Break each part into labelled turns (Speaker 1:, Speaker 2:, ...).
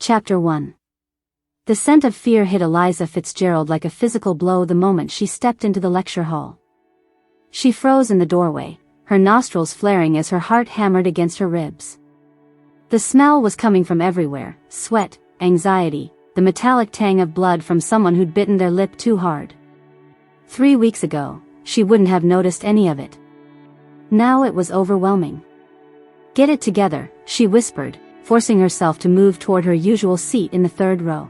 Speaker 1: Chapter 1. The scent of fear hit Eliza Fitzgerald like a physical blow the moment she stepped into the lecture hall. She froze in the doorway, her nostrils flaring as her heart hammered against her ribs. The smell was coming from everywhere: sweat, anxiety, the metallic tang of blood from someone who'd bitten their lip too hard. 3 weeks ago, she wouldn't have noticed any of it. Now it was overwhelming. "Get it together," she whispered, forcing herself to move toward her usual seat in the third row.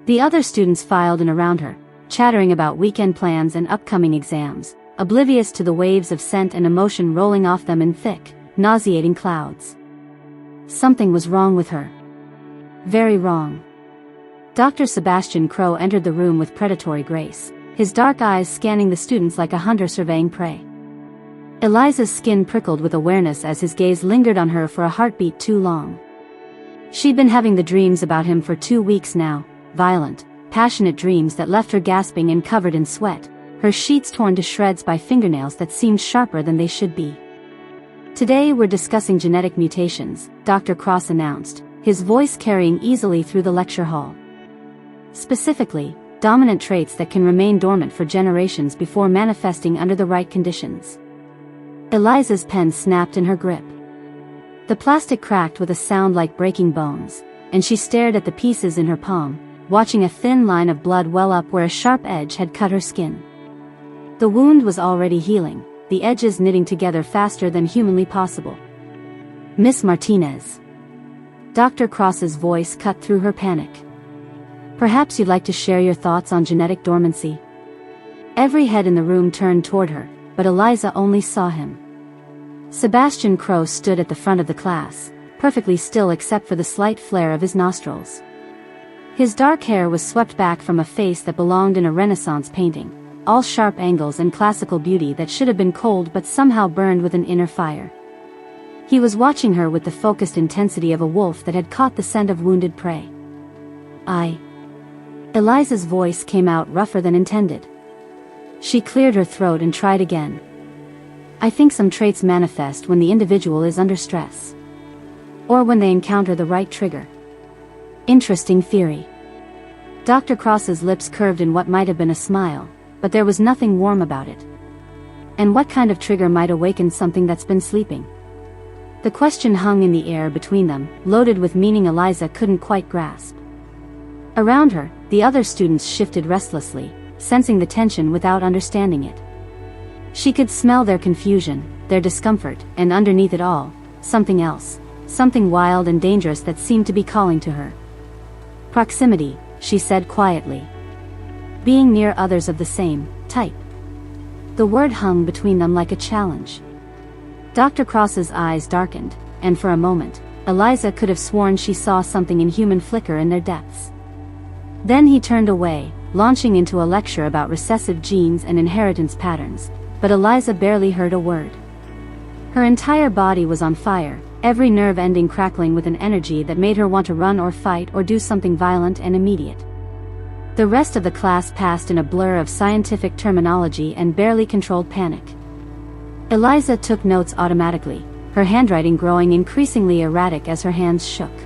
Speaker 1: The other students filed in around her, chattering about weekend plans and upcoming exams, oblivious to the waves of scent and emotion rolling off them in thick, nauseating clouds. Something was wrong with her. Very wrong. Dr. Sebastian Crow entered the room with predatory grace, his dark eyes scanning the students like a hunter surveying prey. Eliza's skin prickled with awareness as his gaze lingered on her for a heartbeat too long. She'd been having the dreams about him for 2 weeks now, violent, passionate dreams that left her gasping and covered in sweat, her sheets torn to shreds by fingernails that seemed sharper than they should be. "Today we're discussing genetic mutations," Dr. Cross announced, his voice carrying easily through the lecture hall. "Specifically, dominant traits that can remain dormant for generations before manifesting under the right conditions." Eliza's pen snapped in her grip. The plastic cracked with a sound like breaking bones, and she stared at the pieces in her palm, watching a thin line of blood well up where a sharp edge had cut her skin. The wound was already healing, the edges knitting together faster than humanly possible. "Miss Martinez." Dr. Cross's voice cut through her panic. "Perhaps you'd like to share your thoughts on genetic dormancy?" Every head in the room turned toward her, but Eliza only saw him. Sebastian Crow stood at the front of the class, perfectly still except for the slight flare of his nostrils. His dark hair was swept back from a face that belonged in a Renaissance painting, all sharp angles and classical beauty that should have been cold but somehow burned with an inner fire. He was watching her with the focused intensity of a wolf that had caught the scent of wounded prey. Eliza's voice came out rougher than intended. She cleared her throat and tried again. "I think some traits manifest when the individual is under stress. Or when they encounter the right trigger." Interesting theory. Dr. Cross's lips curved in what might have been a smile, but there was nothing warm about it. And what kind of trigger might awaken something that's been sleeping? The question hung in the air between them, loaded with meaning Eliza couldn't quite grasp. Around her, the other students shifted restlessly, sensing the tension without understanding it. She could smell their confusion, their discomfort, and underneath it all, something else, something wild and dangerous that seemed to be calling to her. "Proximity," she said quietly. "Being near others of the same type." The word hung between them like a challenge. Dr. Cross's eyes darkened, and for a moment, Eliza could have sworn she saw something inhuman flicker in their depths. Then he turned away, launching into a lecture about recessive genes and inheritance patterns, but Eliza barely heard a word. Her entire body was on fire, every nerve ending crackling with an energy that made her want to run or fight or do something violent and immediate. The rest of the class passed in a blur of scientific terminology and barely controlled panic. Eliza took notes automatically, her handwriting growing increasingly erratic as her hands shook.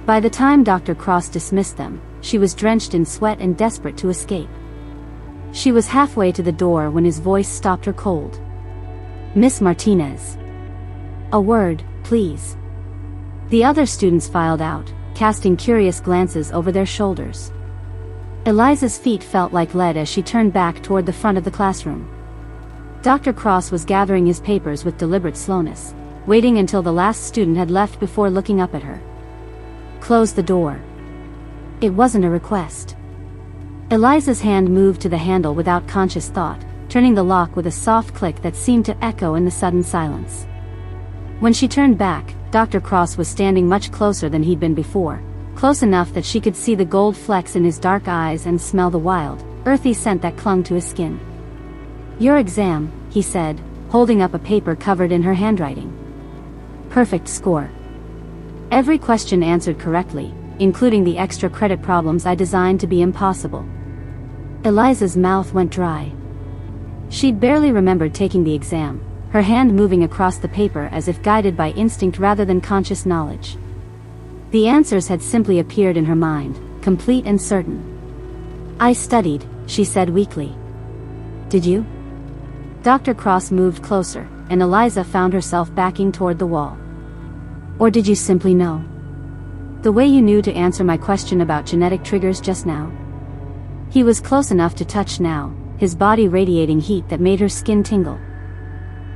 Speaker 1: By the time Dr. Cross dismissed them, she was drenched in sweat and desperate to escape. She was halfway to the door when his voice stopped her cold. "Miss Martinez. A word, please." The other students filed out, casting curious glances over their shoulders. Eliza's feet felt like lead as she turned back toward the front of the classroom. Dr. Cross was gathering his papers with deliberate slowness, waiting until the last student had left before looking up at her. "Close the door." It wasn't a request. Eliza's hand moved to the handle without conscious thought, turning the lock with a soft click that seemed to echo in the sudden silence. When she turned back, Dr. Cross was standing much closer than he'd been before, close enough that she could see the gold flecks in his dark eyes and smell the wild, earthy scent that clung to his skin. "Your exam," he said, holding up a paper covered in her handwriting. "Perfect score. Every question answered correctly, including the extra credit problems I designed to be impossible." Eliza's mouth went dry. She'd barely remembered taking the exam, her hand moving across the paper as if guided by instinct rather than conscious knowledge. The answers had simply appeared in her mind, complete and certain. I studied, she said weakly. Did you? Dr. Cross moved closer, and Eliza found herself backing toward the wall. Or did you simply know? The way you knew to answer my question about genetic triggers just now? He was close enough to touch now, his body radiating heat that made her skin tingle.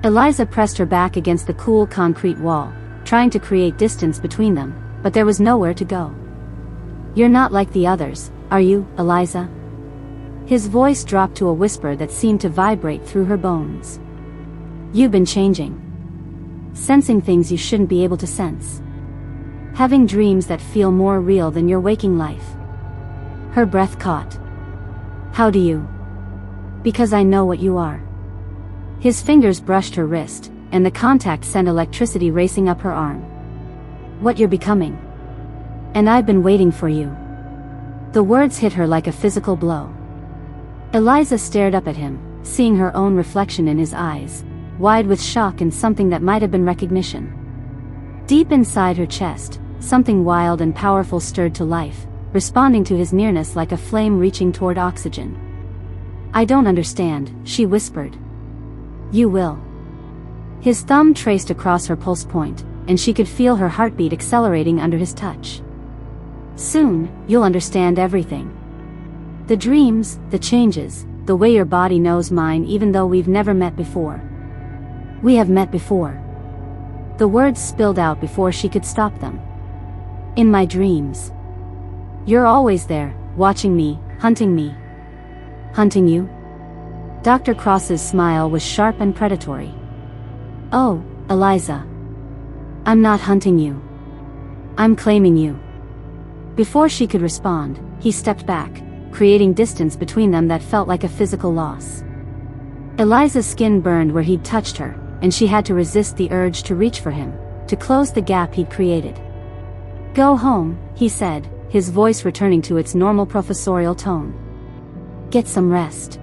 Speaker 1: Eliza pressed her back against the cool concrete wall, trying to create distance between them, but there was nowhere to go. You're not like the others, are you, Eliza? His voice dropped to a whisper that seemed to vibrate through her bones. You've been changing. Sensing things you shouldn't be able to sense. Having dreams that feel more real than your waking life. Her breath caught. How do you? Because I know what you are. His fingers brushed her wrist, and the contact sent electricity racing up her arm. What you're becoming. And I've been waiting for you. The words hit her like a physical blow. Eliza stared up at him, seeing her own reflection in his eyes, wide with shock and something that might have been recognition. Deep inside her chest, something wild and powerful stirred to life, responding to his nearness like a flame reaching toward oxygen. I don't understand, she whispered. You will. His thumb traced across her pulse point, and she could feel her heartbeat accelerating under his touch. Soon, you'll understand everything. The dreams, the changes, the way your body knows mine even though we've never met before. We have met before. The words spilled out before she could stop them. In my dreams. You're always there, watching me, hunting me. Hunting you? Dr. Cross's smile was sharp and predatory. Oh, Eliza. I'm not hunting you. I'm claiming you. Before she could respond, he stepped back, creating distance between them that felt like a physical loss. Eliza's skin burned where he'd touched her, and she had to resist the urge to reach for him, to close the gap he'd created. Go home, he said, his voice returning to its normal professorial tone. Get some rest.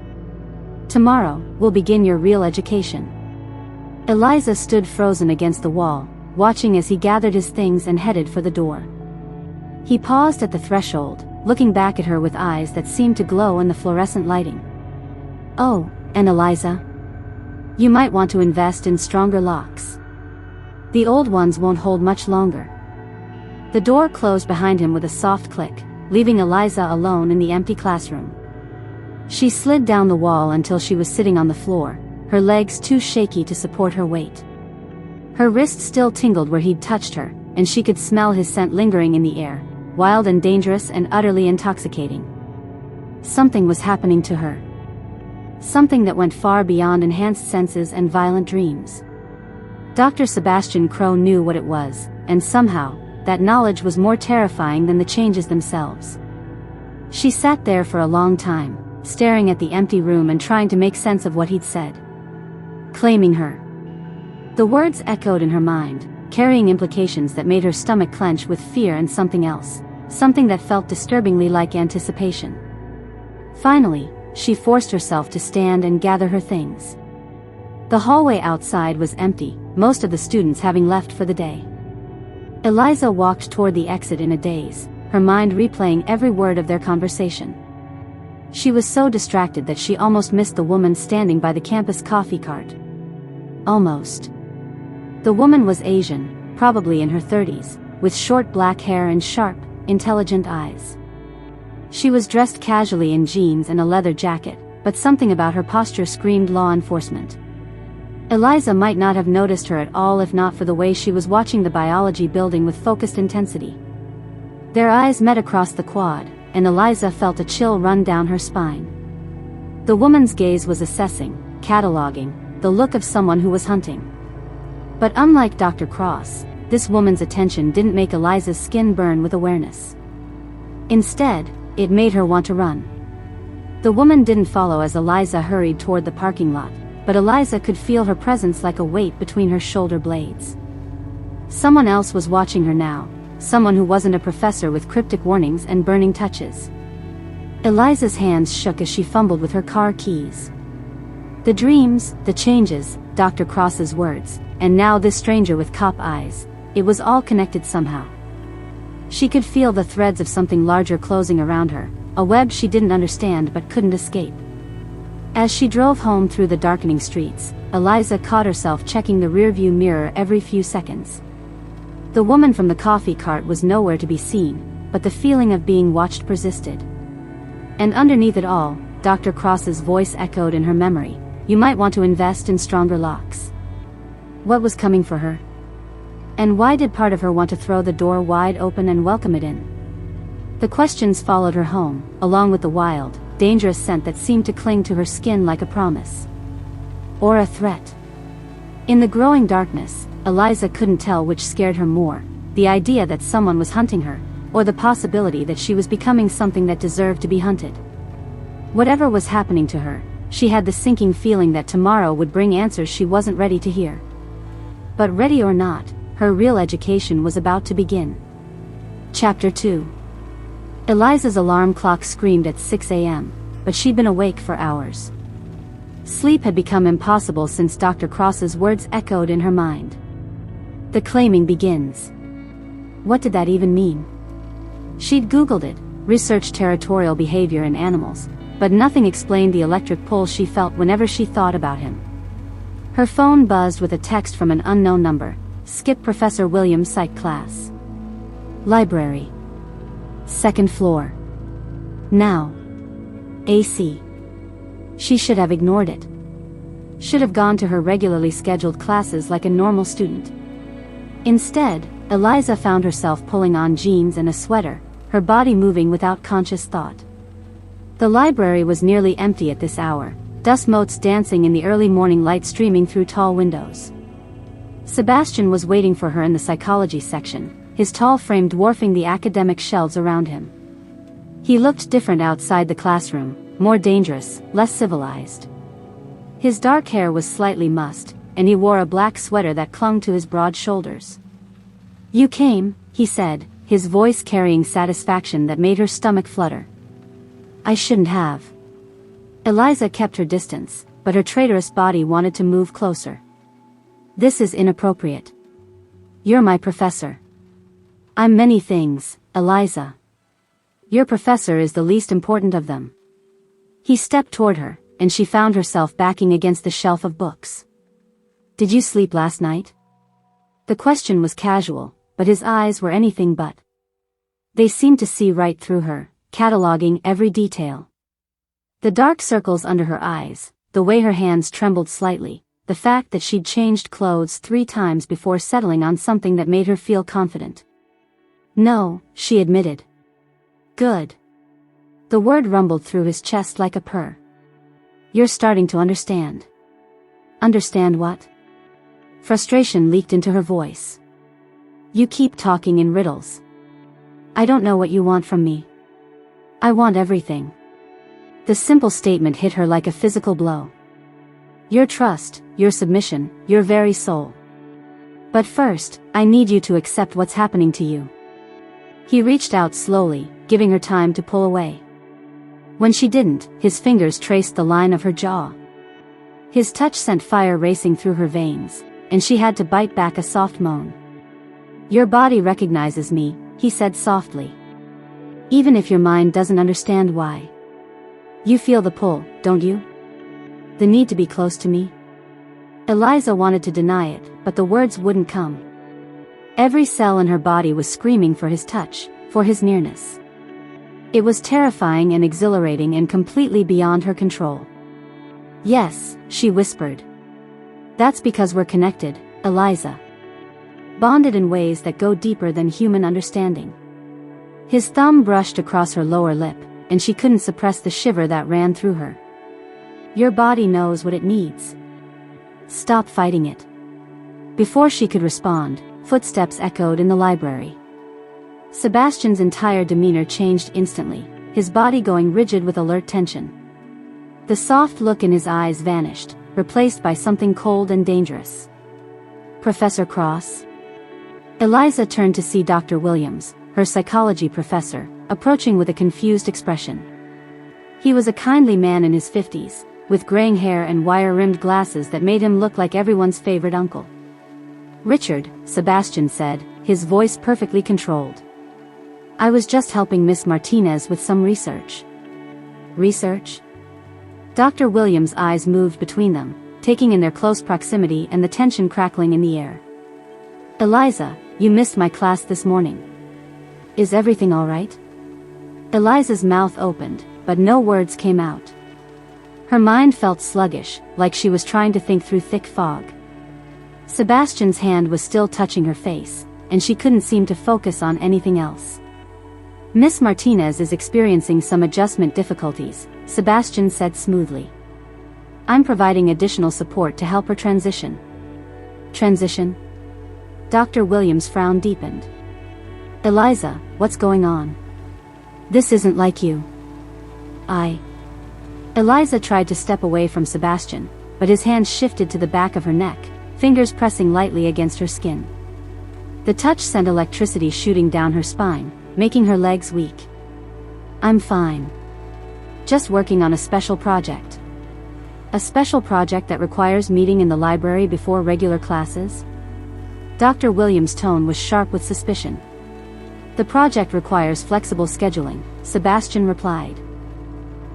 Speaker 1: Tomorrow, we'll begin your real education. Eliza stood frozen against the wall, watching as he gathered his things and headed for the door. He paused at the threshold, looking back at her with eyes that seemed to glow in the fluorescent lighting. Oh, and Eliza? You might want to invest in stronger locks. The old ones won't hold much longer. The door closed behind him with a soft click, leaving Eliza alone in the empty classroom. She slid down the wall until she was sitting on the floor, her legs too shaky to support her weight. Her wrist still tingled where he'd touched her, and she could smell his scent lingering in the air, wild and dangerous and utterly intoxicating. Something was happening to her. Something that went far beyond enhanced senses and violent dreams. Dr. Sebastian Crow knew what it was, and somehow, that knowledge was more terrifying than the changes themselves. She sat there for a long time, staring at the empty room and trying to make sense of what he'd said. Claiming her. The words echoed in her mind, carrying implications that made her stomach clench with fear and something else, something that felt disturbingly like anticipation. Finally, she forced herself to stand and gather her things. The hallway outside was empty, most of the students having left for the day. Eliza walked toward the exit in a daze, her mind replaying every word of their conversation. She was so distracted that she almost missed the woman standing by the campus coffee cart. Almost. The woman was Asian, probably in her 30s, with short black hair and sharp, intelligent eyes. She was dressed casually in jeans and a leather jacket, but something about her posture screamed law enforcement. Eliza might not have noticed her at all if not for the way she was watching the biology building with focused intensity. Their eyes met across the quad, and Eliza felt a chill run down her spine. The woman's gaze was assessing, cataloging, the look of someone who was hunting. But unlike Dr. Cross, this woman's attention didn't make Eliza's skin burn with awareness. Instead, it made her want to run. The woman didn't follow as Eliza hurried toward the parking lot, but Eliza could feel her presence like a weight between her shoulder blades. Someone else was watching her now, someone who wasn't a professor with cryptic warnings and burning touches. Eliza's hands shook as she fumbled with her car keys. The dreams, the changes, Dr. Cross's words, and now this stranger with cop eyes, it was all connected somehow. She could feel the threads of something larger closing around her, a web she didn't understand but couldn't escape. As she drove home through the darkening streets, Eliza caught herself checking the rearview mirror every few seconds. The woman from the coffee cart was nowhere to be seen, but the feeling of being watched persisted. And underneath it all, Dr. Cross's voice echoed in her memory, "You might want to invest in stronger locks." What was coming for her? And why did part of her want to throw the door wide open and welcome it in? The questions followed her home, along with the wild, dangerous scent that seemed to cling to her skin like a promise. Or a threat. In the growing darkness, Eliza couldn't tell which scared her more, the idea that someone was hunting her, or the possibility that she was becoming something that deserved to be hunted. Whatever was happening to her, she had the sinking feeling that tomorrow would bring answers she wasn't ready to hear. But ready or not, her real education was about to begin. Chapter 2. Eliza's alarm clock screamed at 6 a.m., but she'd been awake for hours. Sleep had become impossible since Dr. Cross's words echoed in her mind. The claiming begins. What did that even mean? She'd Googled it, researched territorial behavior in animals, but nothing explained the electric pull she felt whenever she thought about him. Her phone buzzed with a text from an unknown number. "Skip Professor Williams' psych class. Library. Second floor. Now. AC." She should have ignored it. Should have gone to her regularly scheduled classes like a normal student. Instead, Eliza found herself pulling on jeans and a sweater, her body moving without conscious thought. The library was nearly empty at this hour, dust motes dancing in the early morning light streaming through tall windows. Sebastian was waiting for her in the psychology section, his tall frame dwarfing the academic shelves around him. He looked different outside the classroom, more dangerous, less civilized. His dark hair was slightly mussed, and he wore a black sweater that clung to his broad shoulders. "You came," he said, his voice carrying satisfaction that made her stomach flutter. "I shouldn't have." Eliza kept her distance, but her traitorous body wanted to move closer. "This is inappropriate. You're my professor." "I'm many things, Eliza. Your professor is the least important of them." He stepped toward her, and she found herself backing against the shelf of books. "Did you sleep last night?" The question was casual, but his eyes were anything but. They seemed to see right through her, cataloging every detail. The dark circles under her eyes, the way her hands trembled slightly, the fact that she'd changed clothes 3 times before settling on something that made her feel confident. "No," she admitted. "Good." The word rumbled through his chest like a purr. "You're starting to understand." "Understand what?" Frustration leaked into her voice. "You keep talking in riddles. I don't know what you want from me." "I want everything." The simple statement hit her like a physical blow. "Your trust, your submission, your very soul. But first, I need you to accept what's happening to you." He reached out slowly, giving her time to pull away. When she didn't, his fingers traced the line of her jaw. His touch sent fire racing through her veins, and she had to bite back a soft moan. "Your body recognizes me," he said softly. "Even if your mind doesn't understand why. You feel the pull, don't you? The need to be close to me?" Eliza wanted to deny it, but the words wouldn't come. Every cell in her body was screaming for his touch, for his nearness. It was terrifying and exhilarating and completely beyond her control. "Yes," she whispered. "That's because we're connected, Eliza. Bonded in ways that go deeper than human understanding." His thumb brushed across her lower lip, and she couldn't suppress the shiver that ran through her. "Your body knows what it needs. Stop fighting it." Before she could respond, footsteps echoed in the library. Sebastian's entire demeanor changed instantly, his body going rigid with alert tension. The soft look in his eyes vanished, replaced by something cold and dangerous. "Professor Cross?" Eliza turned to see Dr. Williams, her psychology professor, approaching with a confused expression. He was a kindly man in his 50s, with graying hair and wire-rimmed glasses that made him look like everyone's favorite uncle. "Richard," Sebastian said, his voice perfectly controlled. I was just helping Miss Martinez with some research. Research? Dr. Williams' eyes moved between them, taking in their close proximity and the tension crackling in the air. Eliza, you missed my class this morning. Is everything all right? Eliza's mouth opened, but no words came out. Her mind felt sluggish, like she was trying to think through thick fog. Sebastian's hand was still touching her face, and she couldn't seem to focus on anything else. Miss Martinez is experiencing some adjustment difficulties, Sebastian said smoothly. I'm providing additional support to help her transition. Transition? Dr. Williams' frown deepened. Eliza, what's going on? This isn't like you. Eliza tried to step away from Sebastian, but his hands shifted to the back of her neck, fingers pressing lightly against her skin. The touch sent electricity shooting down her spine, making her legs weak. I'm fine. Just working on a special project. A special project that requires meeting in the library before regular classes? Dr. Williams' tone was sharp with suspicion. The project requires flexible scheduling, Sebastian replied.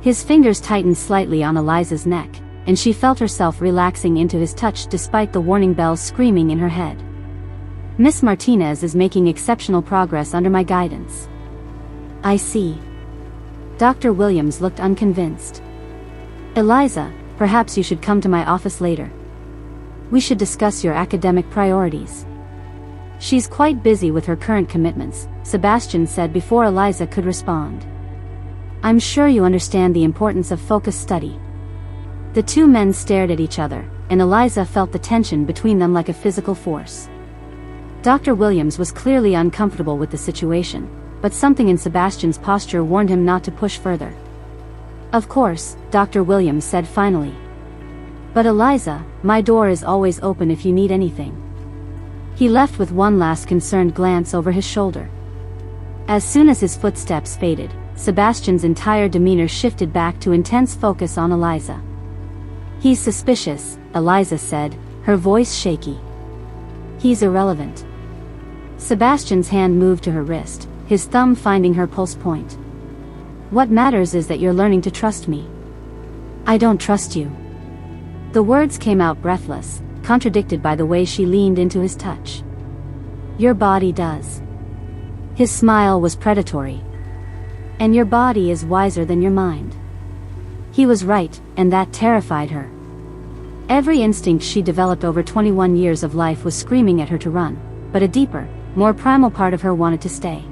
Speaker 1: His fingers tightened slightly on Eliza's neck, and she felt herself relaxing into his touch despite the warning bells screaming in her head. Miss Martinez is making exceptional progress under my guidance. I see. Dr. Williams looked unconvinced. Eliza, perhaps you should come to my office later. We should discuss your academic priorities. She's quite busy with her current commitments, Sebastian said before Eliza could respond. I'm sure you understand the importance of focused study. The two men stared at each other, and Eliza felt the tension between them like a physical force. Dr. Williams was clearly uncomfortable with the situation, but something in Sebastian's posture warned him not to push further. Of course, Dr. Williams said finally. But Eliza, my door is always open if you need anything. He left with one last concerned glance over his shoulder. As soon as his footsteps faded, Sebastian's entire demeanor shifted back to intense focus on Eliza. He's suspicious, Eliza said, her voice shaky. He's irrelevant. Sebastian's hand moved to her wrist, his thumb finding her pulse point. What matters is that you're learning to trust me. I don't trust you. The words came out breathless, contradicted by the way she leaned into his touch. Your body does. His smile was predatory. And your body is wiser than your mind. He was right, and that terrified her. Every instinct she developed over 21 years of life was screaming at her to run, but a deeper, more primal part of her wanted to stay.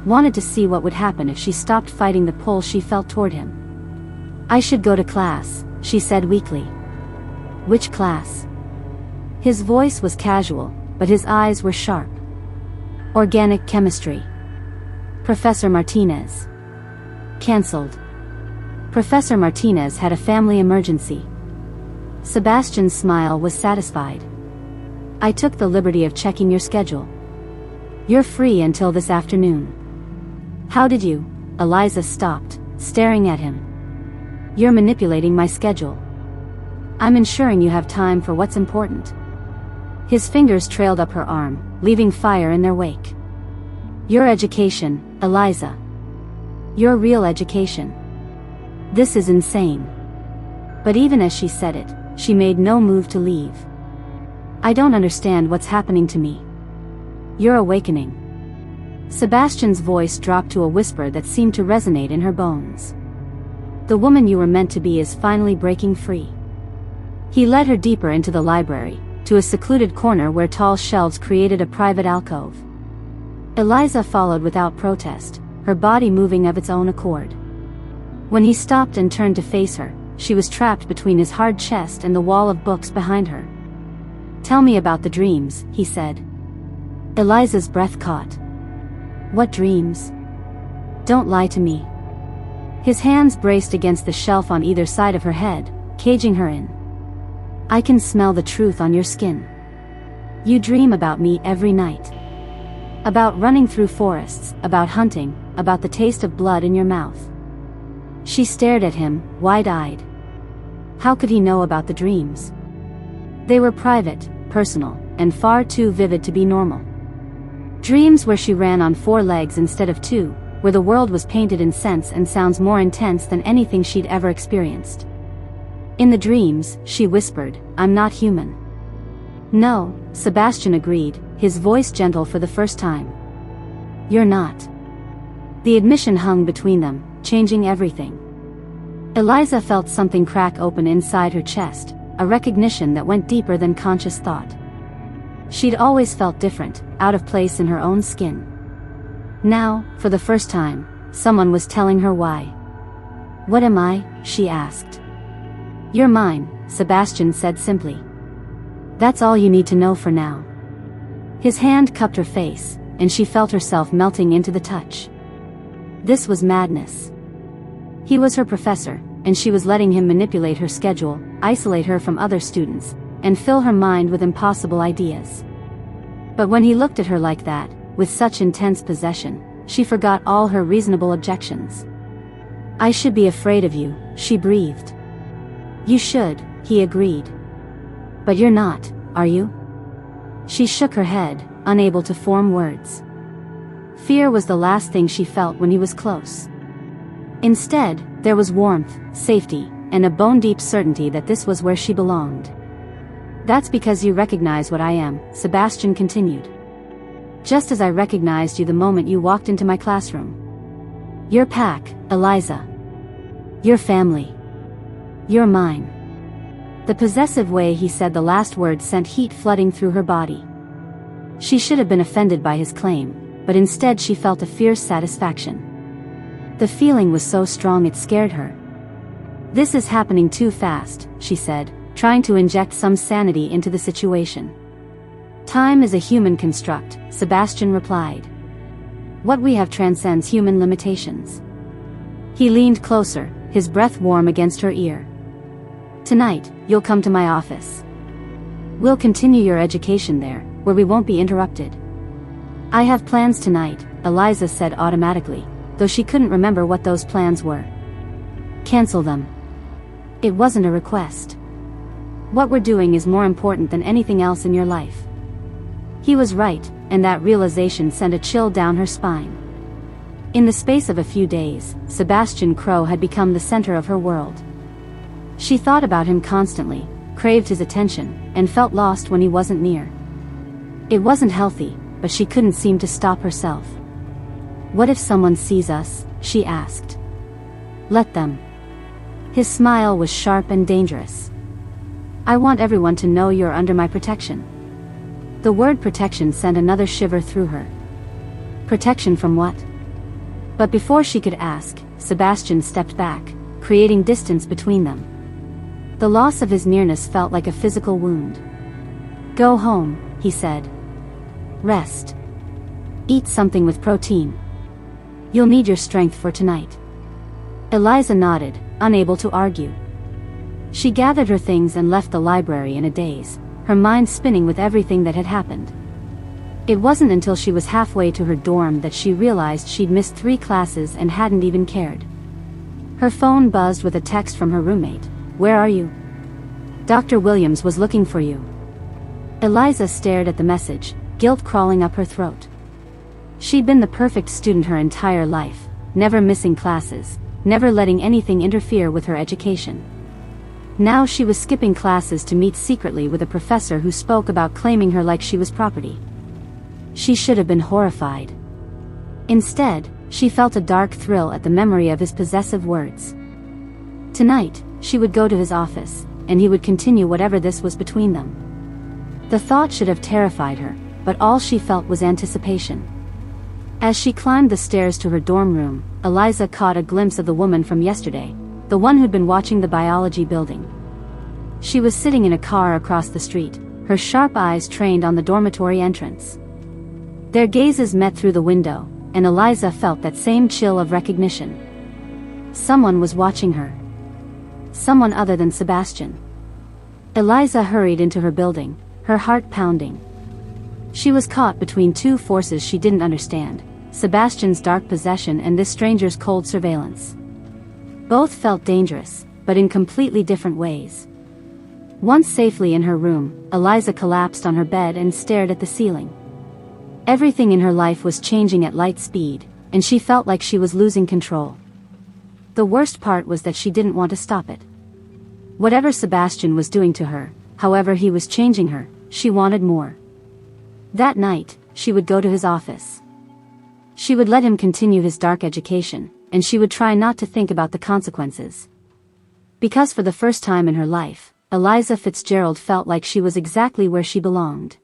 Speaker 1: Wanted to see what would happen if she stopped fighting the pull she felt toward him. I should go to class, she said weakly. Which class? His voice was casual, but his eyes were sharp. Organic chemistry. Professor Martinez. Cancelled. Professor Martinez had a family emergency. Sebastian's smile was satisfied. I took the liberty of checking your schedule. You're free until this afternoon. How did you? Eliza stopped, staring at him. You're manipulating my schedule. I'm ensuring you have time for what's important. His fingers trailed up her arm, leaving fire in their wake. Your education, Eliza. Your real education. This is insane. But even as she said it, she made no move to leave. I don't understand what's happening to me. You're awakening. Sebastian's voice dropped to a whisper that seemed to resonate in her bones. The woman you were meant to be is finally breaking free. He led her deeper into the library, to a secluded corner where tall shelves created a private alcove. Eliza followed without protest, her body moving of its own accord. When he stopped and turned to face her, she was trapped between his hard chest and the wall of books behind her. Tell me about the dreams, he said. Eliza's breath caught. What dreams? Don't lie to me. His hands braced against the shelf on either side of her head, caging her in. I can smell the truth on your skin. You dream about me every night. About running through forests, about hunting, about the taste of blood in your mouth. She stared at him, wide-eyed. How could he know about the dreams? They were private, personal, and far too vivid to be normal. Dreams where she ran on 4 legs instead of 2, where the world was painted in scents and sounds more intense than anything she'd ever experienced. In the dreams, she whispered, "I'm not human." "No," Sebastian agreed, his voice gentle for the first time. "You're not." The admission hung between them, changing everything. Eliza felt something crack open inside her chest, a recognition that went deeper than conscious thought. She'd always felt different, out of place in her own skin. Now, for the first time, someone was telling her why. "What am I?" she asked. "You're mine," Sebastian said simply. "That's all you need to know for now." His hand cupped her face, and she felt herself melting into the touch. This was madness. He was her professor, and she was letting him manipulate her schedule, isolate her from other students, and fill her mind with impossible ideas. But when he looked at her like that, with such intense possession, she forgot all her reasonable objections. "I should be afraid of you," she breathed. "You should," he agreed. "But you're not, are you?" She shook her head, unable to form words. Fear was the last thing she felt when he was close. Instead, there was warmth, safety, and a bone-deep certainty that this was where she belonged. "That's because you recognize what I am," Sebastian continued. "Just as I recognized you the moment you walked into my classroom. Your pack, Eliza. Your family. You're mine." The possessive way he said the last word sent heat flooding through her body. She should have been offended by his claim, but instead she felt a fierce satisfaction. The feeling was so strong it scared her. "This is happening too fast," she said, trying to inject some sanity into the situation. "Time is a human construct," Sebastian replied. "What we have transcends human limitations." He leaned closer, his breath warm against her ear. "Tonight, you'll come to my office. We'll continue your education there, where we won't be interrupted." "I have plans tonight," Eliza said automatically, though she couldn't remember what those plans were. "Cancel them." It wasn't a request. "What we're doing is more important than anything else in your life." He was right, and that realization sent a chill down her spine. In the space of a few days, Sebastian Crow had become the center of her world. She thought about him constantly, craved his attention, and felt lost when he wasn't near. It wasn't healthy, but she couldn't seem to stop herself. "What if someone sees us?" she asked. "Let them." His smile was sharp and dangerous. "I want everyone to know you're under my protection." The word protection sent another shiver through her. Protection from what? But before she could ask, Sebastian stepped back, creating distance between them. The loss of his nearness felt like a physical wound. "Go home," he said. "Rest. Eat something with protein. You'll need your strength for tonight." Eliza nodded, unable to argue. She gathered her things and left the library in a daze, her mind spinning with everything that had happened. It wasn't until she was halfway to her dorm that she realized she'd missed 3 classes and hadn't even cared. Her phone buzzed with a text from her roommate. "Where are you? Dr. Williams was looking for you." Eliza stared at the message, guilt crawling up her throat. She'd been the perfect student her entire life, never missing classes, never letting anything interfere with her education. Now she was skipping classes to meet secretly with a professor who spoke about claiming her like she was property. She should have been horrified. Instead, she felt a dark thrill at the memory of his possessive words. Tonight, she would go to his office, and he would continue whatever this was between them. The thought should have terrified her, but all she felt was anticipation. As she climbed the stairs to her dorm room, Eliza caught a glimpse of the woman from yesterday, the one who'd been watching the biology building. She was sitting in a car across the street, her sharp eyes trained on the dormitory entrance. Their gazes met through the window, and Eliza felt that same chill of recognition. Someone was watching her. Someone other than Sebastian. Eliza hurried into her building, her heart pounding. She was caught between 2 forces she didn't understand, Sebastian's dark possession and this stranger's cold surveillance. Both felt dangerous, but in completely different ways. Once safely in her room, Eliza collapsed on her bed and stared at the ceiling. Everything in her life was changing at light speed, and she felt like she was losing control. The worst part was that she didn't want to stop it. Whatever Sebastian was doing to her, however he was changing her, she wanted more. That night, she would go to his office. She would let him continue his dark education, and she would try not to think about the consequences. Because for the first time in her life, Eliza Fitzgerald felt like she was exactly where she belonged.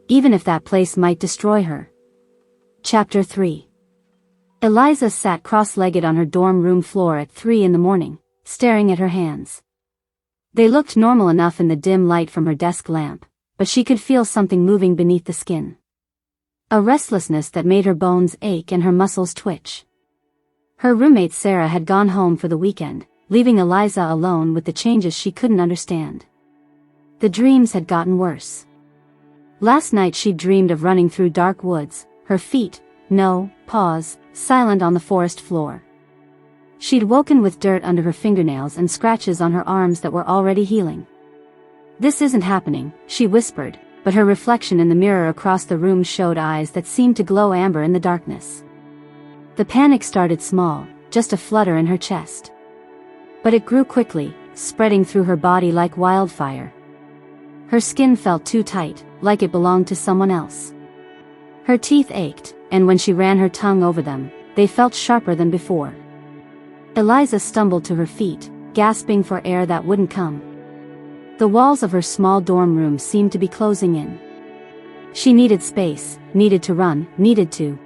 Speaker 1: Even if that place might destroy her. Chapter 3. Eliza sat cross-legged on her dorm room floor at 3 a.m, staring at her hands. They looked normal enough in the dim light from her desk lamp, but she could feel something moving beneath the skin. A restlessness that made her bones ache and her muscles twitch. Her roommate Sarah had gone home for the weekend, leaving Eliza alone with the changes she couldn't understand. The dreams had gotten worse. Last night she dreamed of running through dark woods, her feet, silent on the forest floor. She'd woken with dirt under her fingernails and scratches on her arms that were already healing. "This isn't happening," she whispered, but her reflection in the mirror across the room showed eyes that seemed to glow amber in the darkness. The panic started small, just a flutter in her chest. But it grew quickly, spreading through her body like wildfire. Her skin felt too tight, like it belonged to someone else. Her teeth ached, and when she ran her tongue over them, they felt sharper than before. Eliza stumbled to her feet, gasping for air that wouldn't come. The walls of her small dorm room seemed to be closing in. She needed space, needed to run, needed to.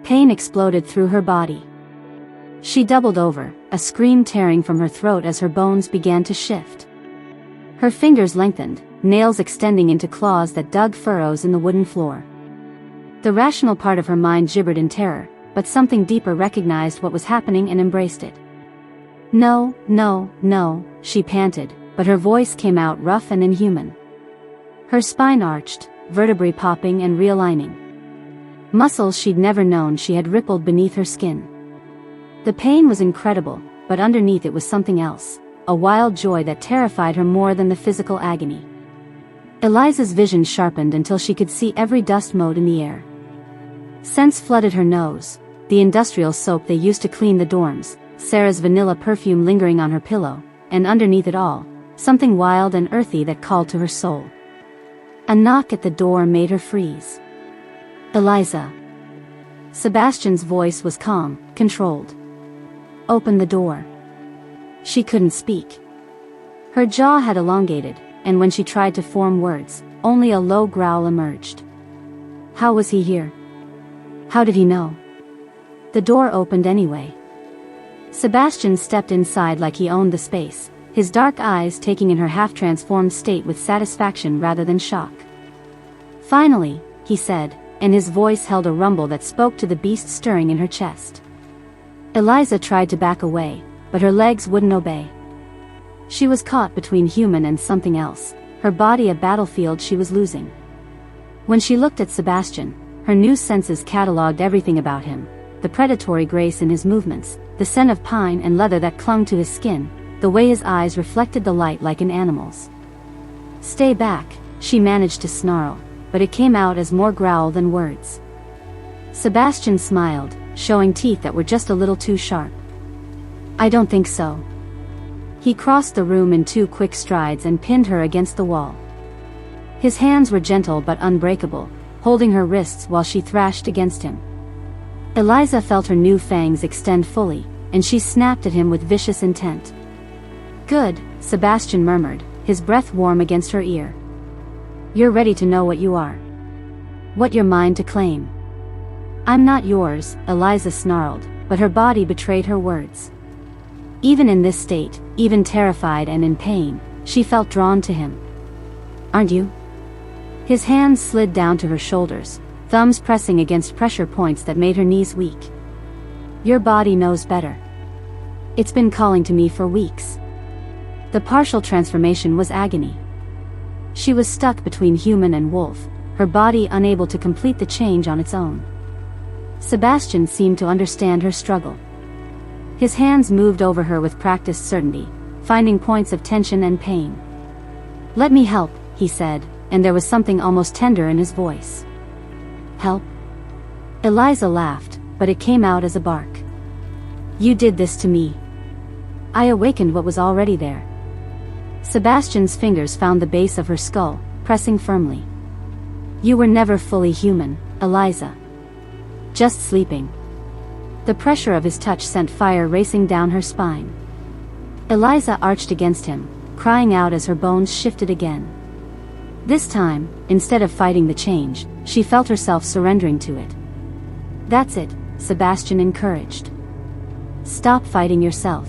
Speaker 1: Pain exploded through her body. She doubled over, a scream tearing from her throat as her bones began to shift. Her fingers lengthened, nails extending into claws that dug furrows in the wooden floor. The rational part of her mind gibbered in terror, but something deeper recognized what was happening and embraced it. "No, no, no," she panted, but her voice came out rough and inhuman. Her spine arched, vertebrae popping and realigning. Muscles she'd never known she had rippled beneath her skin. The pain was incredible, but underneath it was something else, a wild joy that terrified her more than the physical agony. Eliza's vision sharpened until she could see every dust mote in the air. Scents flooded her nose, the industrial soap they used to clean the dorms, Sarah's vanilla perfume lingering on her pillow, and underneath it all, something wild and earthy that called to her soul. A knock at the door made her freeze. "Eliza." Sebastian's voice was calm, controlled. "Open the door." She couldn't speak. Her jaw had elongated, and when she tried to form words, only a low growl emerged. How was he here? How did he know? The door opened anyway. Sebastian stepped inside like he owned the space, his dark eyes taking in her half-transformed state with satisfaction rather than shock. "Finally," he said, and his voice held a rumble that spoke to the beast stirring in her chest. Eliza tried to back away, but her legs wouldn't obey. She was caught between human and something else, her body a battlefield she was losing. When she looked at Sebastian, her new senses catalogued everything about him, the predatory grace in his movements, the scent of pine and leather that clung to his skin, the way his eyes reflected the light like an animal's. "Stay back," she managed to snarl, but it came out as more growl than words. Sebastian smiled, showing teeth that were just a little too sharp. "I don't think so." He crossed the room in 2 quick strides and pinned her against the wall. His hands were gentle but unbreakable, holding her wrists while she thrashed against him. Eliza felt her new fangs extend fully, and she snapped at him with vicious intent. "Good," Sebastian murmured, his breath warm against her ear. "You're ready to know what you are. What you're mine to claim." "I'm not yours," Eliza snarled, but her body betrayed her words. Even in this state, even terrified and in pain, she felt drawn to him. "Aren't you?" His hands slid down to her shoulders, thumbs pressing against pressure points that made her knees weak. "Your body knows better. It's been calling to me for weeks." The partial transformation was agony. She was stuck between human and wolf, her body unable to complete the change on its own. Sebastian seemed to understand her struggle. His hands moved over her with practiced certainty, finding points of tension and pain. "Let me help," he said, and there was something almost tender in his voice. Help? Eliza laughed, but it came out as a bark. You did this to me. I awakened what was already there. Sebastian's fingers found the base of her skull, pressing firmly. You were never fully human, Eliza. Just sleeping. The pressure of his touch sent fire racing down her spine. Eliza arched against him, crying out as her bones shifted again. This time, instead of fighting the change, she felt herself surrendering to it. That's it, Sebastian encouraged. Stop fighting yourself.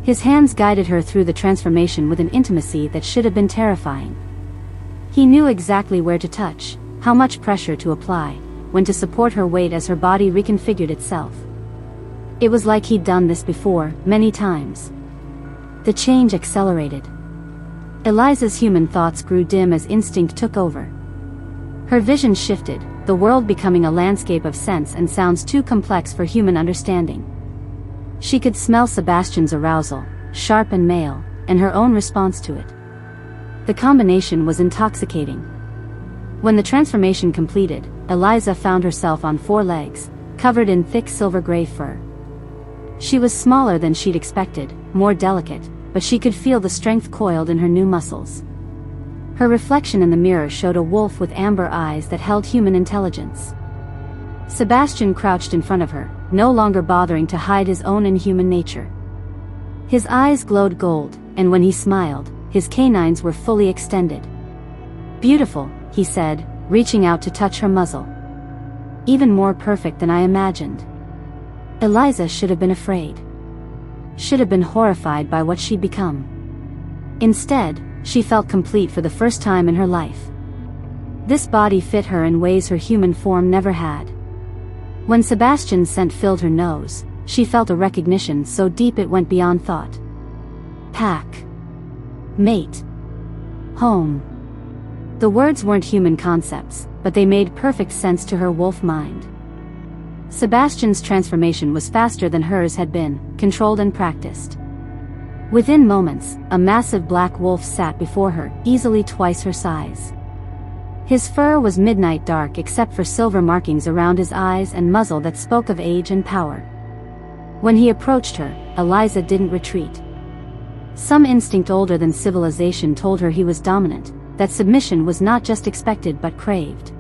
Speaker 1: His hands guided her through the transformation with an intimacy that should have been terrifying. He knew exactly where to touch, how much pressure to apply, when to support her weight as her body reconfigured itself. It was like he'd done this before, many times. The change accelerated. Eliza's human thoughts grew dim as instinct took over. Her vision shifted, the world becoming a landscape of scents and sounds too complex for human understanding. She could smell Sebastian's arousal, sharp and male, and her own response to it. The combination was intoxicating. When the transformation completed, Eliza found herself on 4 legs, covered in thick silver-gray fur. She was smaller than she'd expected, more delicate, but she could feel the strength coiled in her new muscles. Her reflection in the mirror showed a wolf with amber eyes that held human intelligence. Sebastian crouched in front of her, no longer bothering to hide his own inhuman nature. His eyes glowed gold, and when he smiled, his canines were fully extended. Beautiful, he said, reaching out to touch her muzzle. Even more perfect than I imagined. Eliza should have been afraid. Should have been horrified by what she'd become. Instead, she felt complete for the first time in her life. This body fit her in ways her human form never had. When Sebastian's scent filled her nose, she felt a recognition so deep it went beyond thought. Pack. Mate. Home. The words weren't human concepts, but they made perfect sense to her wolf mind. Sebastian's transformation was faster than hers had been, controlled and practiced. Within moments, a massive black wolf sat before her, easily twice her size. His fur was midnight dark except for silver markings around his eyes and muzzle that spoke of age and power. When he approached her, Eliza didn't retreat. Some instinct older than civilization told her he was dominant, that submission was not just expected but craved.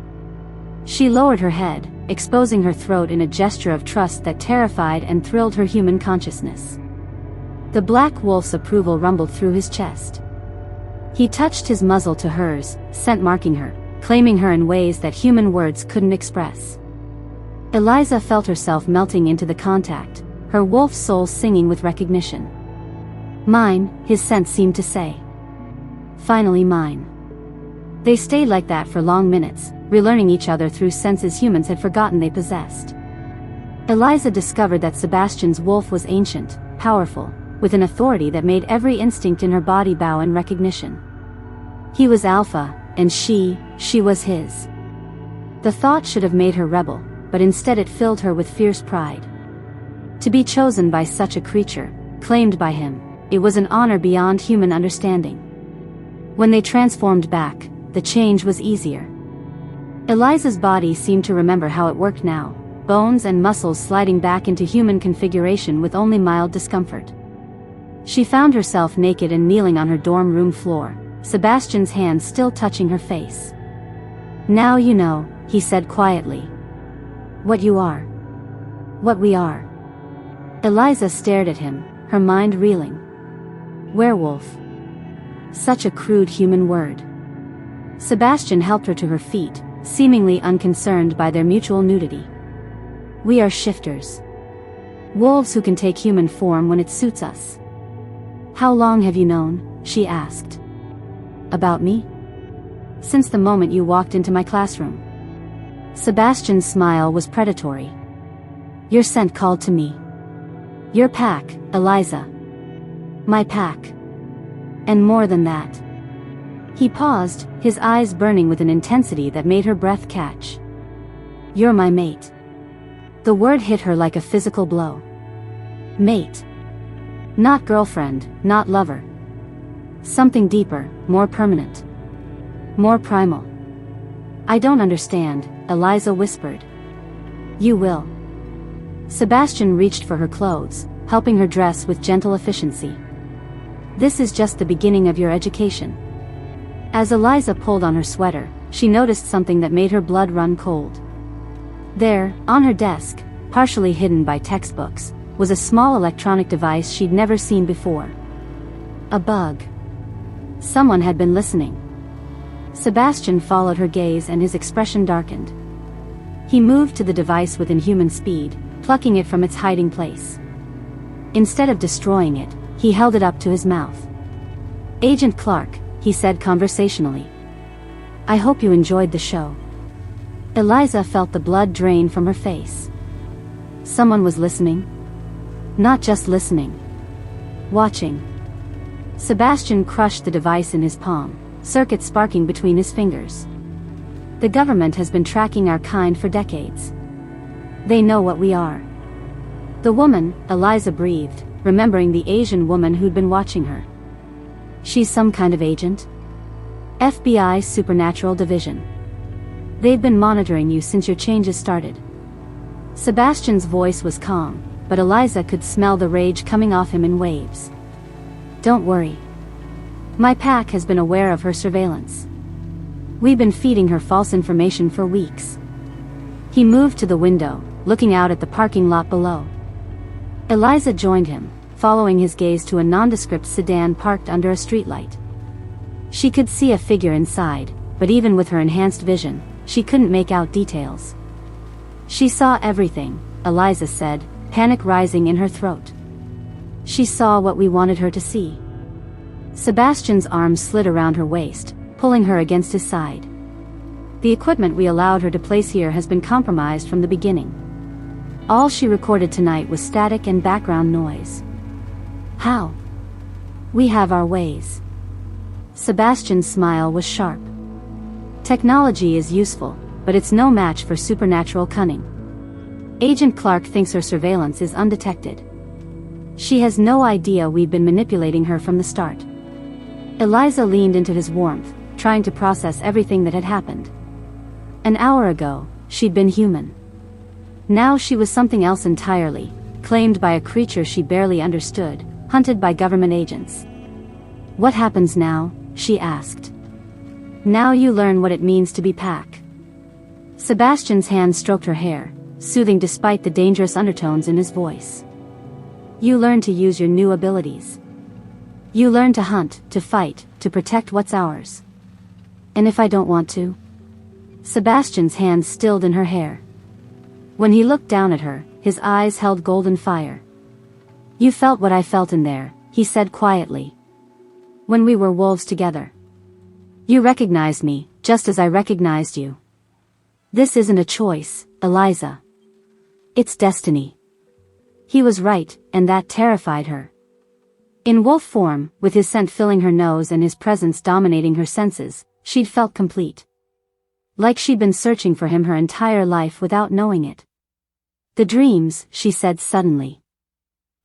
Speaker 1: She lowered her head, exposing her throat in a gesture of trust that terrified and thrilled her human consciousness. The black wolf's approval rumbled through his chest. He touched his muzzle to hers, scent marking her, claiming her in ways that human words couldn't express. Eliza felt herself melting into the contact, her wolf's soul singing with recognition. Mine, his scent seemed to say. Finally mine. They stayed like that for long minutes, relearning each other through senses humans had forgotten they possessed. Eliza discovered that Sebastian's wolf was ancient, powerful, with an authority that made every instinct in her body bow in recognition. He was alpha, and she was his. The thought should have made her rebel, but instead it filled her with fierce pride. To be chosen by such a creature, claimed by him, it was an honor beyond human understanding. When they transformed back, the change was easier. Eliza's body seemed to remember how it worked now, bones and muscles sliding back into human configuration with only mild discomfort. She found herself naked and kneeling on her dorm room floor, Sebastian's hand still touching her face. Now you know, he said quietly. What you are. What we are. Eliza stared at him, her mind reeling. Werewolf. Such a crude human word. Sebastian helped her to her feet, seemingly unconcerned by their mutual nudity. We are shifters. Wolves who can take human form when it suits us. How long have you known? She asked. About me? Since the moment you walked into my classroom. Sebastian's smile was predatory. Your scent called to me. Your pack, Eliza. My pack. And more than that. He paused, his eyes burning with an intensity that made her breath catch. You're my mate. The word hit her like a physical blow. Mate. Not girlfriend, not lover. Something deeper, more permanent. More primal. I don't understand, Eliza whispered. You will. Sebastian reached for her clothes, helping her dress with gentle efficiency. This is just the beginning of your education. As Eliza pulled on her sweater, she noticed something that made her blood run cold. There, on her desk, partially hidden by textbooks, was a small electronic device she'd never seen before. A bug. Someone had been listening. Sebastian followed her gaze and his expression darkened. He moved to the device with inhuman speed, plucking it from its hiding place. Instead of destroying it, he held it up to his mouth. Agent Clark, he said conversationally. I hope you enjoyed the show. Eliza felt the blood drain from her face. Someone was listening. Not just listening. Watching. Sebastian crushed the device in his palm, circuits sparking between his fingers. The government has been tracking our kind for decades. They know what we are. The woman, Eliza breathed, remembering the Asian woman who'd been watching her. She's some kind of agent? FBI Supernatural Division. They've been monitoring you since your changes started. Sebastian's voice was calm, but Eliza could smell the rage coming off him in waves. Don't worry. My pack has been aware of her surveillance. We've been feeding her false information for weeks. He moved to the window, looking out at the parking lot below. Eliza joined him, following his gaze to a nondescript sedan parked under a streetlight. She could see a figure inside, but even with her enhanced vision, she couldn't make out details. She saw everything, Eliza said, panic rising in her throat. She saw what we wanted her to see. Sebastian's arms slid around her waist, pulling her against his side. The equipment we allowed her to place here has been compromised from the beginning. All she recorded tonight was static and background noise. How? We have our ways. Sebastian's smile was sharp. Technology is useful, but it's no match for supernatural cunning. Agent Clark thinks her surveillance is undetected. She has no idea we've been manipulating her from the start. Eliza leaned into his warmth, trying to process everything that had happened. An hour ago, she'd been human. Now she was something else entirely, claimed by a creature she barely understood, hunted by government agents. What happens now? She asked. Now you learn what it means to be Pac. Sebastian's hand stroked her hair, soothing despite the dangerous undertones in his voice. You learn to use your new abilities. You learn to hunt, to fight, to protect what's ours. And if I don't want to? Sebastian's hand stilled in her hair. When he looked down at her, his eyes held golden fire. You felt what I felt in there, he said quietly. When we were wolves together. You recognized me, just as I recognized you. This isn't a choice, Eliza. It's destiny. He was right, and that terrified her. In wolf form, with his scent filling her nose and his presence dominating her senses, she'd felt complete. Like she'd been searching for him her entire life without knowing it. The dreams, she said suddenly.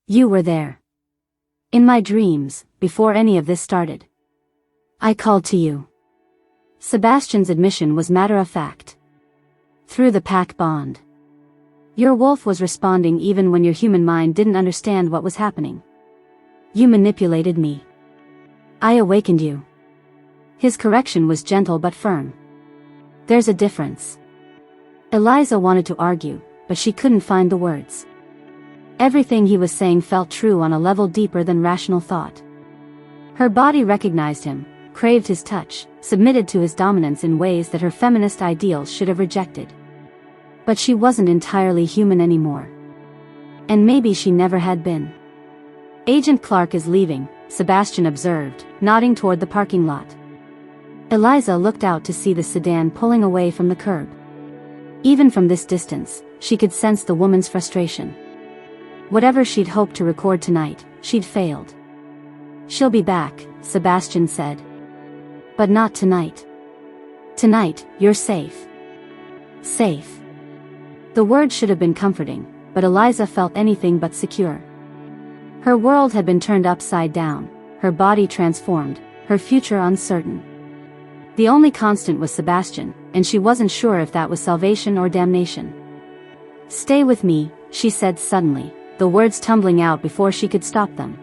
Speaker 1: You were there. In my dreams, before any of this started. I called to you. Sebastian's admission was matter-of-fact. Through the pack bond. Your wolf was responding even when your human mind didn't understand what was happening. You manipulated me. I awakened you. His correction was gentle but firm. There's a difference. Eliza wanted to argue, but she couldn't find the words. Everything he was saying felt true on a level deeper than rational thought. Her body recognized him, craved his touch, submitted to his dominance in ways that her feminist ideals should have rejected. But she wasn't entirely human anymore. And maybe she never had been. Agent Clark is leaving, Sebastian observed, nodding toward the parking lot. Eliza looked out to see the sedan pulling away from the curb. Even from this distance, she could sense the woman's frustration. Whatever she'd hoped to record tonight, she'd failed. She'll be back, Sebastian said. But not tonight. Tonight, you're safe. Safe. The word should have been comforting, but Eliza felt anything but secure. Her world had been turned upside down, her body transformed, her future uncertain. The only constant was Sebastian, and she wasn't sure if that was salvation or damnation. "Stay with me," she said suddenly, the words tumbling out before she could stop them.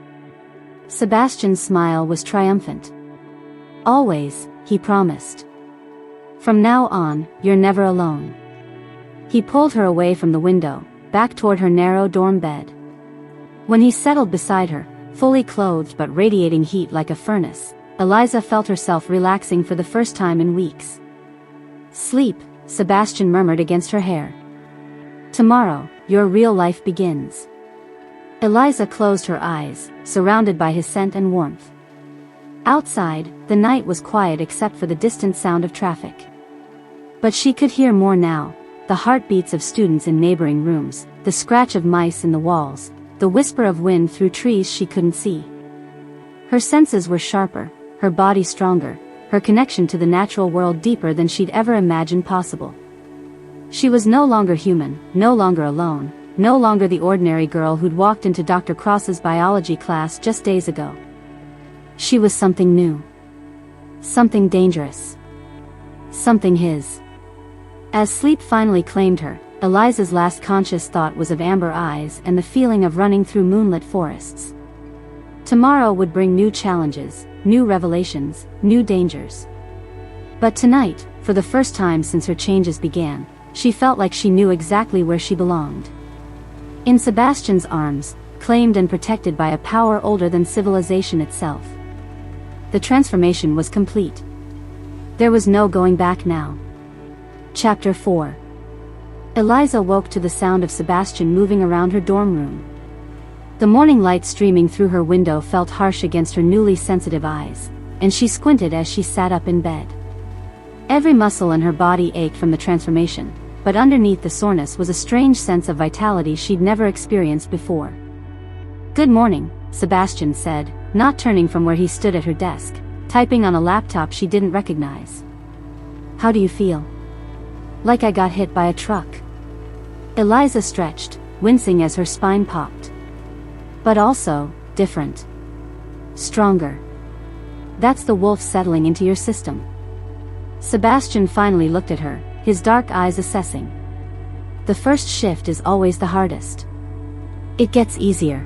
Speaker 1: Sebastian's smile was triumphant. "Always," he promised. "From now on, you're never alone." He pulled her away from the window, back toward her narrow dorm bed. When he settled beside her, fully clothed but radiating heat like a furnace, Eliza felt herself relaxing for the first time in weeks. "Sleep," Sebastian murmured against her hair. "Tomorrow, your real life begins." Eliza closed her eyes, surrounded by his scent and warmth. Outside, the night was quiet except for the distant sound of traffic. But she could hear more now, the heartbeats of students in neighboring rooms, the scratch of mice in the walls, the whisper of wind through trees she couldn't see. Her senses were sharper, her body stronger, her connection to the natural world deeper than she'd ever imagined possible. She was no longer human, no longer alone, no longer the ordinary girl who'd walked into Dr. Cross's biology class just days ago. She was something new. Something dangerous. Something his. As sleep finally claimed her, Eliza's last conscious thought was of amber eyes and the feeling of running through moonlit forests. Tomorrow would bring new challenges, new revelations, new dangers. But tonight, for the first time since her changes began, she felt like she knew exactly where she belonged. In Sebastian's arms, claimed and protected by a power older than civilization itself. The transformation was complete. There was no going back now. Chapter 4. Eliza woke to the sound of Sebastian moving around her dorm room. The morning light streaming through her window felt harsh against her newly sensitive eyes, and she squinted as she sat up in bed. Every muscle in her body ached from the transformation, but underneath the soreness was a strange sense of vitality she'd never experienced before. "Good morning," Sebastian said, not turning from where he stood at her desk, typing on a laptop she didn't recognize. "How do you feel?" "Like I got hit by a truck." Eliza stretched, wincing as her spine popped. "But also, different. Stronger. That's the wolf settling into your system." Sebastian finally looked at her, his dark eyes assessing. "The first shift is always the hardest. It gets easier."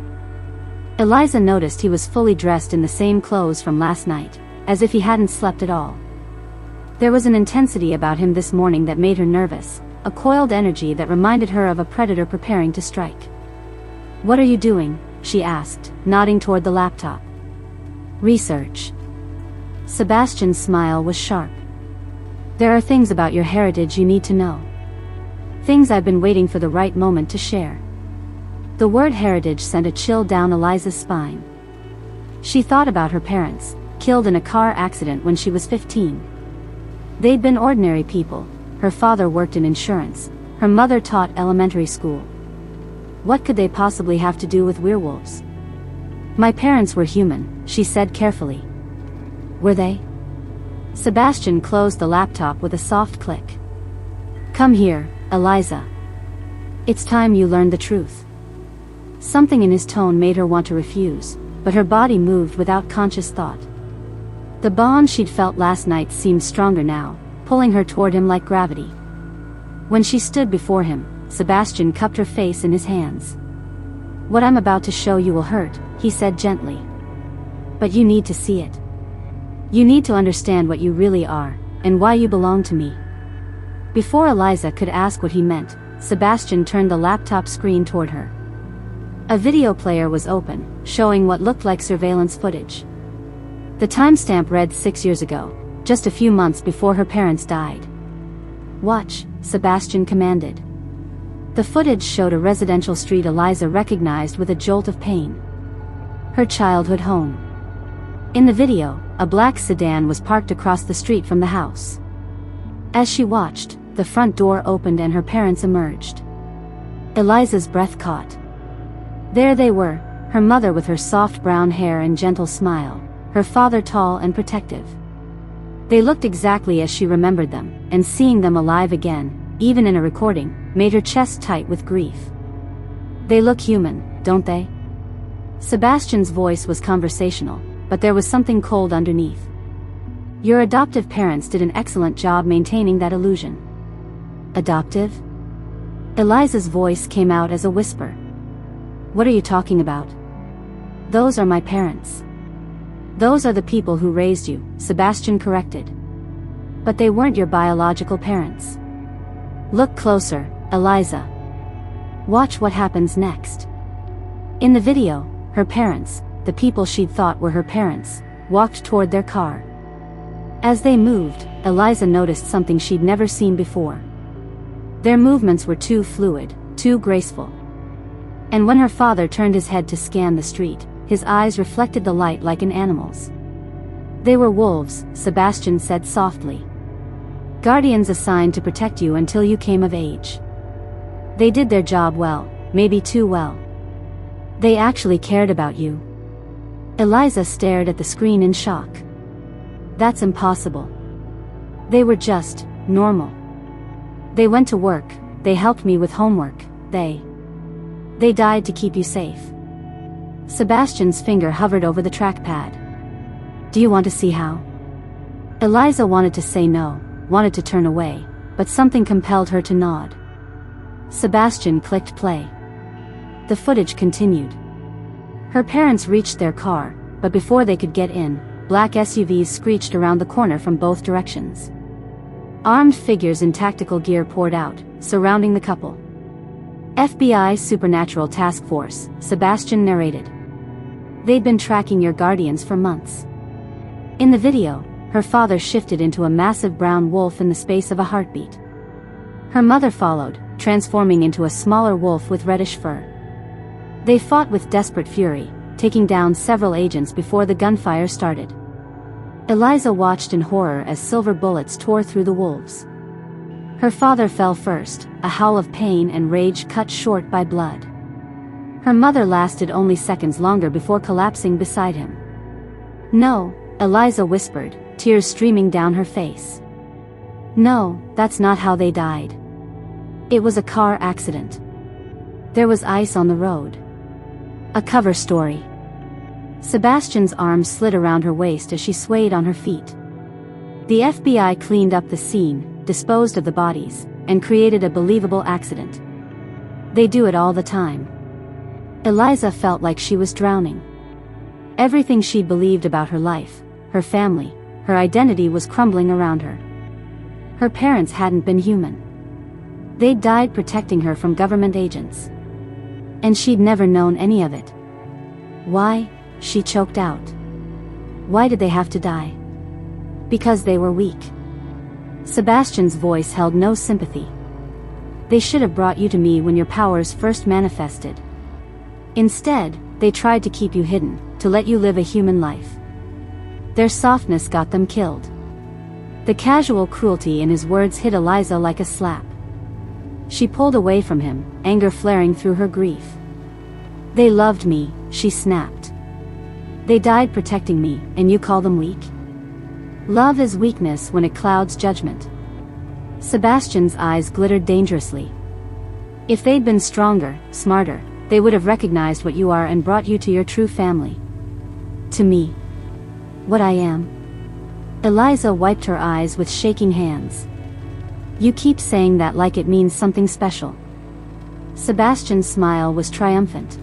Speaker 1: Eliza noticed he was fully dressed in the same clothes from last night, as if he hadn't slept at all. There was an intensity about him this morning that made her nervous, a coiled energy that reminded her of a predator preparing to strike. "What are you doing?" she asked, nodding toward the laptop. "Research." Sebastian's smile was sharp. "There are things about your heritage you need to know. Things I've been waiting for the right moment to share." The word heritage sent a chill down Eliza's spine. She thought about her parents, killed in a car accident when she was 15. They'd been ordinary people. Her father worked in insurance, her mother taught elementary school. What could they possibly have to do with werewolves? "My parents were human," she said carefully. "Were they?" Sebastian closed the laptop with a soft click. "Come here, Eliza. It's time you learned the truth." Something in his tone made her want to refuse, but her body moved without conscious thought. The bond she'd felt last night seemed stronger now, pulling her toward him like gravity. When she stood before him, Sebastian cupped her face in his hands. "What I'm about to show you will hurt," he said gently. "But you need to see it. You need to understand what you really are, and why you belong to me." Before Eliza could ask what he meant, Sebastian turned the laptop screen toward her. A video player was open, showing what looked like surveillance footage. The timestamp read 6 years ago, just a few months before her parents died. "Watch," Sebastian commanded. The footage showed a residential street Eliza recognized with a jolt of pain. Her childhood home. In the video, a black sedan was parked across the street from the house. As she watched, the front door opened and her parents emerged. Eliza's breath caught. There they were, her mother with her soft brown hair and gentle smile, her father tall and protective. They looked exactly as she remembered them, and seeing them alive again, even in a recording, made her chest tight with grief. "They look human, don't they?" Sebastian's voice was conversational, but there was something cold underneath. Your adoptive parents did an excellent job maintaining that illusion. Adoptive? Eliza's voice came out as a whisper. What are you talking about? Those are my parents. Those are the people who raised you, Sebastian corrected. But they weren't your biological parents. Look closer, Eliza. Watch what happens next. In the video, her parents, the people she'd thought were her parents, walked toward their car. As they moved, Eliza noticed something she'd never seen before. Their movements were too fluid, too graceful. And when her father turned his head to scan the street, his eyes reflected the light like an animal's. They were wolves, Sebastian said softly. Guardians assigned to protect you until you came of age. They did their job well, maybe too well. They actually cared about you. Eliza stared at the screen in shock. That's impossible. They were just normal. They went to work, they helped me with homework, they died to keep you safe. Sebastian's finger hovered over the trackpad. Do you want to see how? Eliza wanted to say no, wanted to turn away, but something compelled her to nod. Sebastian clicked play. The footage continued. Her parents reached their car, but before they could get in, black SUVs screeched around the corner from both directions. Armed figures in tactical gear poured out, surrounding the couple. FBI Supernatural Task Force, Sebastian narrated. They'd been tracking your guardians for months. In the video, her father shifted into a massive brown wolf in the space of a heartbeat. Her mother followed, transforming into a smaller wolf with reddish fur. They fought with desperate fury, taking down several agents before the gunfire started. Eliza watched in horror as silver bullets tore through the wolves. Her father fell first, a howl of pain and rage cut short by blood. Her mother lasted only seconds longer before collapsing beside him. No, Eliza whispered, tears streaming down her face. No, that's not how they died. It was a car accident. There was ice on the road. A cover story. Sebastian's arms slid around her waist as she swayed on her feet. The FBI cleaned up the scene, disposed of the bodies, and created a believable accident. They do it all the time. Eliza felt like she was drowning. Everything she'd believed about her life, her family, her identity was crumbling around her. Her parents hadn't been human. They'd died protecting her from government agents. And she'd never known any of it. Why? She choked out. Why did they have to die? Because they were weak. Sebastian's voice held no sympathy. They should have brought you to me when your powers first manifested. Instead, they tried to keep you hidden, to let you live a human life. Their softness got them killed. The casual cruelty in his words hit Eliza like a slap. She pulled away from him, anger flaring through her grief. They loved me, she snapped. They died protecting me, and you call them weak? Love is weakness when it clouds judgment. Sebastian's eyes glittered dangerously. If they'd been stronger, smarter, they would have recognized what you are and brought you to your true family. To me. What I am. Eliza wiped her eyes with shaking hands. You keep saying that like it means something special. Sebastian's smile was triumphant.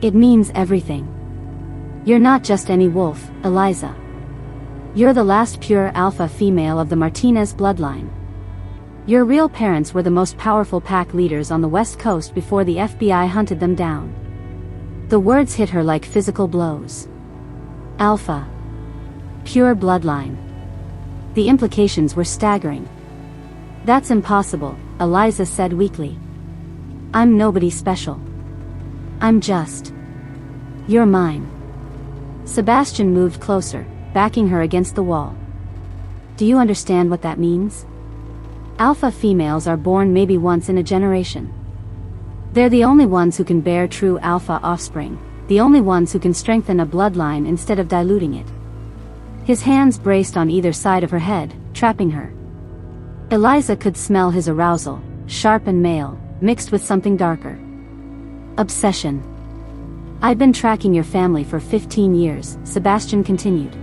Speaker 1: It means everything. You're not just any wolf, Eliza. You're the last pure alpha female of the Martinez bloodline. Your real parents were the most powerful pack leaders on the West Coast before the FBI hunted them down. The words hit her like physical blows. Alpha. Pure bloodline. The implications were staggering. That's impossible, Eliza said weakly. I'm nobody special. I'm just. You're mine. Sebastian moved closer, backing her against the wall. Do you understand what that means? Alpha females are born maybe once in a generation. They're the only ones who can bear true alpha offspring, the only ones who can strengthen a bloodline instead of diluting it. His hands braced on either side of her head, trapping her. Eliza could smell his arousal, sharp and male, mixed with something darker. Obsession. I've been tracking your family for 15 years, Sebastian continued.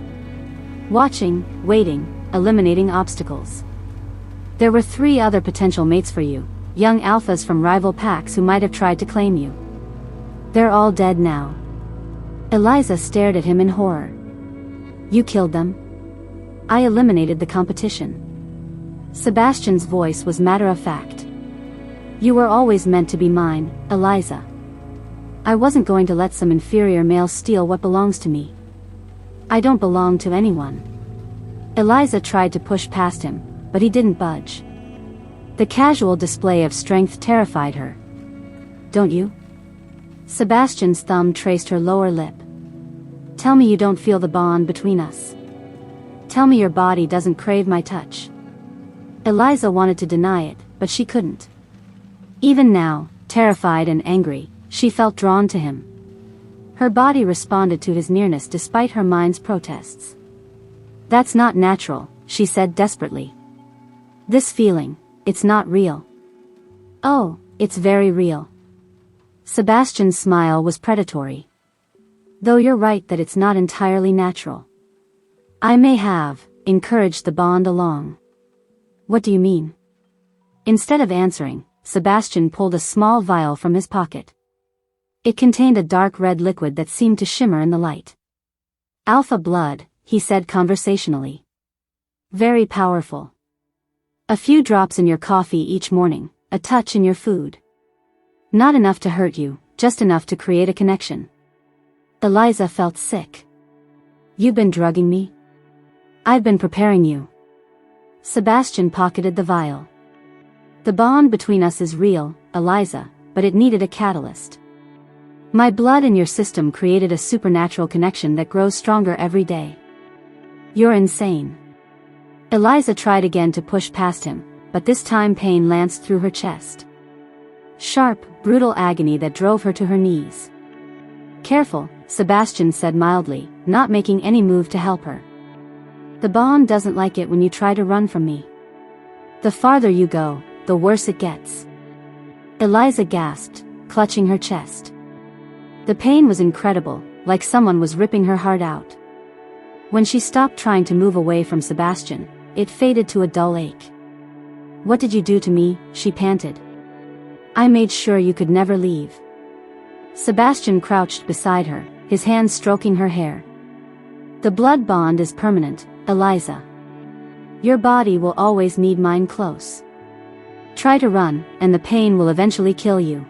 Speaker 1: Watching, waiting, eliminating obstacles. There were 3 other potential mates for you, young alphas from rival packs who might have tried to claim you. They're all dead now. Eliza stared at him in horror. You killed them? I eliminated the competition. Sebastian's voice was matter-of-fact. You were always meant to be mine, Eliza. I wasn't going to let some inferior male steal what belongs to me. I don't belong to anyone. Eliza tried to push past him, but he didn't budge. The casual display of strength terrified her. Don't you? Sebastian's thumb traced her lower lip. Tell me you don't feel the bond between us. Tell me your body doesn't crave my touch. Eliza wanted to deny it, but she couldn't. Even now, terrified and angry, she felt drawn to him. Her body responded to his nearness despite her mind's protests. That's not natural, she said desperately. This feeling, it's not real. Oh, it's very real. Sebastian's smile was predatory. Though you're right that it's not entirely natural. I may have encouraged the bond along. What do you mean? Instead of answering, Sebastian pulled a small vial from his pocket. It contained a dark red liquid that seemed to shimmer in the light. Alpha blood, he said conversationally. Very powerful. A few drops in your coffee each morning, a touch in your food. Not enough to hurt you, just enough to create a connection. Eliza felt sick. You've been drugging me? I've been preparing you. Sebastian pocketed the vial. The bond between us is real, Eliza, but it needed a catalyst. My blood in your system created a supernatural connection that grows stronger every day. You're insane. Eliza tried again to push past him, but this time pain lanced through her chest. Sharp, brutal agony that drove her to her knees. Careful, Sebastian said mildly, not making any move to help her. The bond doesn't like it when you try to run from me. The farther you go, the worse it gets. Eliza gasped, clutching her chest. The pain was incredible, like someone was ripping her heart out. When she stopped trying to move away from Sebastian, it faded to a dull ache. What did you do to me? She panted. I made sure you could never leave. Sebastian crouched beside her, his hands stroking her hair. The blood bond is permanent, Eliza. Your body will always need mine close. Try to run, and the pain will eventually kill you.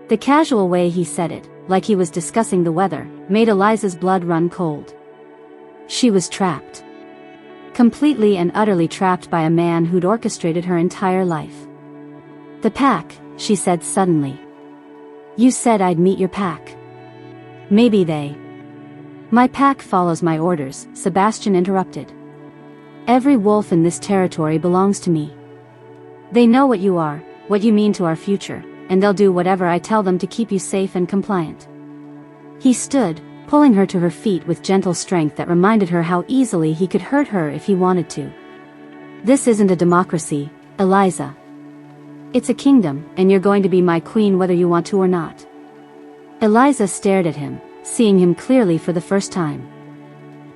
Speaker 1: The casual way he said it, like he was discussing the weather, made Eliza's blood run cold. She was trapped. Completely and utterly trapped by a man who'd orchestrated her entire life. The pack, she said suddenly. You said I'd meet your pack. Maybe they. My pack follows my orders, Sebastian interrupted. Every wolf in this territory belongs to me. They know what you are, what you mean to our future, and they'll do whatever I tell them to keep you safe and compliant. He stood, pulling her to her feet with gentle strength that reminded her how easily he could hurt her if he wanted to. This isn't a democracy, Eliza. It's a kingdom, and you're going to be my queen whether you want to or not. Eliza stared at him, seeing him clearly for the first time.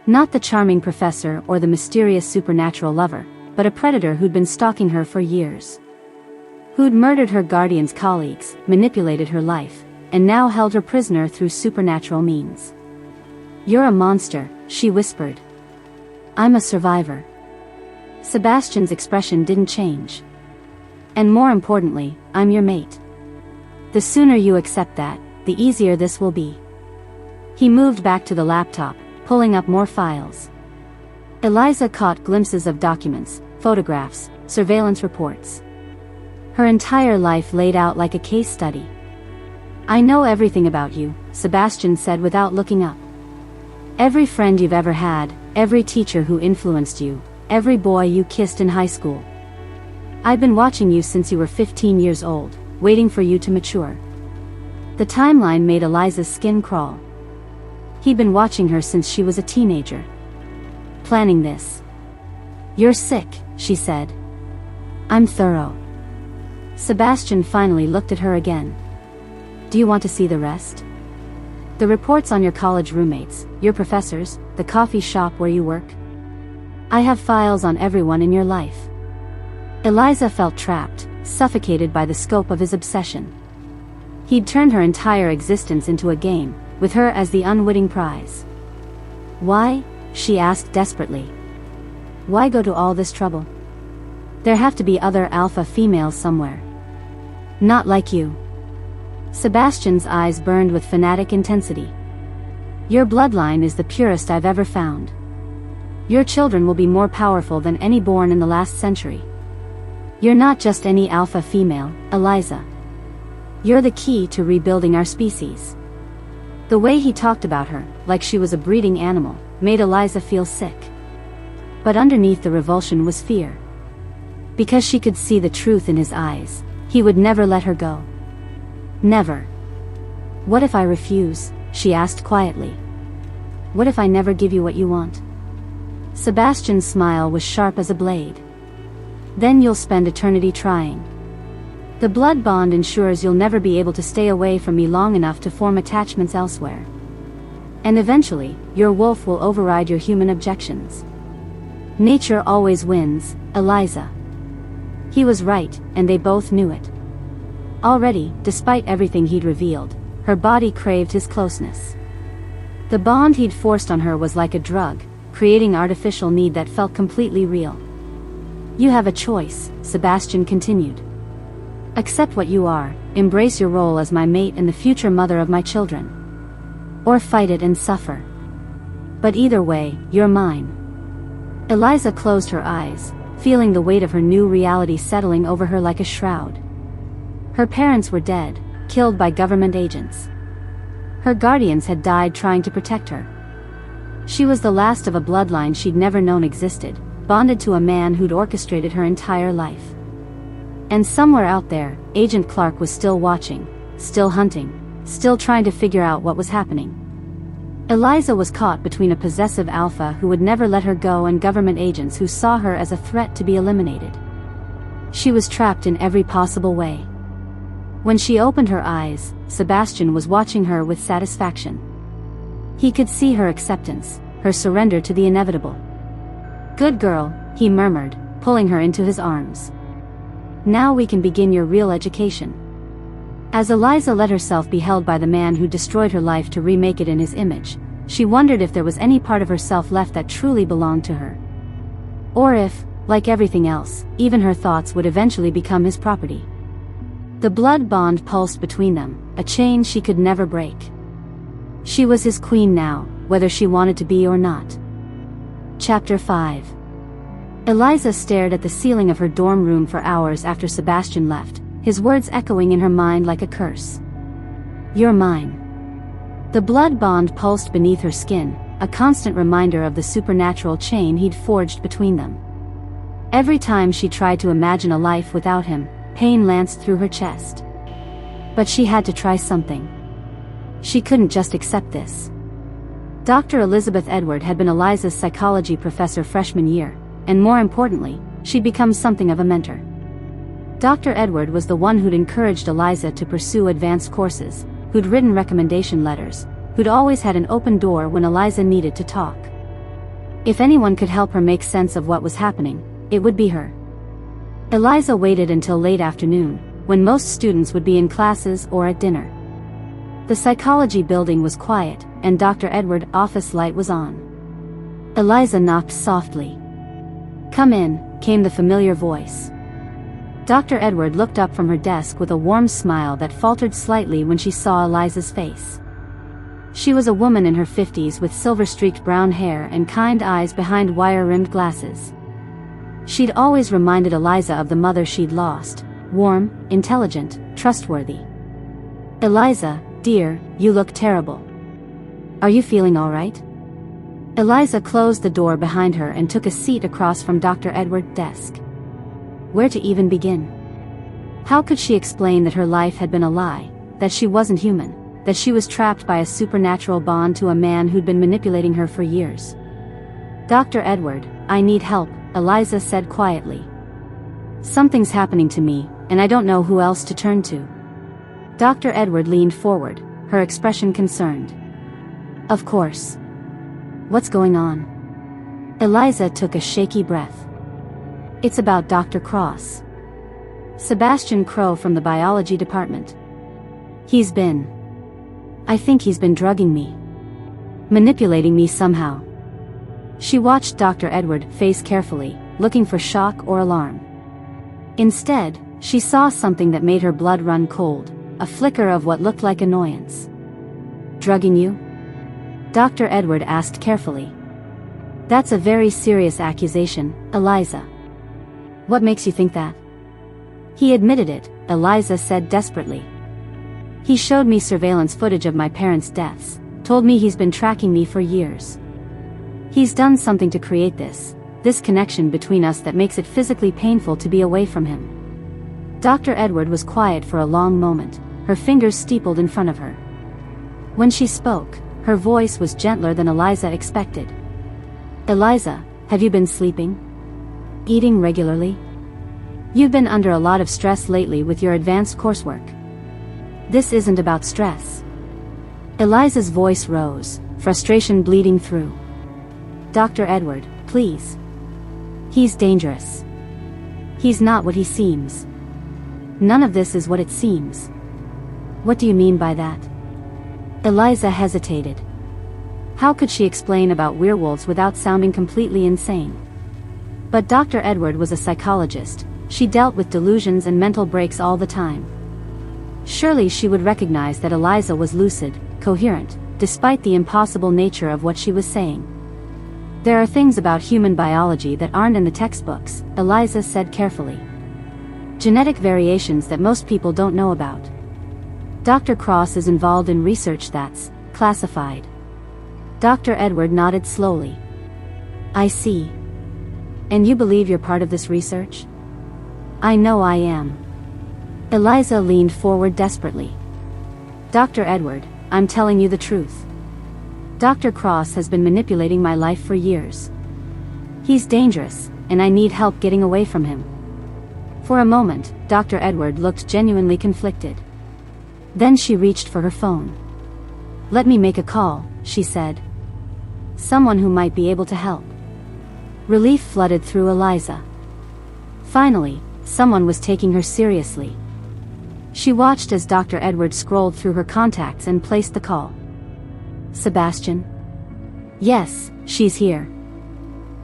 Speaker 1: Not the charming professor or the mysterious supernatural lover, but a predator who'd been stalking her for years. Who'd murdered her guardian's colleagues, manipulated her life, and now held her prisoner through supernatural means. You're a monster, she whispered. I'm a survivor. Sebastian's expression didn't change. And more importantly, I'm your mate. The sooner you accept that, the easier this will be. He moved back to the laptop, pulling up more files. Eliza caught glimpses of documents, photographs, surveillance reports. Her entire life laid out like a case study. I know everything about you, Sebastian said without looking up. Every friend you've ever had, every teacher who influenced you, every boy you kissed in high school. I've been watching you since you were 15 years old, waiting for you to mature. The timeline made Eliza's skin crawl. He'd been watching her since she was a teenager. Planning this. You're sick, she said. I'm thorough. Sebastian finally looked at her again. Do you want to see the rest? The reports on your college roommates, your professors, the coffee shop where you work? I have files on everyone in your life. Eliza felt trapped, suffocated by the scope of his obsession. He'd turned her entire existence into a game, with her as the unwitting prize. Why? She asked desperately. Why go to all this trouble? There have to be other alpha females somewhere. Not like you. Sebastian's eyes burned with fanatic intensity. Your bloodline is the purest I've ever found. Your children will be more powerful than any born in the last century. You're not just any alpha female, Eliza. You're the key to rebuilding our species. The way he talked about her, like she was a breeding animal, made Eliza feel sick. But underneath the revulsion was fear. Because she could see the truth in his eyes, he would never let her go. Never. What if I refuse? She asked quietly. What if I never give you what you want? Sebastian's smile was sharp as a blade. Then you'll spend eternity trying. The blood bond ensures you'll never be able to stay away from me long enough to form attachments elsewhere. And eventually, your wolf will override your human objections. Nature always wins, Eliza. He was right, and they both knew it. Already, despite everything he'd revealed, her body craved his closeness. The bond he'd forced on her was like a drug, creating artificial need that felt completely real. You have a choice, Sebastian continued. Accept what you are, embrace your role as my mate and the future mother of my children. Or fight it and suffer. But either way, you're mine. Eliza closed her eyes, feeling the weight of her new reality settling over her like a shroud. Her parents were dead, killed by government agents. Her guardians had died trying to protect her. She was the last of a bloodline she'd never known existed, bonded to a man who'd orchestrated her entire life. And somewhere out there, Agent Clark was still watching, still hunting, still trying to figure out what was happening. Eliza was caught between a possessive alpha who would never let her go and government agents who saw her as a threat to be eliminated. She was trapped in every possible way. When she opened her eyes, Sebastian was watching her with satisfaction. He could see her acceptance, her surrender to the inevitable. Good girl, he murmured, pulling her into his arms. Now we can begin your real education. As Eliza let herself be held by the man who destroyed her life to remake it in his image, she wondered if there was any part of herself left that truly belonged to her. Or if, like everything else, even her thoughts would eventually become his property. The blood bond pulsed between them, a chain she could never break. She was his queen now, whether she wanted to be or not. Chapter 5. Eliza stared at the ceiling of her dorm room for hours after Sebastian left, his words echoing in her mind like a curse. You're mine. The blood bond pulsed beneath her skin, a constant reminder of the supernatural chain he'd forged between them. Every time she tried to imagine a life without him, pain lanced through her chest. But she had to try something. She couldn't just accept this. Dr. Elizabeth Edward had been Eliza's psychology professor freshman year, and more importantly, she'd become something of a mentor. Dr. Edward was the one who'd encouraged Eliza to pursue advanced courses, who'd written recommendation letters, who'd always had an open door when Eliza needed to talk. If anyone could help her make sense of what was happening, it would be her. Eliza waited until late afternoon, when most students would be in classes or at dinner. The psychology building was quiet, and Dr. Edward's office light was on. Eliza knocked softly. Come in, came the familiar voice. Dr. Edward looked up from her desk with a warm smile that faltered slightly when she saw Eliza's face. She was a woman in her 50s with silver-streaked brown hair and kind eyes behind wire-rimmed glasses. She'd always reminded Eliza of the mother she'd lost, warm, intelligent, trustworthy. Eliza, dear, you look terrible. Are you feeling all right? Eliza closed the door behind her and took a seat across from Dr. Edward's desk. Where to even begin? How could she explain that her life had been a lie, that she wasn't human, that she was trapped by a supernatural bond to a man who'd been manipulating her for years? Dr. Edward, I need help, Eliza said quietly. Something's happening to me, and I don't know who else to turn to. Dr. Edward leaned forward, her expression concerned. Of course. What's going on? Eliza took a shaky breath. It's about Dr. Cross. Sebastian Crow from the biology department. I think he's been drugging me. Manipulating me somehow. She watched Dr. Edward face carefully, looking for shock or alarm. Instead, she saw something that made her blood run cold, a flicker of what looked like annoyance. Drugging you? Dr. Edward asked carefully. That's a very serious accusation, Eliza. What makes you think that? He admitted it, Eliza said desperately. He showed me surveillance footage of my parents' deaths, told me he's been tracking me for years. He's done something to create this connection between us that makes it physically painful to be away from him. Dr. Edward was quiet for a long moment, her fingers steepled in front of her. When she spoke, her voice was gentler than Eliza expected. Eliza, have you been sleeping? Eating regularly? You've been under a lot of stress lately with your advanced coursework. This isn't about stress. Eliza's voice rose, frustration bleeding through. Dr. Edward, please. He's dangerous. He's not what he seems. None of this is what it seems. What do you mean by that? Eliza hesitated. How could she explain about werewolves without sounding completely insane? But Dr. Edward was a psychologist. She dealt with delusions and mental breaks all the time. Surely she would recognize that Eliza was lucid, coherent, despite the impossible nature of what she was saying. There are things about human biology that aren't in the textbooks, Eliza said carefully. Genetic variations that most people don't know about. Dr. Cross is involved in research that's classified. Dr. Edward nodded slowly. I see. And you believe you're part of this research? I know I am. Eliza leaned forward desperately. Dr. Edward, I'm telling you the truth. Dr. Cross has been manipulating my life for years. He's dangerous, and I need help getting away from him. For a moment, Dr. Edward looked genuinely conflicted. Then she reached for her phone. Let me make a call, she said. Someone who might be able to help. Relief flooded through Eliza. Finally, someone was taking her seriously. She watched as Dr. Edward scrolled through her contacts and placed the call. Sebastian? Yes, she's here.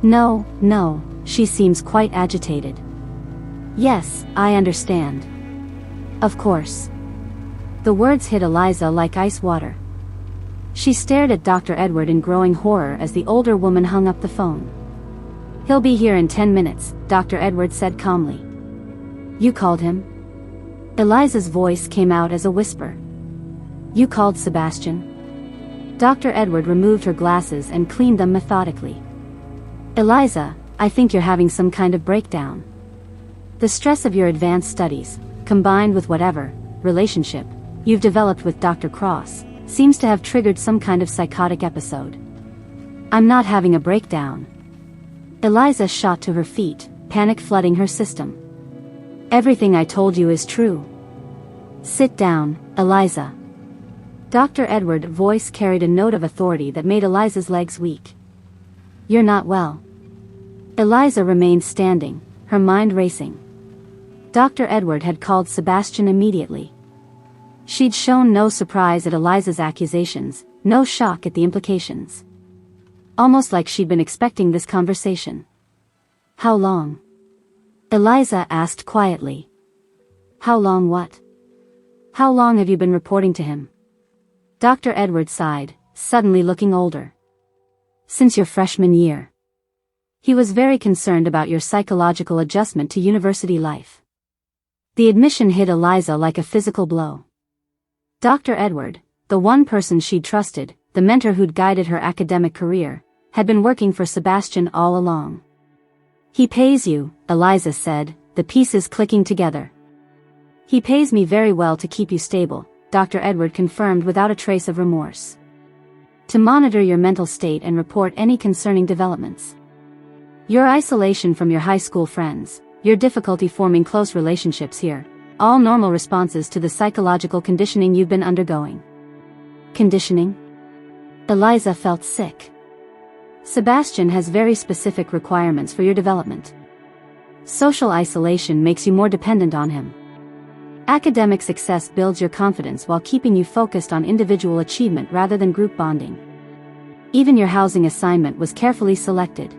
Speaker 1: No, she seems quite agitated. Yes, I understand. Of course. The words hit Eliza like ice water. She stared at Dr. Edward in growing horror as the older woman hung up the phone. He'll be here in 10 minutes, Dr. Edward said calmly. You called him? Eliza's voice came out as a whisper. You called Sebastian? Dr. Edward removed her glasses and cleaned them methodically. Eliza, I think you're having some kind of breakdown. The stress of your advanced studies, combined with whatever relationship you've developed with Dr. Cross, seems to have triggered some kind of psychotic episode. I'm not having a breakdown. Eliza shot to her feet, panic flooding her system. Everything I told you is true. Sit down, Eliza. Dr. Edward's voice carried a note of authority that made Eliza's legs weak. You're not well. Eliza remained standing, her mind racing. Dr. Edward had called Sebastian immediately. She'd shown no surprise at Eliza's accusations, no shock at the implications. Almost like she'd been expecting this conversation. How long? Eliza asked quietly. How long what? How long have you been reporting to him? Dr. Edward sighed, suddenly looking older. Since your freshman year. He was very concerned about your psychological adjustment to university life. The admission hit Eliza like a physical blow. Dr. Edward, the one person she'd trusted, the mentor who'd guided her academic career, had been working for Sebastian all along. He pays you, Eliza said, the pieces clicking together. He pays me very well to keep you stable, Dr. Edward confirmed without a trace of remorse. To monitor your mental state and report any concerning developments. Your isolation from your high school friends, your difficulty forming close relationships here, all normal responses to the psychological conditioning you've been undergoing. Conditioning? Eliza felt sick. Sebastian has very specific requirements for your development. Social isolation makes you more dependent on him. Academic success builds your confidence while keeping you focused on individual achievement rather than group bonding. Even your housing assignment was carefully selected.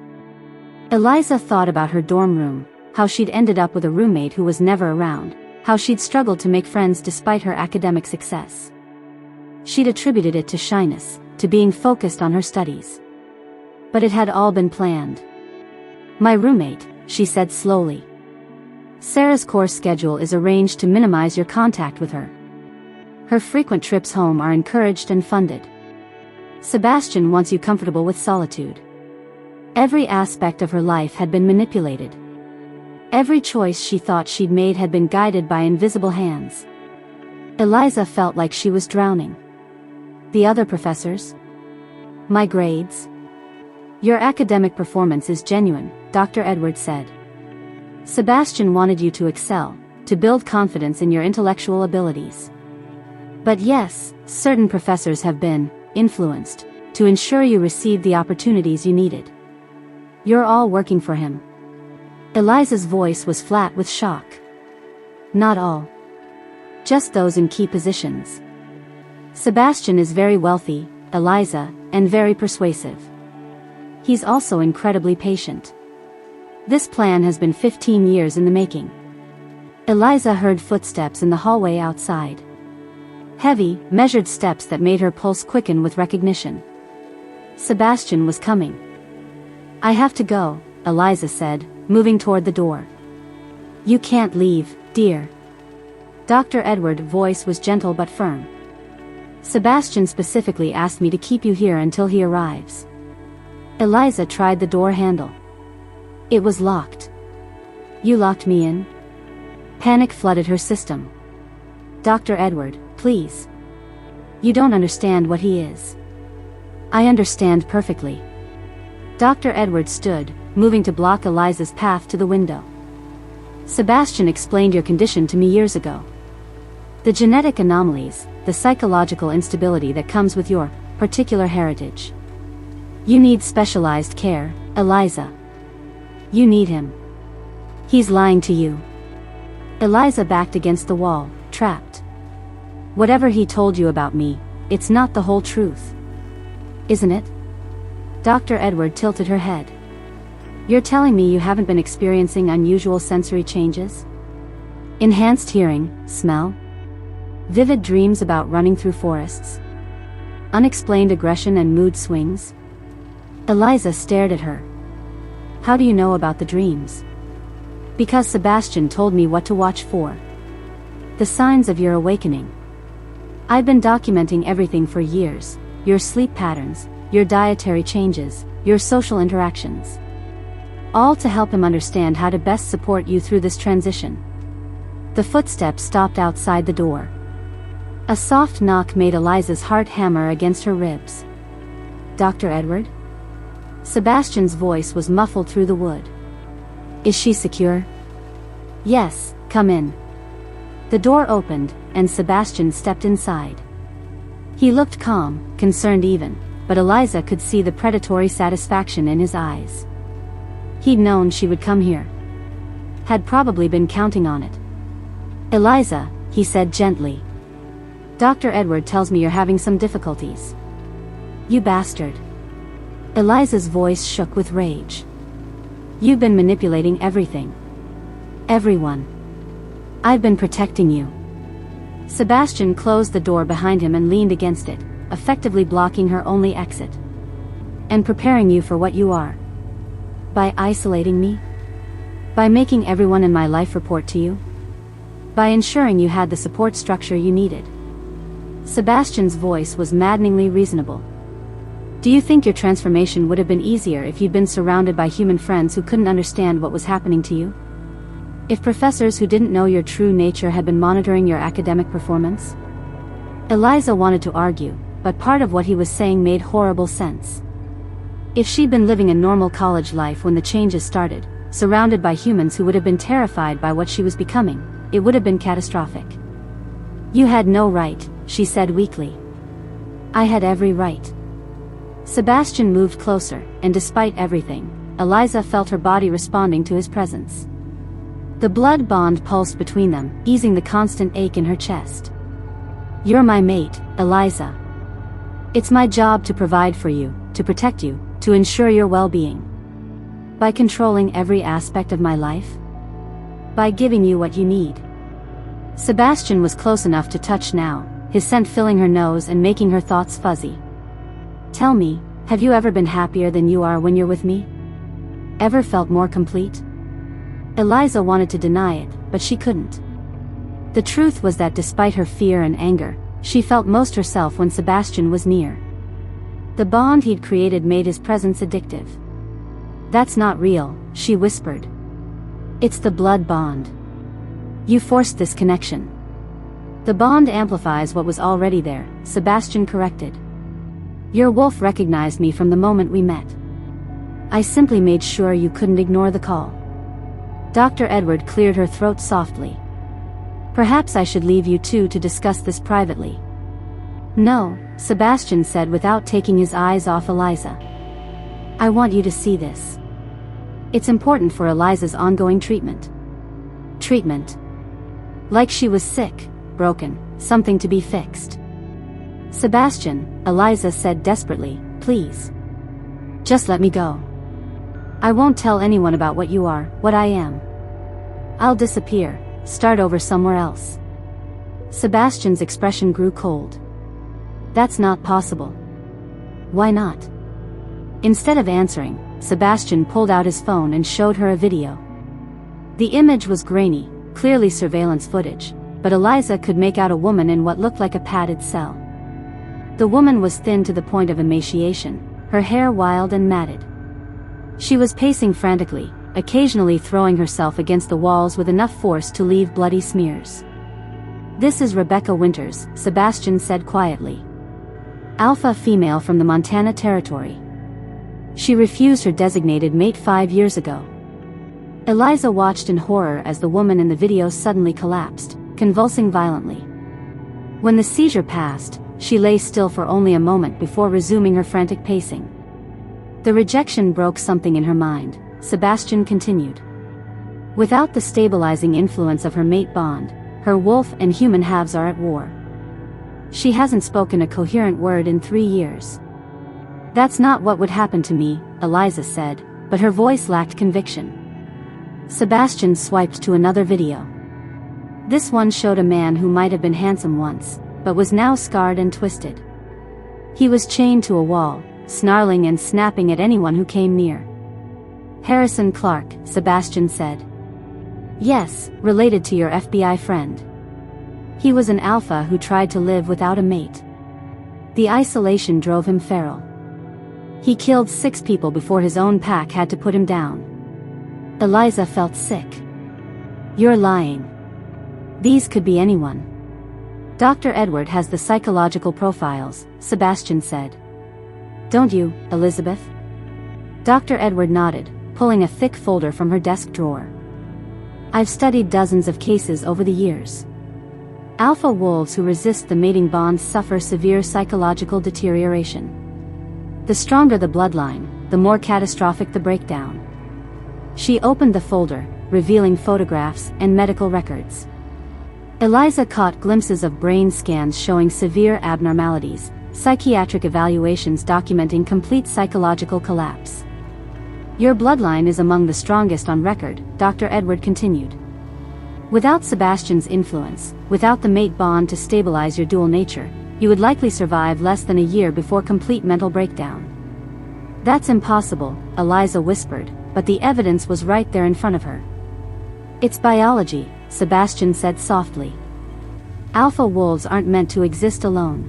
Speaker 1: Eliza thought about her dorm room, how she'd ended up with a roommate who was never around, how she'd struggled to make friends despite her academic success. She'd attributed it to shyness, to being focused on her studies. But it had all been planned. My roommate, she said slowly. Sarah's course schedule is arranged to minimize your contact with her. Her frequent trips home are encouraged and funded. Sebastian wants you comfortable with solitude. Every aspect of her life had been manipulated. Every choice she thought she'd made had been guided by invisible hands. Eliza felt like she was drowning. The other professors? My grades? Your academic performance is genuine, Dr. Edwards said. Sebastian wanted you to excel, to build confidence in your intellectual abilities. But yes, certain professors have been influenced to ensure you received the opportunities you needed. You're all working for him. Eliza's voice was flat with shock. Not all. Just those in key positions. Sebastian is very wealthy, Eliza, and very persuasive. He's also incredibly patient. This plan has been 15 years in the making. Eliza heard footsteps in the hallway outside. Heavy, measured steps that made her pulse quicken with recognition. Sebastian was coming. I have to go, Eliza said, moving toward the door. You can't leave, dear. Dr. Edward's voice was gentle but firm. Sebastian specifically asked me to keep you here until he arrives. Eliza tried the door handle. It was locked. You locked me in? Panic flooded her system. Dr. Edward, please. You don't understand what he is. I understand perfectly. Dr. Edward stood, moving to block Eliza's path to the window. Sebastian explained your condition to me years ago. The genetic anomalies, the psychological instability that comes with your particular heritage. You need specialized care, Eliza. You need him. He's lying to you. Eliza backed against the wall, trapped. Whatever he told you about me, it's not the whole truth. Isn't it? Dr. Edward tilted her head. You're telling me you haven't been experiencing unusual sensory changes? Enhanced hearing, smell? Vivid dreams about running through forests? Unexplained aggression and mood swings? Eliza stared at her. How do you know about the dreams? Because Sebastian told me what to watch for. The signs of your awakening. I've been documenting everything for years, your sleep patterns, your dietary changes, your social interactions. All to help him understand how to best support you through this transition. The footsteps stopped outside the door. A soft knock made Eliza's heart hammer against her ribs. Dr. Edward? Sebastian's voice was muffled through the wood. Is she secure? Yes, come in. The door opened, and Sebastian stepped inside. He looked calm, concerned even, but Eliza could see the predatory satisfaction in his eyes. He'd known she would come here. Had probably been counting on it. Eliza, he said gently. Dr. Edward tells me you're having some difficulties. You bastard. Eliza's voice shook with rage. You've been manipulating everything. Everyone. I've been protecting you. Sebastian closed the door behind him and leaned against it, effectively blocking her only exit. And preparing you for what you are. By isolating me? By making everyone in my life report to you? By ensuring you had the support structure you needed. Sebastian's voice was maddeningly reasonable. Do you think your transformation would have been easier if you'd been surrounded by human friends who couldn't understand what was happening to you? If professors who didn't know your true nature had been monitoring your academic performance? Eliza wanted to argue, but part of what he was saying made horrible sense. If she'd been living a normal college life when the changes started, surrounded by humans who would have been terrified by what she was becoming, it would have been catastrophic. You had no right, she said weakly. I had every right. Sebastian moved closer, and despite everything, Eliza felt her body responding to his presence. The blood bond pulsed between them, easing the constant ache in her chest. "You're my mate, Eliza. It's my job to provide for you, to protect you, to ensure your well-being. By controlling every aspect of my life? By giving you what you need." Sebastian was close enough to touch now, his scent filling her nose and making her thoughts fuzzy. "Tell me, have you ever been happier than you are when you're with me? Ever felt more complete?" Eliza wanted to deny it, but she couldn't. The truth was that despite her fear and anger, she felt most herself when Sebastian was near. The bond he'd created made his presence addictive. "That's not real," she whispered. "It's the blood bond. You forced this connection." "The bond amplifies what was already there," Sebastian corrected. "Your wolf recognized me from the moment we met. I simply made sure you couldn't ignore the call." Dr. Edward cleared her throat softly. "Perhaps I should leave you two to discuss this privately." "No," Sebastian said without taking his eyes off Eliza. "I want you to see this. It's important for Eliza's ongoing treatment." Treatment? Like she was sick, broken, something to be fixed. "Sebastian," Eliza said desperately, "please. Just let me go. I won't tell anyone about what you are, what I am. I'll disappear, start over somewhere else." Sebastian's expression grew cold. "That's not possible." "Why not?" Instead of answering, Sebastian pulled out his phone and showed her a video. The image was grainy, clearly surveillance footage, but Eliza could make out a woman in what looked like a padded cell. The woman was thin to the point of emaciation, her hair wild and matted. She was pacing frantically, occasionally throwing herself against the walls with enough force to leave bloody smears. "This is Rebecca Winters," Sebastian said quietly. "Alpha female from the Montana Territory. She refused her designated mate 5 years ago." Eliza watched in horror as the woman in the video suddenly collapsed, convulsing violently. When the seizure passed, she lay still for only a moment before resuming her frantic pacing. The rejection broke something in her mind, Sebastian continued. Without the stabilizing influence of her mate bond, her wolf and human halves are at war. She hasn't spoken a coherent word in 3 years. "That's not what would happen to me," Eliza said, but her voice lacked conviction. Sebastian swiped to another video. This one showed a man who might have been handsome once, but was now scarred and twisted. He was chained to a wall, snarling and snapping at anyone who came near. "Harrison Clark," Sebastian said. "Yes, related to your FBI friend. He was an alpha who tried to live without a mate. The isolation drove him feral. He killed 6 people before his own pack had to put him down." Eliza felt sick. "You're lying. These could be anyone." "Dr. Edward has the psychological profiles," Sebastian said. "Don't you, Elizabeth?" Dr. Edward nodded, pulling a thick folder from her desk drawer. "I've studied dozens of cases over the years. Alpha wolves who resist the mating bond suffer severe psychological deterioration. The stronger the bloodline, the more catastrophic the breakdown." She opened the folder, revealing photographs and medical records. Eliza caught glimpses of brain scans showing severe abnormalities, psychiatric evaluations documenting complete psychological collapse. "Your bloodline is among the strongest on record," Dr. Edward continued. "Without Sebastian's influence, without the mate bond to stabilize your dual nature, you would likely survive less than a year before complete mental breakdown." "That's impossible," Eliza whispered, but the evidence was right there in front of her. "It's biology," Sebastian said softly. "Alpha wolves aren't meant to exist alone.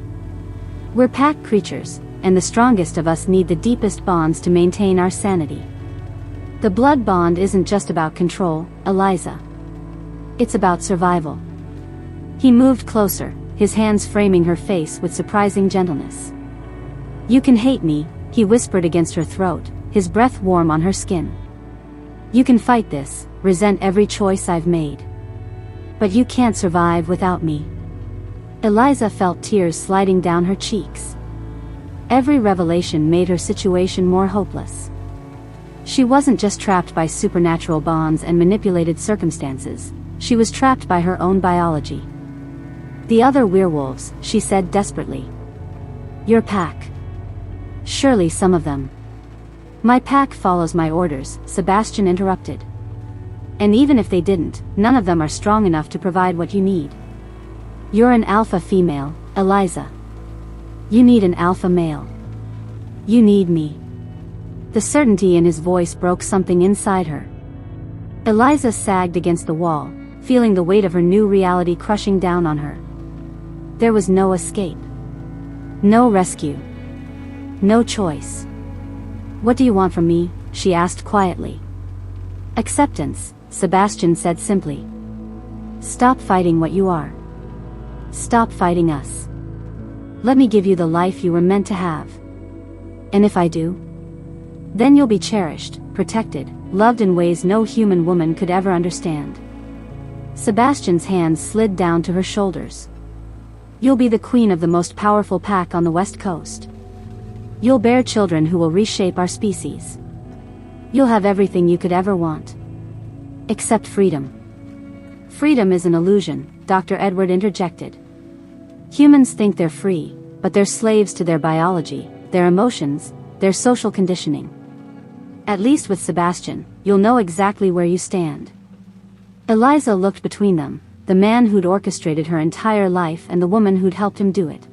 Speaker 1: We're pack creatures, and the strongest of us need the deepest bonds to maintain our sanity. The blood bond isn't just about control, Eliza. It's about survival." He moved closer, his hands framing her face with surprising gentleness. "You can hate me," he whispered against her throat, his breath warm on her skin. "You can fight this, resent every choice I've made. But you can't survive without me." Eliza felt tears sliding down her cheeks. Every revelation made her situation more hopeless. She wasn't just trapped by supernatural bonds and manipulated circumstances, she was trapped by her own biology. "The other werewolves," she said desperately. "Your pack. Surely some of them." "My pack follows my orders," Sebastian interrupted. "And even if they didn't, none of them are strong enough to provide what you need. You're an alpha female, Eliza. You need an alpha male. You need me." The certainty in his voice broke something inside her. Eliza sagged against the wall, feeling the weight of her new reality crushing down on her. There was no escape. No rescue. No choice. "What do you want from me?" she asked quietly. "Acceptance," Sebastian said simply. "Stop fighting what you are. Stop fighting us. Let me give you the life you were meant to have. And if I do, then you'll be cherished, protected, loved in ways no human woman could ever understand." Sebastian's hands slid down to her shoulders. "You'll be the queen of the most powerful pack on the West Coast. You'll bear children who will reshape our species. You'll have everything you could ever want. Except freedom." "Freedom is an illusion," Dr. Edward interjected. "Humans think they're free, but they're slaves to their biology, their emotions, their social conditioning. At least with Sebastian, you'll know exactly where you stand." Eliza looked between them, the man who'd orchestrated her entire life and the woman who'd helped him do it.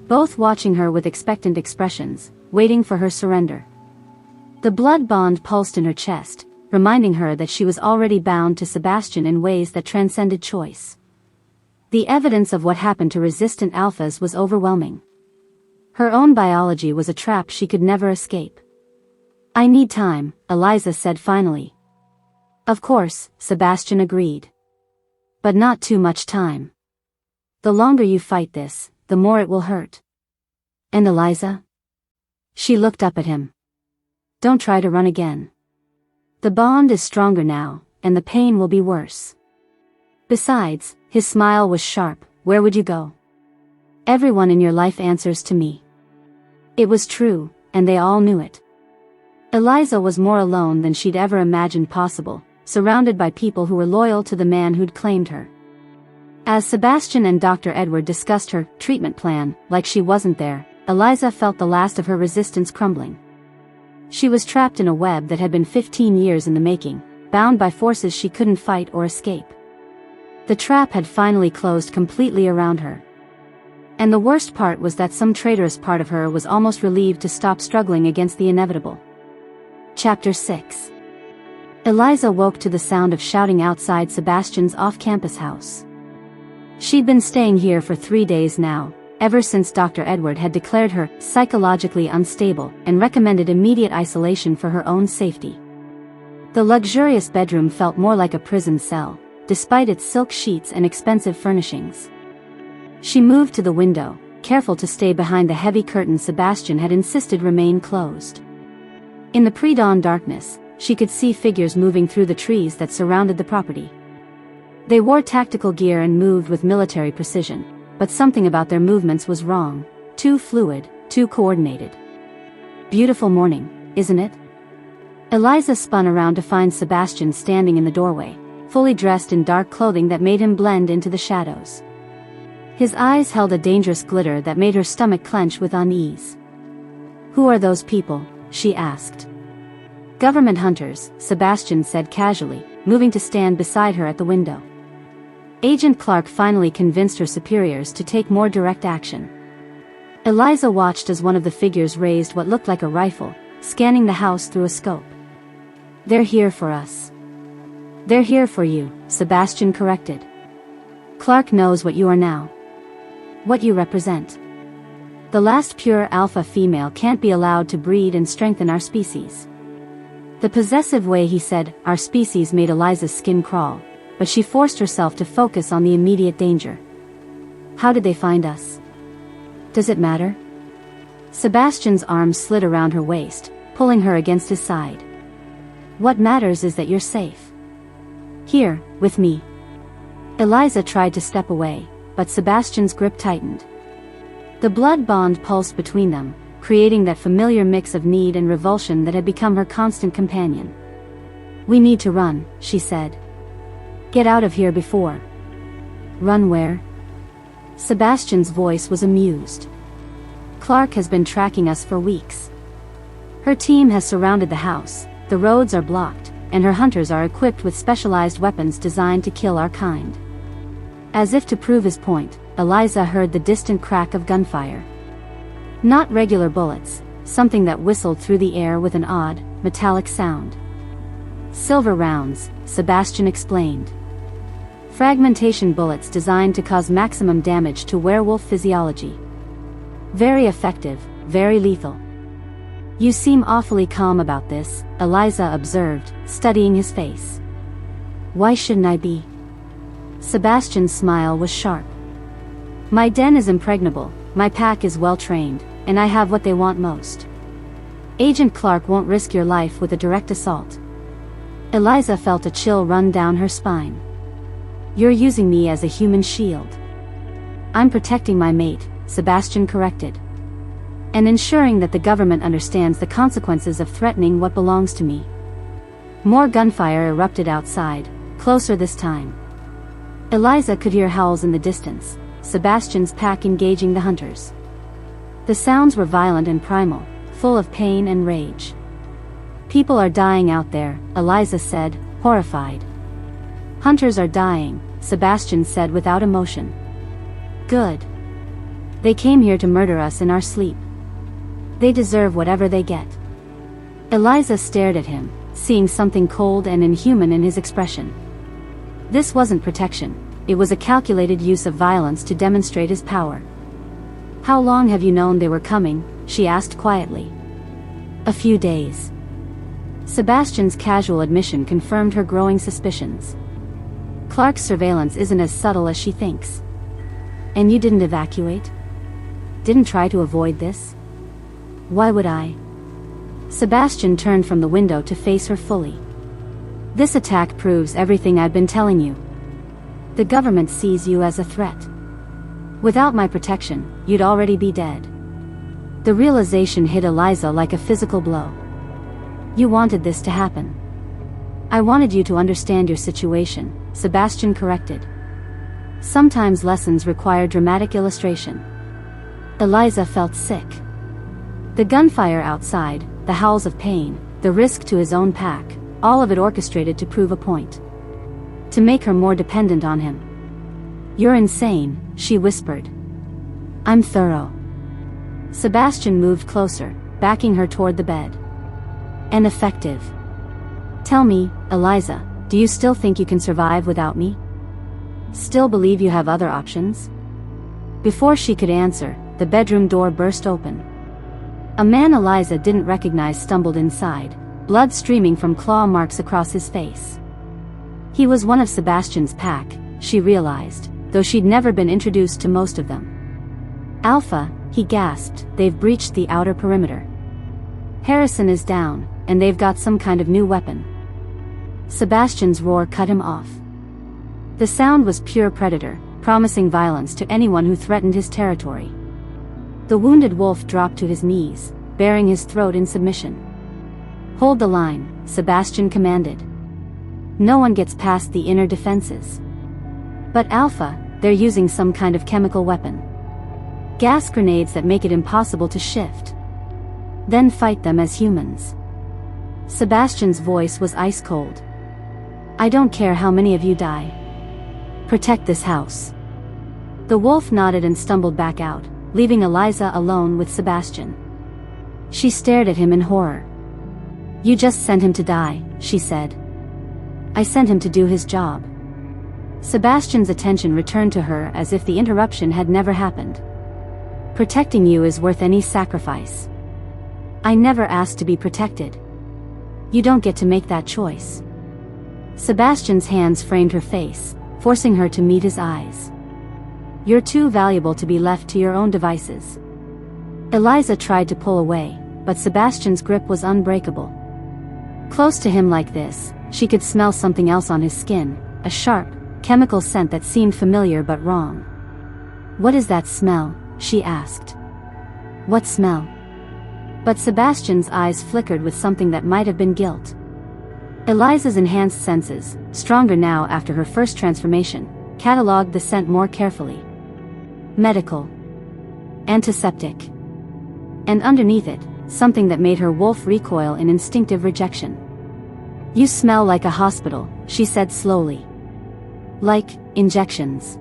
Speaker 1: Both watching her with expectant expressions, waiting for her surrender. The blood bond pulsed in her chest, reminding her that she was already bound to Sebastian in ways that transcended choice. The evidence of what happened to resistant alphas was overwhelming. Her own biology was a trap she could never escape. "I need time," Eliza said finally. "Of course," Sebastian agreed. "But not too much time. The longer you fight this, the more it will hurt." "And Eliza?" She looked up at him. "Don't try to run again. The bond is stronger now, and the pain will be worse. Besides," his smile was sharp, "where would you go? Everyone in your life answers to me." It was true, and they all knew it. Eliza was more alone than she'd ever imagined possible, surrounded by people who were loyal to the man who'd claimed her. As Sebastian and Dr. Edward discussed her treatment plan, like she wasn't there, Eliza felt the last of her resistance crumbling. She was trapped in a web that had been 15 years in the making, bound by forces she couldn't fight or escape. The trap had finally closed completely around her. And the worst part was that some traitorous part of her was almost relieved to stop struggling against the inevitable. Chapter 6. Eliza woke to the sound of shouting outside Sebastian's off-campus house. She'd been staying here for 3 days now, ever since Dr. Edward had declared her psychologically unstable and recommended immediate isolation for her own safety. The luxurious bedroom felt more like a prison cell, despite its silk sheets and expensive furnishings. She moved to the window, careful to stay behind the heavy curtains Sebastian had insisted remain closed. In the pre-dawn darkness, she could see figures moving through the trees that surrounded the property. They wore tactical gear and moved with military precision, but something about their movements was wrong, too fluid, too coordinated. "Beautiful morning, isn't it?" Eliza spun around to find Sebastian standing in the doorway, fully dressed in dark clothing that made him blend into the shadows. His eyes held a dangerous glitter that made her stomach clench with unease. "Who are those people?" she asked. "Government hunters," Sebastian said casually, moving to stand beside her at the window. Agent Clark finally convinced her superiors to take more direct action. Eliza watched as one of the figures raised what looked like a rifle, scanning the house through a scope. "They're here for us." "They're here for you," Sebastian corrected. "Clark knows what you are now. What you represent. The last pure alpha female can't be allowed to breed and strengthen our species." The possessive way he said "our species" made Eliza's skin crawl, but she forced herself to focus on the immediate danger. "How did they find us? Does it matter?" Sebastian's arms slid around her waist, pulling her against his side. "What matters is that you're safe. Here, with me." Eliza tried to step away, but Sebastian's grip tightened. The blood bond pulsed between them, creating that familiar mix of need and revulsion that had become her constant companion. "We need to run," she said. "Get out of here before." "Run where?" Sebastian's voice was amused. "Clark has been tracking us for weeks. Her team has surrounded the house, the roads are blocked, and her hunters are equipped with specialized weapons designed to kill our kind." As if to prove his point, Eliza heard the distant crack of gunfire. Not regular bullets, something that whistled through the air with an odd, metallic sound. "Silver rounds," Sebastian explained. "Fragmentation bullets designed to cause maximum damage to werewolf physiology. Very effective, very lethal." "You seem awfully calm about this," Eliza observed, studying his face. "Why shouldn't I be?" Sebastian's smile was sharp. "My den is impregnable, my pack is well trained, and I have what they want most. Agent Clark won't risk your life with a direct assault." Eliza felt a chill run down her spine. "You're using me as a human shield." "I'm protecting my mate," Sebastian corrected. "And ensuring that the government understands the consequences of threatening what belongs to me." More gunfire erupted outside, closer this time. Eliza could hear howls in the distance, Sebastian's pack engaging the hunters. The sounds were violent and primal, full of pain and rage. "People are dying out there," Eliza said, horrified. "Hunters are dying," Sebastian said without emotion. "Good. They came here to murder us in our sleep. They deserve whatever they get." Eliza stared at him, seeing something cold and inhuman in his expression. This wasn't protection, it was a calculated use of violence to demonstrate his power. "How long have you known they were coming?" she asked quietly. "A few days." Sebastian's casual admission confirmed her growing suspicions. "Clark's surveillance isn't as subtle as she thinks." "And you didn't evacuate? Didn't try to avoid this?" "Why would I?" Sebastian turned from the window to face her fully. "This attack proves everything I've been telling you. The government sees you as a threat. Without my protection, you'd already be dead." The realization hit Eliza like a physical blow. "You wanted this to happen." "I wanted you to understand your situation," Sebastian corrected. "Sometimes lessons require dramatic illustration." Eliza felt sick. The gunfire outside, the howls of pain, the risk to his own pack, all of it orchestrated to prove a point. To make her more dependent on him. "You're insane," she whispered. "I'm thorough." Sebastian moved closer, backing her toward the bed. "And effective. Tell me, Eliza, do you still think you can survive without me? Still believe you have other options?" Before she could answer, the bedroom door burst open. A man Eliza didn't recognize stumbled inside, blood streaming from claw marks across his face. He was one of Sebastian's pack, she realized, though she'd never been introduced to most of them. "Alpha," he gasped, "they've breached the outer perimeter. Harrison is down, and they've got some kind of new weapon." Sebastian's roar cut him off. The sound was pure predator, promising violence to anyone who threatened his territory. The wounded wolf dropped to his knees, baring his throat in submission. "Hold the line," Sebastian commanded. "No one gets past the inner defenses." "But Alpha, they're using some kind of chemical weapon. Gas grenades that make it impossible to shift. Then fight them as humans." Sebastian's voice was ice cold. "I don't care how many of you die. Protect this house." The wolf nodded and stumbled back out, leaving Eliza alone with Sebastian. She stared at him in horror. "You just sent him to die," she said. "I sent him to do his job." Sebastian's attention returned to her as if the interruption had never happened. "Protecting you is worth any sacrifice. I never asked to be protected. You don't get to make that choice." Sebastian's hands framed her face, forcing her to meet his eyes. "You're too valuable to be left to your own devices." Eliza tried to pull away, but Sebastian's grip was unbreakable. Close to him like this, she could smell something else on his skin, a sharp, chemical scent that seemed familiar but wrong. "What is that smell?" she asked. "What smell?" But Sebastian's eyes flickered with something that might have been guilt. Eliza's enhanced senses, stronger now after her first transformation, catalogued the scent more carefully. Medical. Antiseptic. And underneath it, something that made her wolf recoil in instinctive rejection. "You smell like a hospital," she said slowly. "Like injections."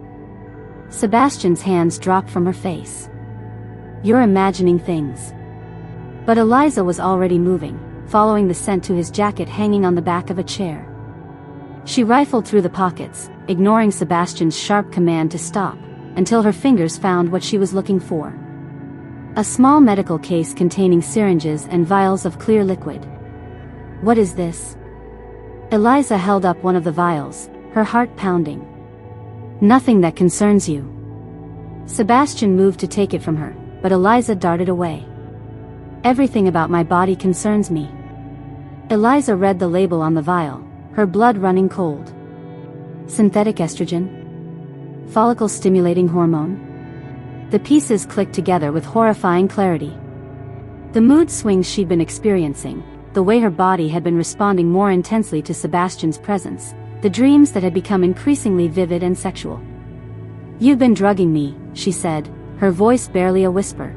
Speaker 1: Sebastian's hands dropped from her face. "You're imagining things." But Eliza was already moving, following the scent to his jacket hanging on the back of a chair. She rifled through the pockets, ignoring Sebastian's sharp command to stop, until her fingers found what she was looking for. A small medical case containing syringes and vials of clear liquid. "What is this?" Eliza held up one of the vials, her heart pounding. "Nothing that concerns you." Sebastian moved to take it from her, but Eliza darted away. "Everything about my body concerns me." Eliza read the label on the vial, her blood running cold. Synthetic estrogen? Follicle-stimulating hormone? The pieces clicked together with horrifying clarity. The mood swings she'd been experiencing, the way her body had been responding more intensely to Sebastian's presence, the dreams that had become increasingly vivid and sexual. "You've been drugging me," she said, her voice barely a whisper.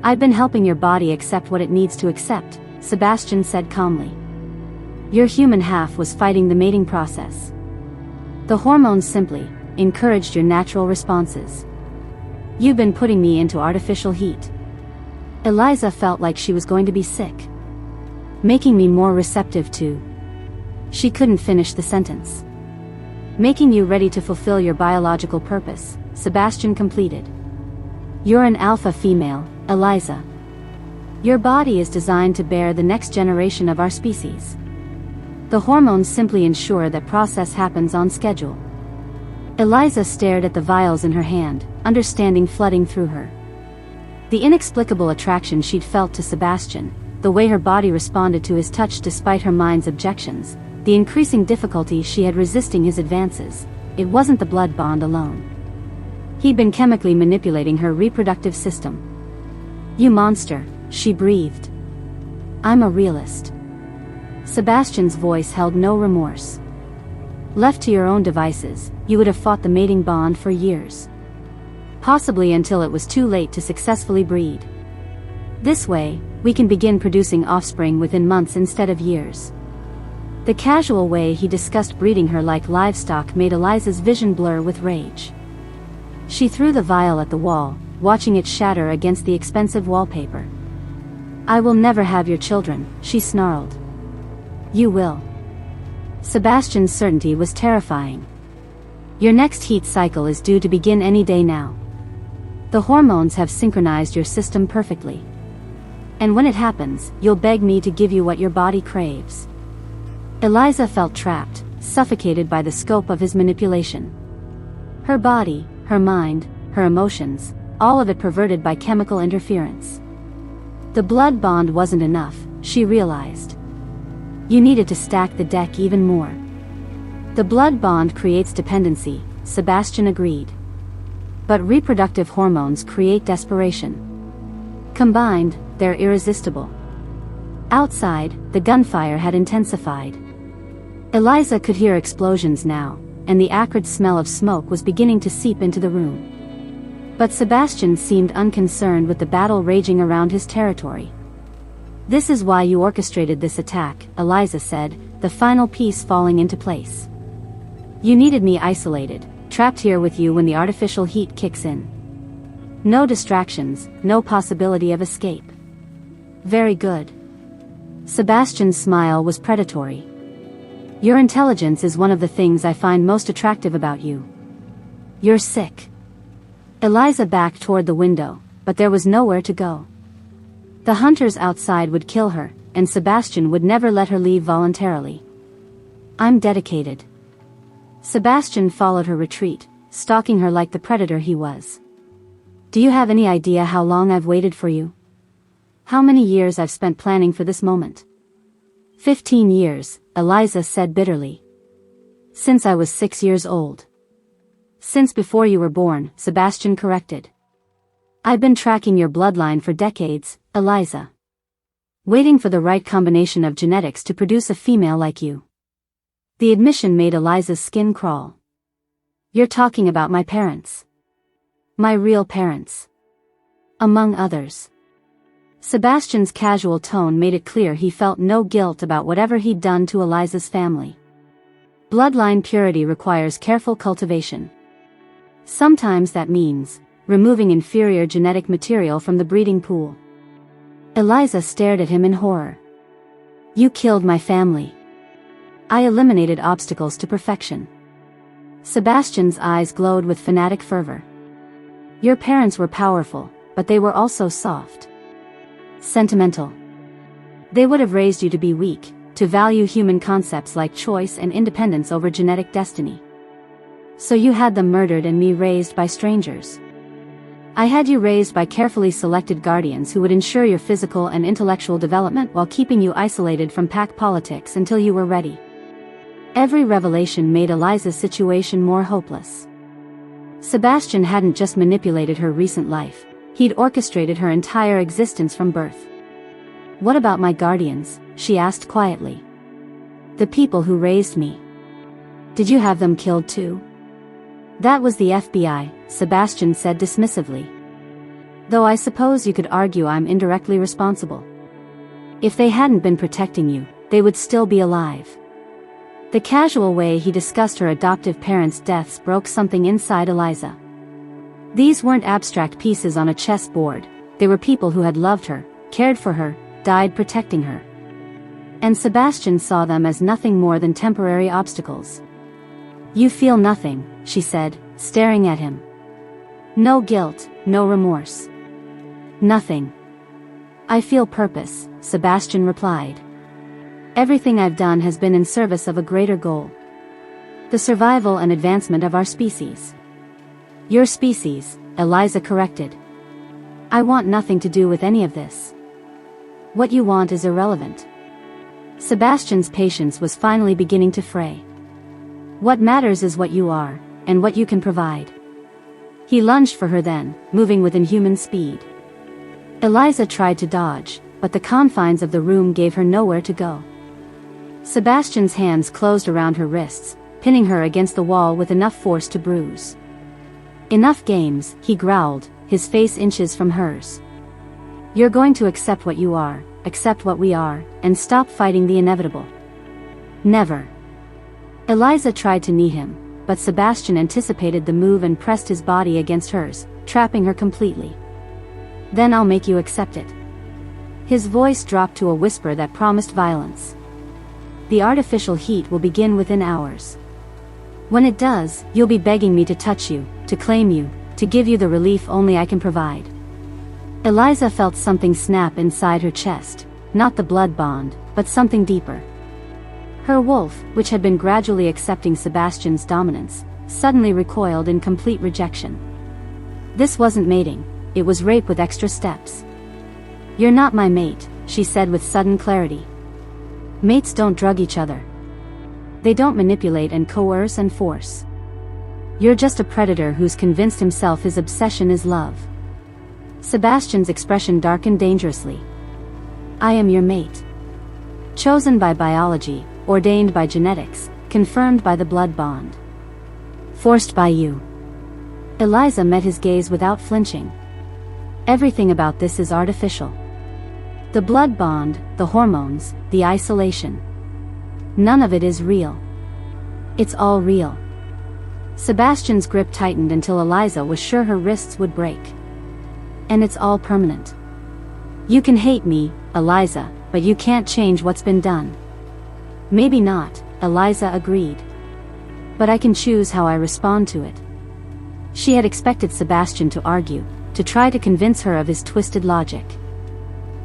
Speaker 1: "I've been helping your body accept what it needs to accept," Sebastian said calmly. "Your human half was fighting the mating process. The hormones simply encouraged your natural responses. You've been putting me into artificial heat." Eliza felt like she was going to be sick. "Making me more receptive to..." She couldn't finish the sentence. "Making you ready to fulfill your biological purpose," Sebastian completed. "You're an alpha female, Eliza. Your body is designed to bear the next generation of our species. The hormones simply ensure that process happens on schedule." Eliza stared at the vials in her hand, understanding flooding through her. The inexplicable attraction she'd felt to Sebastian, the way her body responded to his touch despite her mind's objections, the increasing difficulty she had resisting his advances, it wasn't the blood bond alone. He'd been chemically manipulating her reproductive system. "You monster," she breathed. "I'm a realist." Sebastian's voice held no remorse. "Left to your own devices, you would have fought the mating bond for years. Possibly until it was too late to successfully breed. This way, we can begin producing offspring within months instead of years." The casual way he discussed breeding her like livestock made Eliza's vision blur with rage. She threw the vial at the wall, watching it shatter against the expensive wallpaper. "I will never have your children," she snarled. "You will." Sebastian's certainty was terrifying. "Your next heat cycle is due to begin any day now. The hormones have synchronized your system perfectly. And when it happens, you'll beg me to give you what your body craves." Eliza felt trapped, suffocated by the scope of his manipulation. Her body, her mind, her emotions, all of it perverted by chemical interference. The blood bond wasn't enough, she realized. You needed to stack the deck even more. "The blood bond creates dependency," Sebastian agreed. "But reproductive hormones create desperation. Combined, they're irresistible." Outside, the gunfire had intensified. Eliza could hear explosions now, and the acrid smell of smoke was beginning to seep into the room. But Sebastian seemed unconcerned with the battle raging around his territory. "This is why you orchestrated this attack," Eliza said, the final piece falling into place. "You needed me isolated, trapped here with you when the artificial heat kicks in. No distractions, no possibility of escape." "Very good." Sebastian's smile was predatory. "Your intelligence is one of the things I find most attractive about you. You're sick." Eliza backed toward the window, but there was nowhere to go. The hunters outside would kill her, and Sebastian would never let her leave voluntarily. "I'm dedicated." Sebastian followed her retreat, stalking her like the predator he was. "Do you have any idea how long I've waited for you? How many years I've spent planning for this moment?" 15 years, Eliza said bitterly. "Since I was 6 years old." "Since before you were born," Sebastian corrected. "I've been tracking your bloodline for decades, Eliza." Waiting for the right combination of genetics to produce a female like you. The admission made Eliza's skin crawl. You're talking about my parents. My real parents. Among others. Sebastian's casual tone made it clear he felt no guilt about whatever he'd done to Eliza's family. Bloodline purity requires careful cultivation. Sometimes that means removing inferior genetic material from the breeding pool. Eliza stared at him in horror. You killed my family. I eliminated obstacles to perfection. Sebastian's eyes glowed with fanatic fervor. Your parents were powerful, but they were also soft. Sentimental. They would have raised you to be weak, to value human concepts like choice and independence over genetic destiny. So you had them murdered and me raised by strangers. I had you raised by carefully selected guardians who would ensure your physical and intellectual development while keeping you isolated from pack politics until you were ready. Every revelation made Eliza's situation more hopeless. Sebastian hadn't just manipulated her recent life, he'd orchestrated her entire existence from birth. What about my guardians? She asked quietly. The people who raised me. Did you have them killed too? That was the FBI, Sebastian said dismissively. Though I suppose you could argue I'm indirectly responsible. If they hadn't been protecting you, they would still be alive. The casual way he discussed her adoptive parents' deaths broke something inside Eliza. These weren't abstract pieces on a chessboard, they were people who had loved her, cared for her, died protecting her. And Sebastian saw them as nothing more than temporary obstacles. You feel nothing, she said, staring at him. No guilt, no remorse. Nothing. I feel purpose, Sebastian replied. Everything I've done has been in service of a greater goal. The survival and advancement of our species. Your species, Eliza corrected. I want nothing to do with any of this. What you want is irrelevant. Sebastian's patience was finally beginning to fray. What matters is what you are, and what you can provide. He lunged for her then, moving with inhuman speed. Eliza tried to dodge, but the confines of the room gave her nowhere to go. Sebastian's hands closed around her wrists, pinning her against the wall with enough force to bruise. Enough games, he growled, his face inches from hers. You're going to accept what you are, accept what we are, and stop fighting the inevitable. Never. Eliza tried to knee him, but Sebastian anticipated the move and pressed his body against hers, trapping her completely. Then I'll make you accept it. His voice dropped to a whisper that promised violence. The artificial heat will begin within hours. When it does, you'll be begging me to touch you, to claim you, to give you the relief only I can provide. Eliza felt something snap inside her chest, not the blood bond, but something deeper. Her wolf, which had been gradually accepting Sebastian's dominance, suddenly recoiled in complete rejection. This wasn't mating, it was rape with extra steps. You're not my mate, she said with sudden clarity. Mates don't drug each other. They don't manipulate and coerce and force. You're just a predator who's convinced himself his obsession is love. Sebastian's expression darkened dangerously. I am your mate. Chosen by biology, ordained by genetics, confirmed by the blood bond. Forced by you. Eliza met his gaze without flinching. Everything about this is artificial. The blood bond, the hormones, the isolation. None of it is real. It's all real. Sebastian's grip tightened until Eliza was sure her wrists would break. And it's all permanent. You can hate me, Eliza, but you can't change what's been done. Maybe not, Eliza agreed. But I can choose how I respond to it. She had expected Sebastian to argue, to try to convince her of his twisted logic.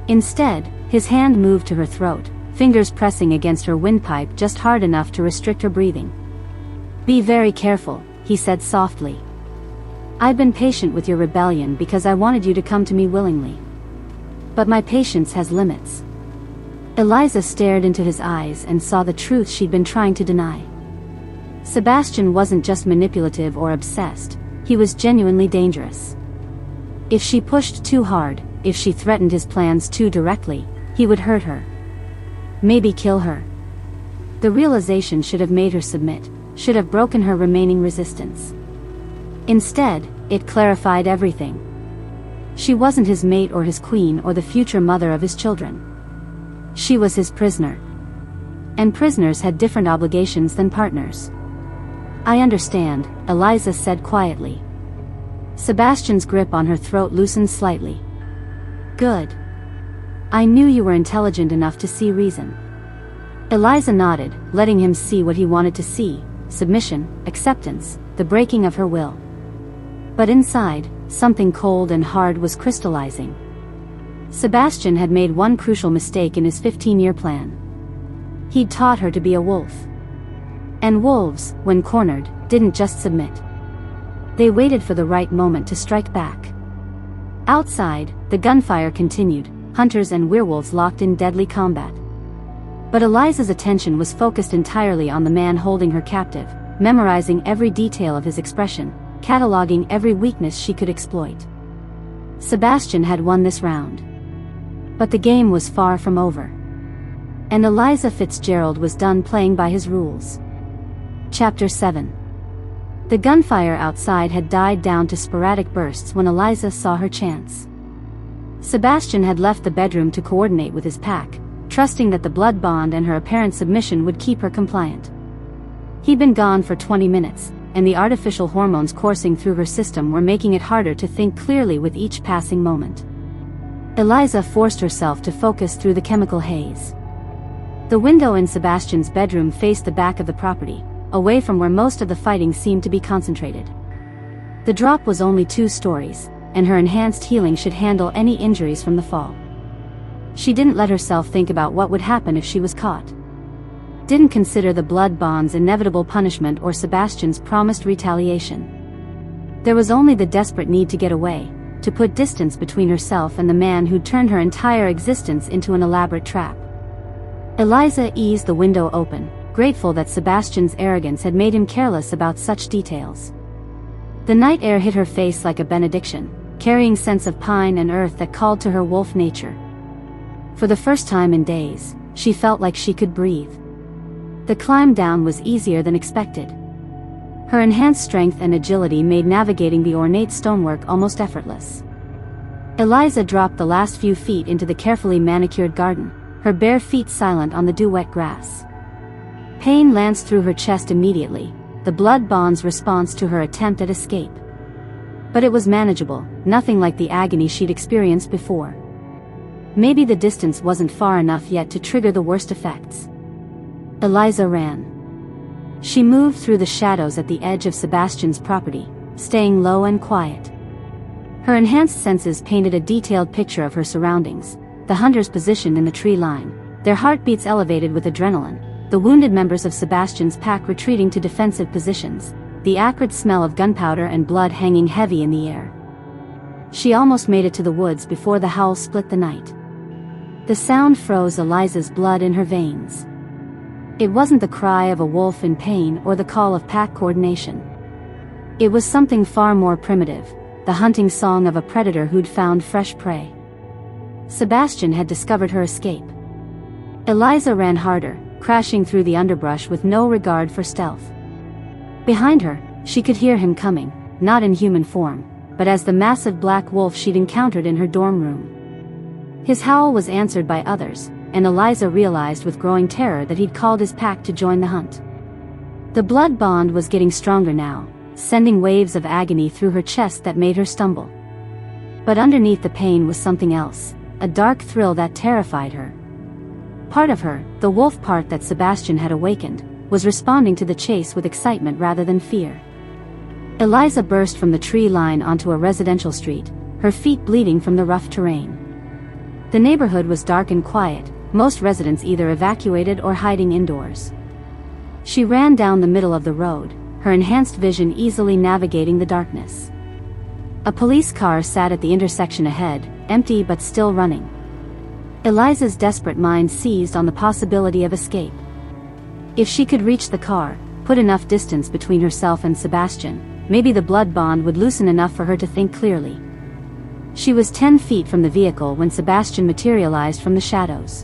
Speaker 1: Instead, his hand moved to her throat, fingers pressing against her windpipe just hard enough to restrict her breathing. Be very careful, he said softly. I've been patient with your rebellion because I wanted you to come to me willingly. But my patience has limits. Eliza stared into his eyes and saw the truth she'd been trying to deny. Sebastian wasn't just manipulative or obsessed, he was genuinely dangerous. If she pushed too hard, if she threatened his plans too directly, He would hurt her. Maybe kill her. The realization should have made her submit, should have broken her remaining resistance. Instead, it clarified everything. She wasn't his mate or his queen or the future mother of his children. She was his prisoner. And prisoners had different obligations than partners. I understand, Eliza said quietly. Sebastian's grip on her throat loosened slightly. Good. I knew you were intelligent enough to see reason. Eliza nodded, letting him see what he wanted to see: submission, acceptance, the breaking of her will. But inside, something cold and hard was crystallizing. Sebastian had made one crucial mistake in his 15-year plan. He'd taught her to be a wolf. And wolves, when cornered, didn't just submit. They waited for the right moment to strike back. Outside, the gunfire continued, hunters and werewolves locked in deadly combat. But Eliza's attention was focused entirely on the man holding her captive, memorizing every detail of his expression, cataloging every weakness she could exploit. Sebastian had won this round. But the game was far from over. And Eliza Fitzgerald was done playing by his rules. Chapter 7. The gunfire outside had died down to sporadic bursts when Eliza saw her chance. Sebastian had left the bedroom to coordinate with his pack, trusting that the blood bond and her apparent submission would keep her compliant. He'd been gone for 20 minutes, and the artificial hormones coursing through her system were making it harder to think clearly with each passing moment. Eliza forced herself to focus through the chemical haze. The window in Sebastian's bedroom faced the back of the property, away from where most of the fighting seemed to be concentrated. The drop was only 2 stories, and her enhanced healing should handle any injuries from the fall. She didn't let herself think about what would happen if she was caught. Didn't consider the blood bond's inevitable punishment or Sebastian's promised retaliation. There was only the desperate need to get away, to put distance between herself and the man who'd turned her entire existence into an elaborate trap. Eliza eased the window open, grateful that Sebastian's arrogance had made him careless about such details. The night air hit her face like a benediction, carrying scents of pine and earth that called to her wolf nature. For the first time in days, she felt like she could breathe. The climb down was easier than expected. Her enhanced strength and agility made navigating the ornate stonework almost effortless. Eliza dropped the last few feet into the carefully manicured garden, her bare feet silent on the dew-wet grass. Pain lanced through her chest immediately, the blood bond's response to her attempt at escape. But it was manageable, nothing like the agony she'd experienced before. Maybe the distance wasn't far enough yet to trigger the worst effects. Eliza ran. She moved through the shadows at the edge of Sebastian's property, staying low and quiet. Her enhanced senses painted a detailed picture of her surroundings: the hunters positioned in the tree line, their heartbeats elevated with adrenaline, the wounded members of Sebastian's pack retreating to defensive positions, the acrid smell of gunpowder and blood hanging heavy in the air. She almost made it to the woods before the howl split the night. The sound froze Eliza's blood in her veins. It wasn't the cry of a wolf in pain or the call of pack coordination. It was something far more primitive, the hunting song of a predator who'd found fresh prey. Sebastian had discovered her escape. Eliza ran harder, crashing through the underbrush with no regard for stealth. Behind her, she could hear him coming, not in human form, but as the massive black wolf she'd encountered in her dorm room. His howl was answered by others, and Eliza realized with growing terror that he'd called his pack to join the hunt. The blood bond was getting stronger now, sending waves of agony through her chest that made her stumble. But underneath the pain was something else, a dark thrill that terrified her. Part of her, the wolf part that Sebastian had awakened, was responding to the chase with excitement rather than fear. Eliza burst from the tree line onto a residential street, her feet bleeding from the rough terrain. The neighborhood was dark and quiet, most residents either evacuated or hiding indoors. She ran down the middle of the road, her enhanced vision easily navigating the darkness. A police car sat at the intersection ahead, empty but still running. Eliza's desperate mind seized on the possibility of escape. If she could reach the car, put enough distance between herself and Sebastian, maybe the blood bond would loosen enough for her to think clearly. She was 10 feet from the vehicle when Sebastian materialized from the shadows.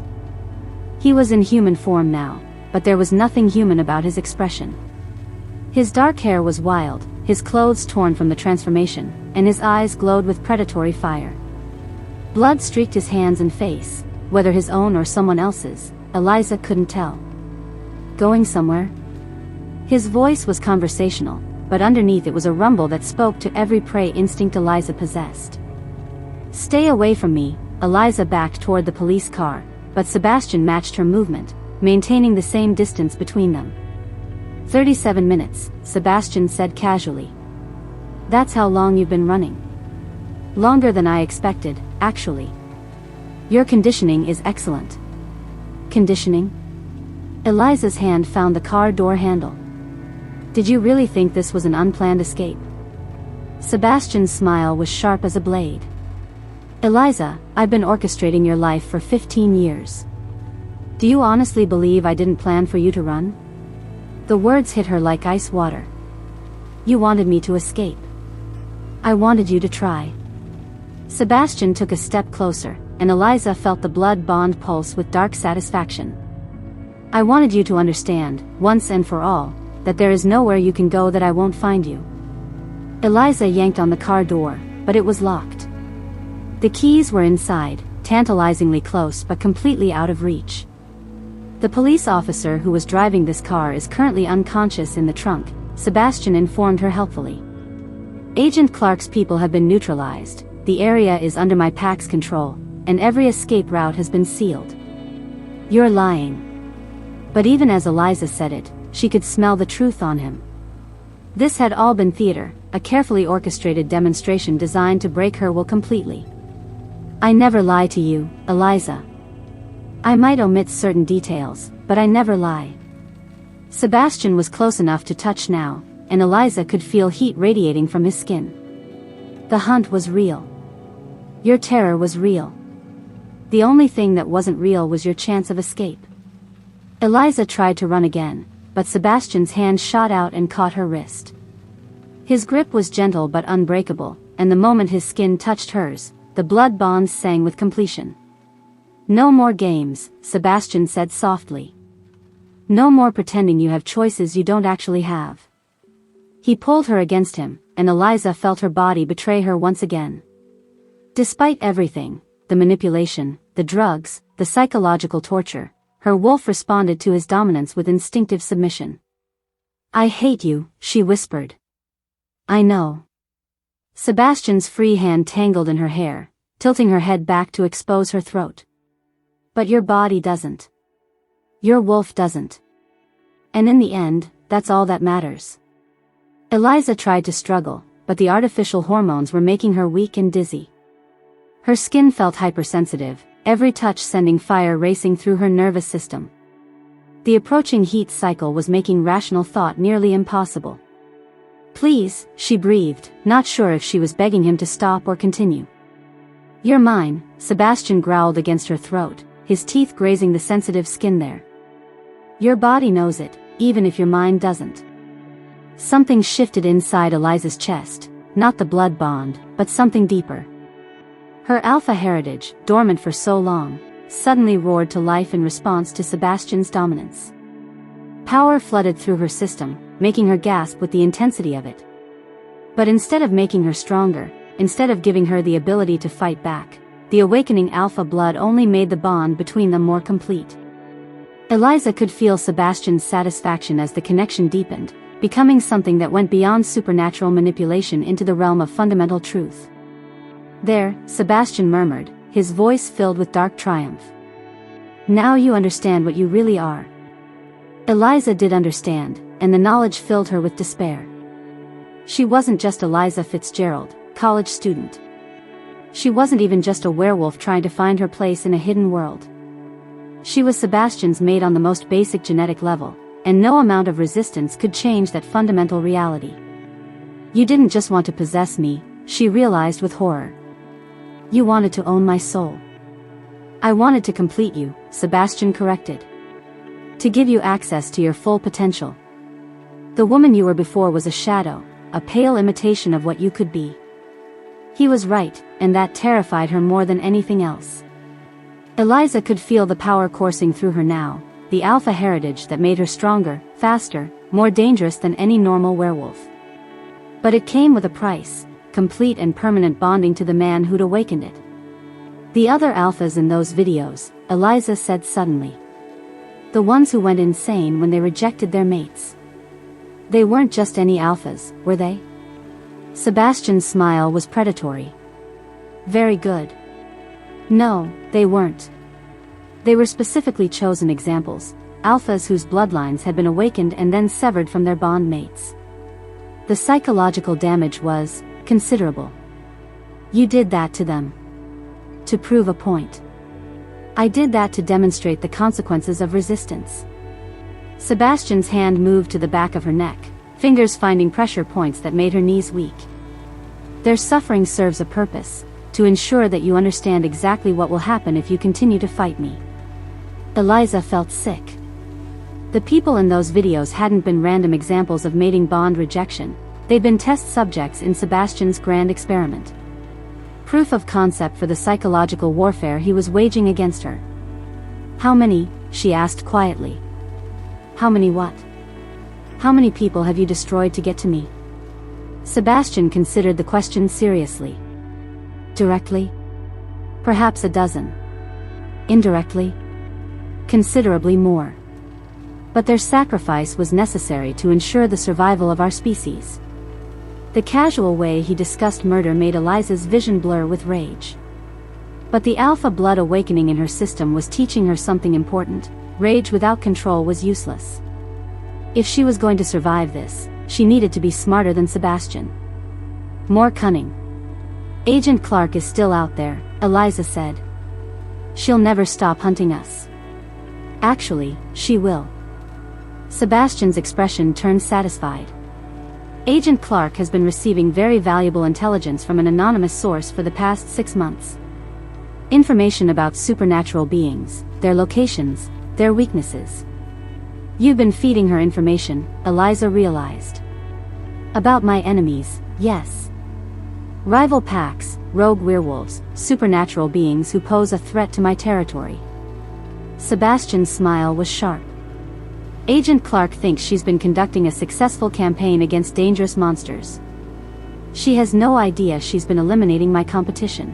Speaker 1: He was in human form now, but there was nothing human about his expression. His dark hair was wild, his clothes torn from the transformation, and his eyes glowed with predatory fire. Blood streaked his hands and face, whether his own or someone else's, Eliza couldn't tell. Going somewhere? His voice was conversational, but underneath it was a rumble that spoke to every prey instinct Eliza possessed. Stay away from me, Eliza backed toward the police car, but Sebastian matched her movement, maintaining the same distance between them. 37 minutes, Sebastian said casually. That's how long you've been running. Longer than I expected, actually. Your conditioning is excellent. Conditioning? Eliza's hand found the car door handle. Did you really think this was an unplanned escape? Sebastian's smile was sharp as a blade. Eliza, I've been orchestrating your life for 15 years. Do you honestly believe I didn't plan for you to run? The words hit her like ice water. You wanted me to escape. I wanted you to try. Sebastian took a step closer, and Eliza felt the blood bond pulse with dark satisfaction. I wanted you to understand, once and for all, that there is nowhere you can go that I won't find you. Eliza yanked on the car door, but it was locked. The keys were inside, tantalizingly close but completely out of reach. The police officer who was driving this car is currently unconscious in the trunk, Sebastian informed her helpfully. Agent Clark's people have been neutralized, the area is under my PAC's control, and every escape route has been sealed. You're lying. But even as Eliza said it, she could smell the truth on him. This had all been theater, a carefully orchestrated demonstration designed to break her will completely. I never lie to you, Eliza. I might omit certain details, but I never lie. Sebastian was close enough to touch now, and Eliza could feel heat radiating from his skin. The hunt was real. Your terror was real. The only thing that wasn't real was your chance of escape. Eliza tried to run again, but Sebastian's hand shot out and caught her wrist. His grip was gentle but unbreakable, and the moment his skin touched hers, the blood bonds sang with completion. No more games, Sebastian said softly. No more pretending you have choices you don't actually have. He pulled her against him, and Eliza felt her body betray her once again. Despite everything, the manipulation, the drugs, the psychological torture, her wolf responded to his dominance with instinctive submission. I hate you, she whispered. I know. Sebastian's free hand tangled in her hair, tilting her head back to expose her throat. But your body doesn't. Your wolf doesn't. And in the end, that's all that matters. Eliza tried to struggle, but the artificial hormones were making her weak and dizzy. Her skin felt hypersensitive, every touch sending fire racing through her nervous system. The approaching heat cycle was making rational thought nearly impossible. Please, she breathed, not sure if she was begging him to stop or continue. You're mine, Sebastian growled against her throat, his teeth grazing the sensitive skin there. Your body knows it, even if your mind doesn't. Something shifted inside Eliza's chest, not the blood bond, but something deeper. Her alpha heritage, dormant for so long, suddenly roared to life in response to Sebastian's dominance. Power flooded through her system, making her gasp with the intensity of it. But instead of making her stronger, instead of giving her the ability to fight back, the awakening alpha blood only made the bond between them more complete. Eliza could feel Sebastian's satisfaction as the connection deepened, becoming something that went beyond supernatural manipulation into the realm of fundamental truth. There, Sebastian murmured, his voice filled with dark triumph. Now you understand what you really are. Eliza did understand, and the knowledge filled her with despair. She wasn't just Eliza Fitzgerald, college student. She wasn't even just a werewolf trying to find her place in a hidden world. She was Sebastian's mate on the most basic genetic level, and no amount of resistance could change that fundamental reality. You didn't just want to possess me, she realized with horror. You wanted to own my soul. I wanted to complete you, Sebastian corrected. To give you access to your full potential. The woman you were before was a shadow, a pale imitation of what you could be. He was right, and that terrified her more than anything else. Eliza could feel the power coursing through her now, the alpha heritage that made her stronger, faster, more dangerous than any normal werewolf. But it came with a price, complete and permanent bonding to the man who'd awakened it. The other alphas in those videos, Eliza said suddenly. The ones who went insane when they rejected their mates. They weren't just any alphas, were they? Sebastian's smile was predatory. Very good. No, they weren't. They were specifically chosen examples, alphas whose bloodlines had been awakened and then severed from their bond mates. The psychological damage was considerable. You did that to them. To prove a point. I did that to demonstrate the consequences of resistance. Sebastian's hand moved to the back of her neck, fingers finding pressure points that made her knees weak. Their suffering serves a purpose, to ensure that you understand exactly what will happen if you continue to fight me. Eliza felt sick. The people in those videos hadn't been random examples of mating bond rejection, they'd been test subjects in Sebastian's grand experiment. Proof of concept for the psychological warfare he was waging against her. How many? She asked quietly. How many what? How many people have you destroyed to get to me? Sebastian considered the question seriously. Directly? Perhaps a dozen. Indirectly? Considerably more. But their sacrifice was necessary to ensure the survival of our species. The casual way he discussed murder made Eliza's vision blur with rage. But the alpha blood awakening in her system was teaching her something important. Rage without control was useless. If she was going to survive this, she needed to be smarter than Sebastian. More cunning. Agent Clark is still out there, Eliza said. She'll never stop hunting us. Actually, she will. Sebastian's expression turned satisfied. Agent Clark has been receiving very valuable intelligence from an anonymous source for the past 6 months. Information about supernatural beings, their locations, their weaknesses. You've been feeding her information, Eliza realized. About my enemies, yes. Rival packs, rogue werewolves, supernatural beings who pose a threat to my territory. Sebastian's smile was sharp. Agent Clark thinks she's been conducting a successful campaign against dangerous monsters. She has no idea she's been eliminating my competition.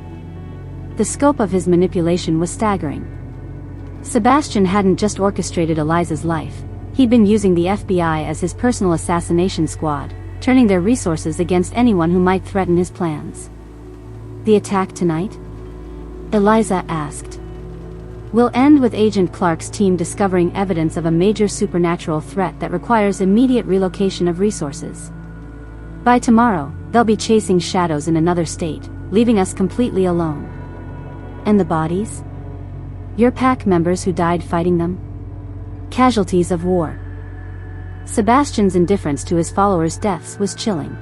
Speaker 1: The scope of his manipulation was staggering. Sebastian hadn't just orchestrated Eliza's life, he'd been using the FBI as his personal assassination squad, turning their resources against anyone who might threaten his plans. The attack tonight? Eliza asked. Will end with Agent Clark's team discovering evidence of a major supernatural threat that requires immediate relocation of resources. By tomorrow, they'll be chasing shadows in another state, leaving us completely alone. And the bodies? Your pack members who died fighting them? Casualties of war. Sebastian's indifference to his followers' deaths was chilling.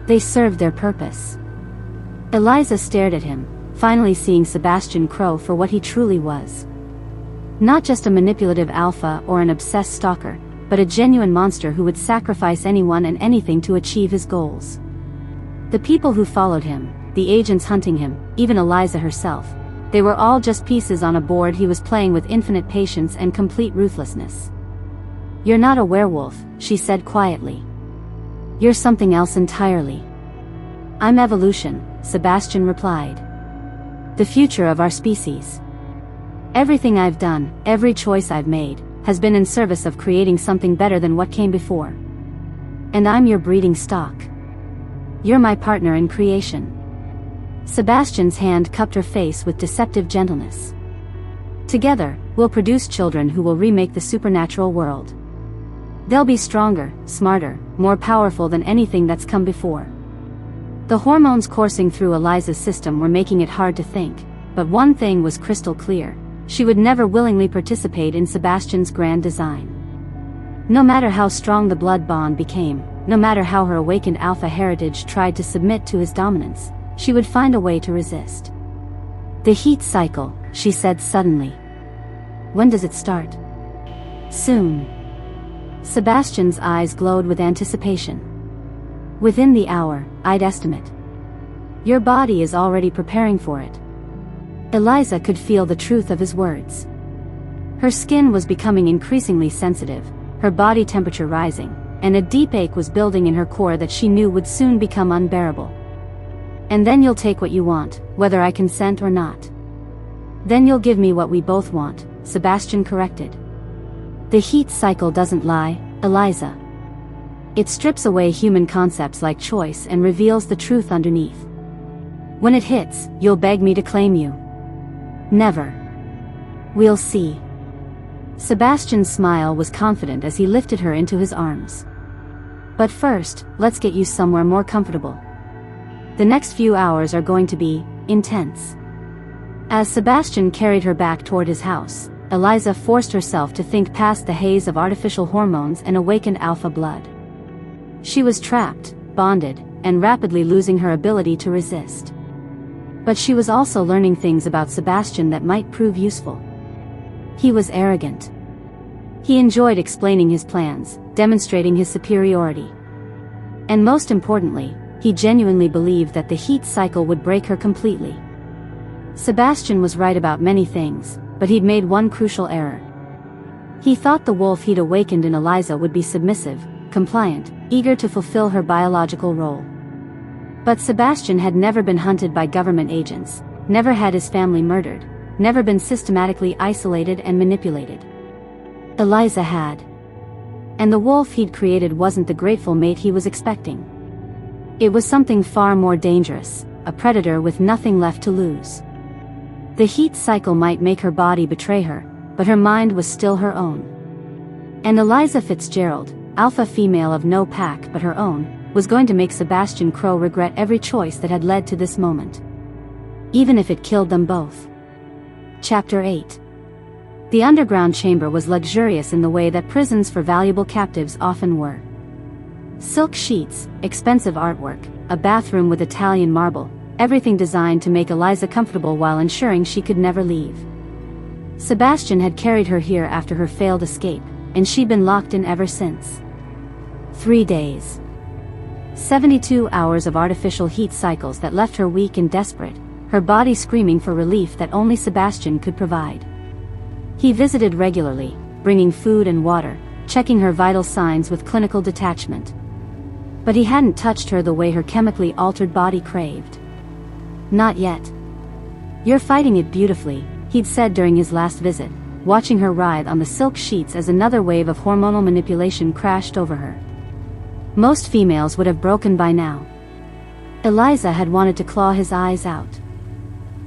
Speaker 1: They served their purpose. Eliza stared at him, finally seeing Sebastian Crow for what he truly was. Not just a manipulative alpha or an obsessed stalker, but a genuine monster who would sacrifice anyone and anything to achieve his goals. The people who followed him, the agents hunting him, even Eliza herself, they were all just pieces on a board he was playing with infinite patience and complete ruthlessness. You're not a werewolf, she said quietly. You're something else entirely. I'm evolution, Sebastian replied. The future of our species. Everything I've done, every choice I've made, has been in service of creating something better than what came before. And I'm your breeding stock. You're my partner in creation. Sebastian's hand cupped her face with deceptive gentleness. Together, we'll produce children who will remake the supernatural world. They'll be stronger, smarter, more powerful than anything that's come before. The hormones coursing through Eliza's system were making it hard to think, but one thing was crystal clear: she would never willingly participate in Sebastian's grand design. No matter how strong the blood bond became, no matter how her awakened alpha heritage tried to submit to his dominance, she would find a way to resist. The heat cycle, she said suddenly. When does it start? Soon. Sebastian's eyes glowed with anticipation. Within the hour, I'd estimate. Your body is already preparing for it." Eliza could feel the truth of his words. Her skin was becoming increasingly sensitive, her body temperature rising, and a deep ache was building in her core that she knew would soon become unbearable. "And then you'll take what you want, whether I consent or not." "Then you'll give me what we both want," Sebastian corrected. "The heat cycle doesn't lie, Eliza. It strips away human concepts like choice and reveals the truth underneath. When it hits, you'll beg me to claim you." "Never. We'll see." Sebastian's smile was confident as he lifted her into his arms. "But first, let's get you somewhere more comfortable. The next few hours are going to be intense." As Sebastian carried her back toward his house, Eliza forced herself to think past the haze of artificial hormones and awakened alpha blood. She was trapped, bonded, and rapidly losing her ability to resist. But she was also learning things about Sebastian that might prove useful. He was arrogant. He enjoyed explaining his plans, demonstrating his superiority. And most importantly, he genuinely believed that the heat cycle would break her completely. Sebastian was right about many things, but he'd made one crucial error. He thought the wolf he'd awakened in Eliza would be submissive, compliant, eager to fulfill her biological role. But Sebastian had never been hunted by government agents, never had his family murdered, never been systematically isolated and manipulated. Eliza had. And the wolf he'd created wasn't the grateful mate he was expecting. It was something far more dangerous, a predator with nothing left to lose. The heat cycle might make her body betray her, but her mind was still her own. And Eliza Fitzgerald, alpha female of no pack but her own, was going to make Sebastian Crow regret every choice that had led to this moment. Even if it killed them both. Chapter 8. The underground chamber was luxurious in the way that prisons for valuable captives often were. Silk sheets, expensive artwork, a bathroom with Italian marble, everything designed to make Eliza comfortable while ensuring she could never leave. Sebastian had carried her here after her failed escape, and she'd been locked in ever since. 3 days. 72 hours of artificial heat cycles that left her weak and desperate, her body screaming for relief that only Sebastian could provide. He visited regularly, bringing food and water, checking her vital signs with clinical detachment. But he hadn't touched her the way her chemically altered body craved. "Not yet. You're fighting it beautifully," he'd said during his last visit, watching her writhe on the silk sheets as another wave of hormonal manipulation crashed over her. Most females would have broken by now. Eliza had wanted to claw his eyes out.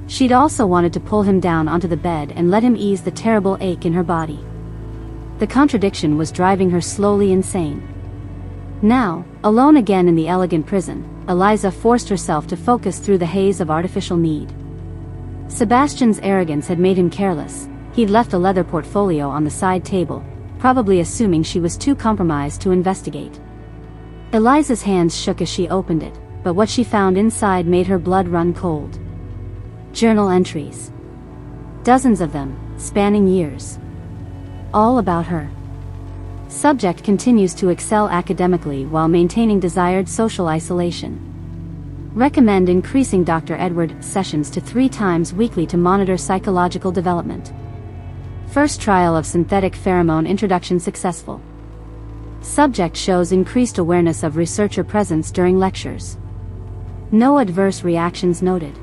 Speaker 1: She'd also wanted to pull him down onto the bed and let him ease the terrible ache in her body. The contradiction was driving her slowly insane. Now, alone again in the elegant prison, Eliza forced herself to focus through the haze of artificial need. Sebastian's arrogance had made him careless. He'd left a leather portfolio on the side table, probably assuming she was too compromised to investigate. Eliza's hands shook as she opened it, but what she found inside made her blood run cold. Journal entries. Dozens of them, spanning years. All about her. Subject continues to excel academically while maintaining desired social isolation. Recommend increasing Dr. Edward sessions to 3 times weekly to monitor psychological development. First trial of synthetic pheromone introduction successful. Subject shows increased awareness of researcher presence during lectures. No adverse reactions noted.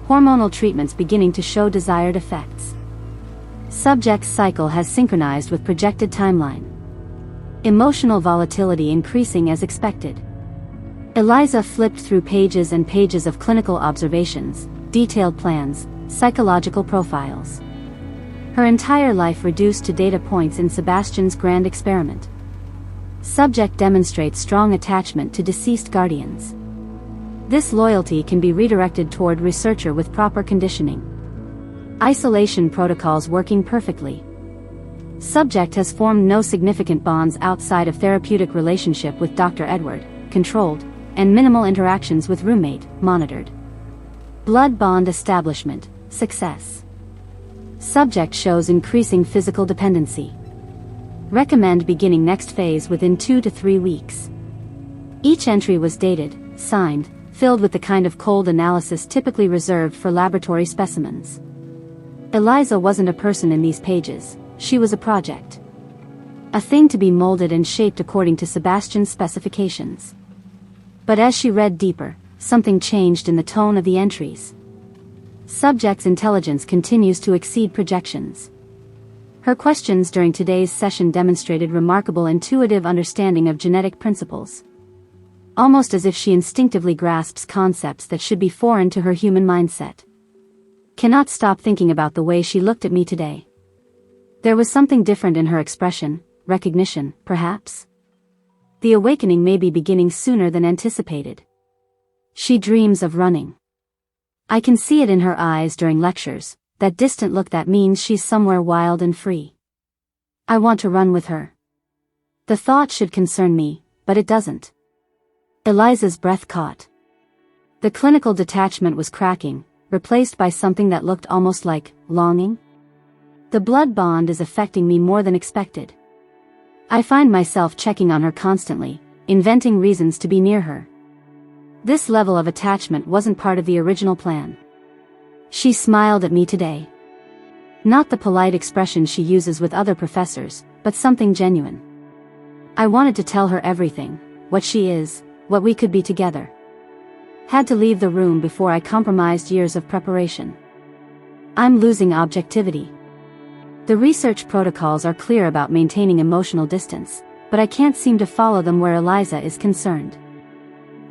Speaker 1: Hormonal treatments beginning to show desired effects. Subject's cycle has synchronized with projected timeline. Emotional volatility increasing as expected. Eliza flipped through pages and pages of clinical observations, detailed plans, psychological profiles. Her entire life reduced to data points in Sebastian's grand experiment. Subject demonstrates strong attachment to deceased guardians. This loyalty can be redirected toward researcher with proper conditioning. Isolation protocols working perfectly. Subject has formed no significant bonds outside of therapeutic relationship with Dr. Edward, controlled, and minimal interactions with roommate, monitored. Blood bond establishment, success. Subject shows increasing physical dependency. Recommend beginning next phase within 2 to 3 weeks. Each entry was dated, signed, filled with the kind of cold analysis typically reserved for laboratory specimens. Eliza wasn't a person in these pages, she was a project. A thing to be molded and shaped according to Sebastian's specifications. But as she read deeper, something changed in the tone of the entries. Subject's intelligence continues to exceed projections. Her questions during today's session demonstrated remarkable intuitive understanding of genetic principles. Almost as if she instinctively grasps concepts that should be foreign to her human mindset. Cannot stop thinking about the way she looked at me today. There was something different in her expression, recognition, perhaps? The awakening may be beginning sooner than anticipated. She dreams of running. I can see it in her eyes during lectures, that distant look that means she's somewhere wild and free. I want to run with her. The thought should concern me, but it doesn't. Eliza's breath caught. The clinical detachment was cracking, replaced by something that looked almost like longing. The blood bond is affecting me more than expected. I find myself checking on her constantly, inventing reasons to be near her. This level of attachment wasn't part of the original plan. She smiled at me today. Not the polite expression she uses with other professors, but something genuine. I wanted to tell her everything, what she is, what we could be together. Had to leave the room before I compromised years of preparation. I'm losing objectivity. The research protocols are clear about maintaining emotional distance, but I can't seem to follow them where Eliza is concerned.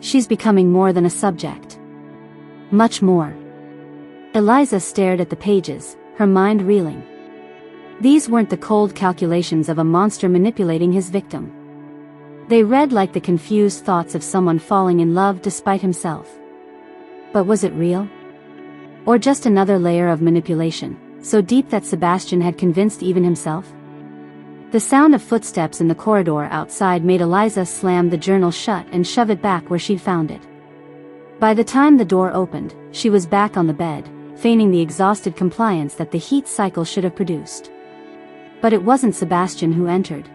Speaker 1: She's becoming more than a subject. Much more. Eliza stared at the pages, her mind reeling. These weren't the cold calculations of a monster manipulating his victim. They read like the confused thoughts of someone falling in love despite himself. But was it real? Or just another layer of manipulation, so deep that Sebastian had convinced even himself? The sound of footsteps in the corridor outside made Eliza slam the journal shut and shove it back where she'd found it. By the time the door opened, she was back on the bed, feigning the exhausted compliance that the heat cycle should have produced. But it wasn't Sebastian who entered.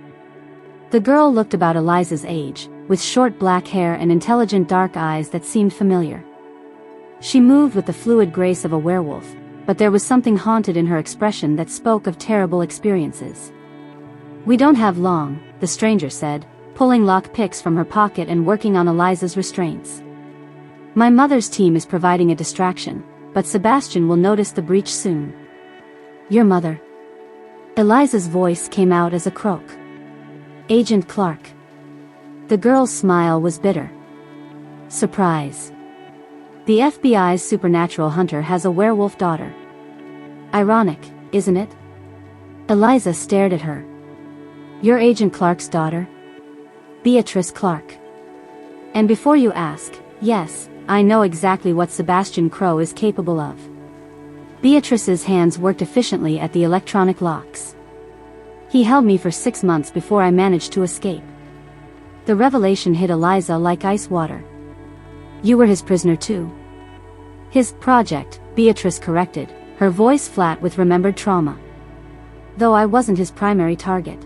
Speaker 1: The girl looked about Eliza's age, with short black hair and intelligent dark eyes that seemed familiar. She moved with the fluid grace of a werewolf, but there was something haunted in her expression that spoke of terrible experiences. "We don't have long," the stranger said, pulling lock picks from her pocket and working on Eliza's restraints. "My mother's team is providing a distraction, but Sebastian will notice the breach soon." "Your mother?" Eliza's voice came out as a croak. "Agent Clark." The girl's smile was bitter. "Surprise. The FBI's supernatural hunter has a werewolf daughter. Ironic, isn't it?" Eliza stared at her. "You're Agent Clark's daughter?" "Beatrice Clark. And before you ask, yes, I know exactly what Sebastian Crow is capable of." Beatrice's hands worked efficiently at the electronic locks. "He held me for 6 months before I managed to escape." The revelation hit Eliza like ice water. "You were his prisoner too?" "His project," Beatrice corrected, her voice flat with remembered trauma. "Though I wasn't his primary target.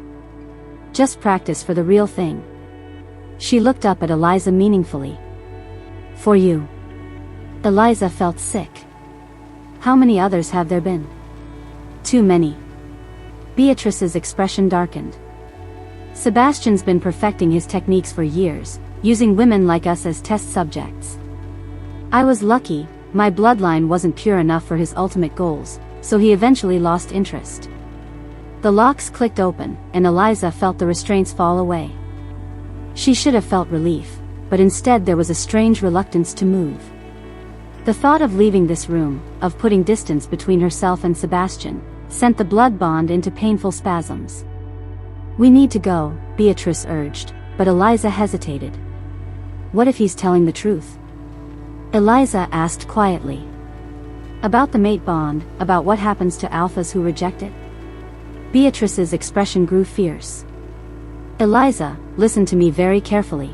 Speaker 1: Just practice for the real thing." She looked up at Eliza meaningfully. "For you." Eliza felt sick. How many others have there been? Too many. Beatrice's expression darkened. Sebastian's been perfecting his techniques for years, using women like us as test subjects. I was lucky, my bloodline wasn't pure enough for his ultimate goals, so he eventually lost interest. The locks clicked open, and Eliza felt the restraints fall away. She should have felt relief, but instead there was a strange reluctance to move. The thought of leaving this room, of putting distance between herself and Sebastian, sent the blood bond into painful spasms. "We need to go," Beatrice urged, but Eliza hesitated. "What if he's telling the truth?" Eliza asked quietly. "About the mate bond, about what happens to alphas who reject it?" Beatrice's expression grew fierce. "Eliza, listen to me very carefully.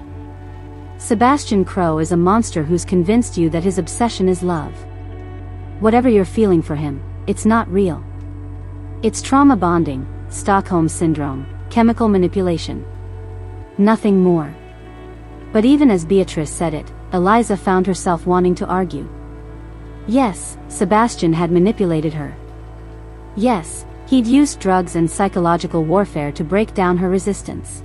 Speaker 1: Sebastian Crow is a monster who's convinced you that his obsession is love. Whatever you're feeling for him, it's not real. It's trauma bonding, Stockholm Syndrome, chemical manipulation. Nothing more." But even as Beatrice said it, Eliza found herself wanting to argue. Yes, Sebastian had manipulated her. Yes, he'd used drugs and psychological warfare to break down her resistance.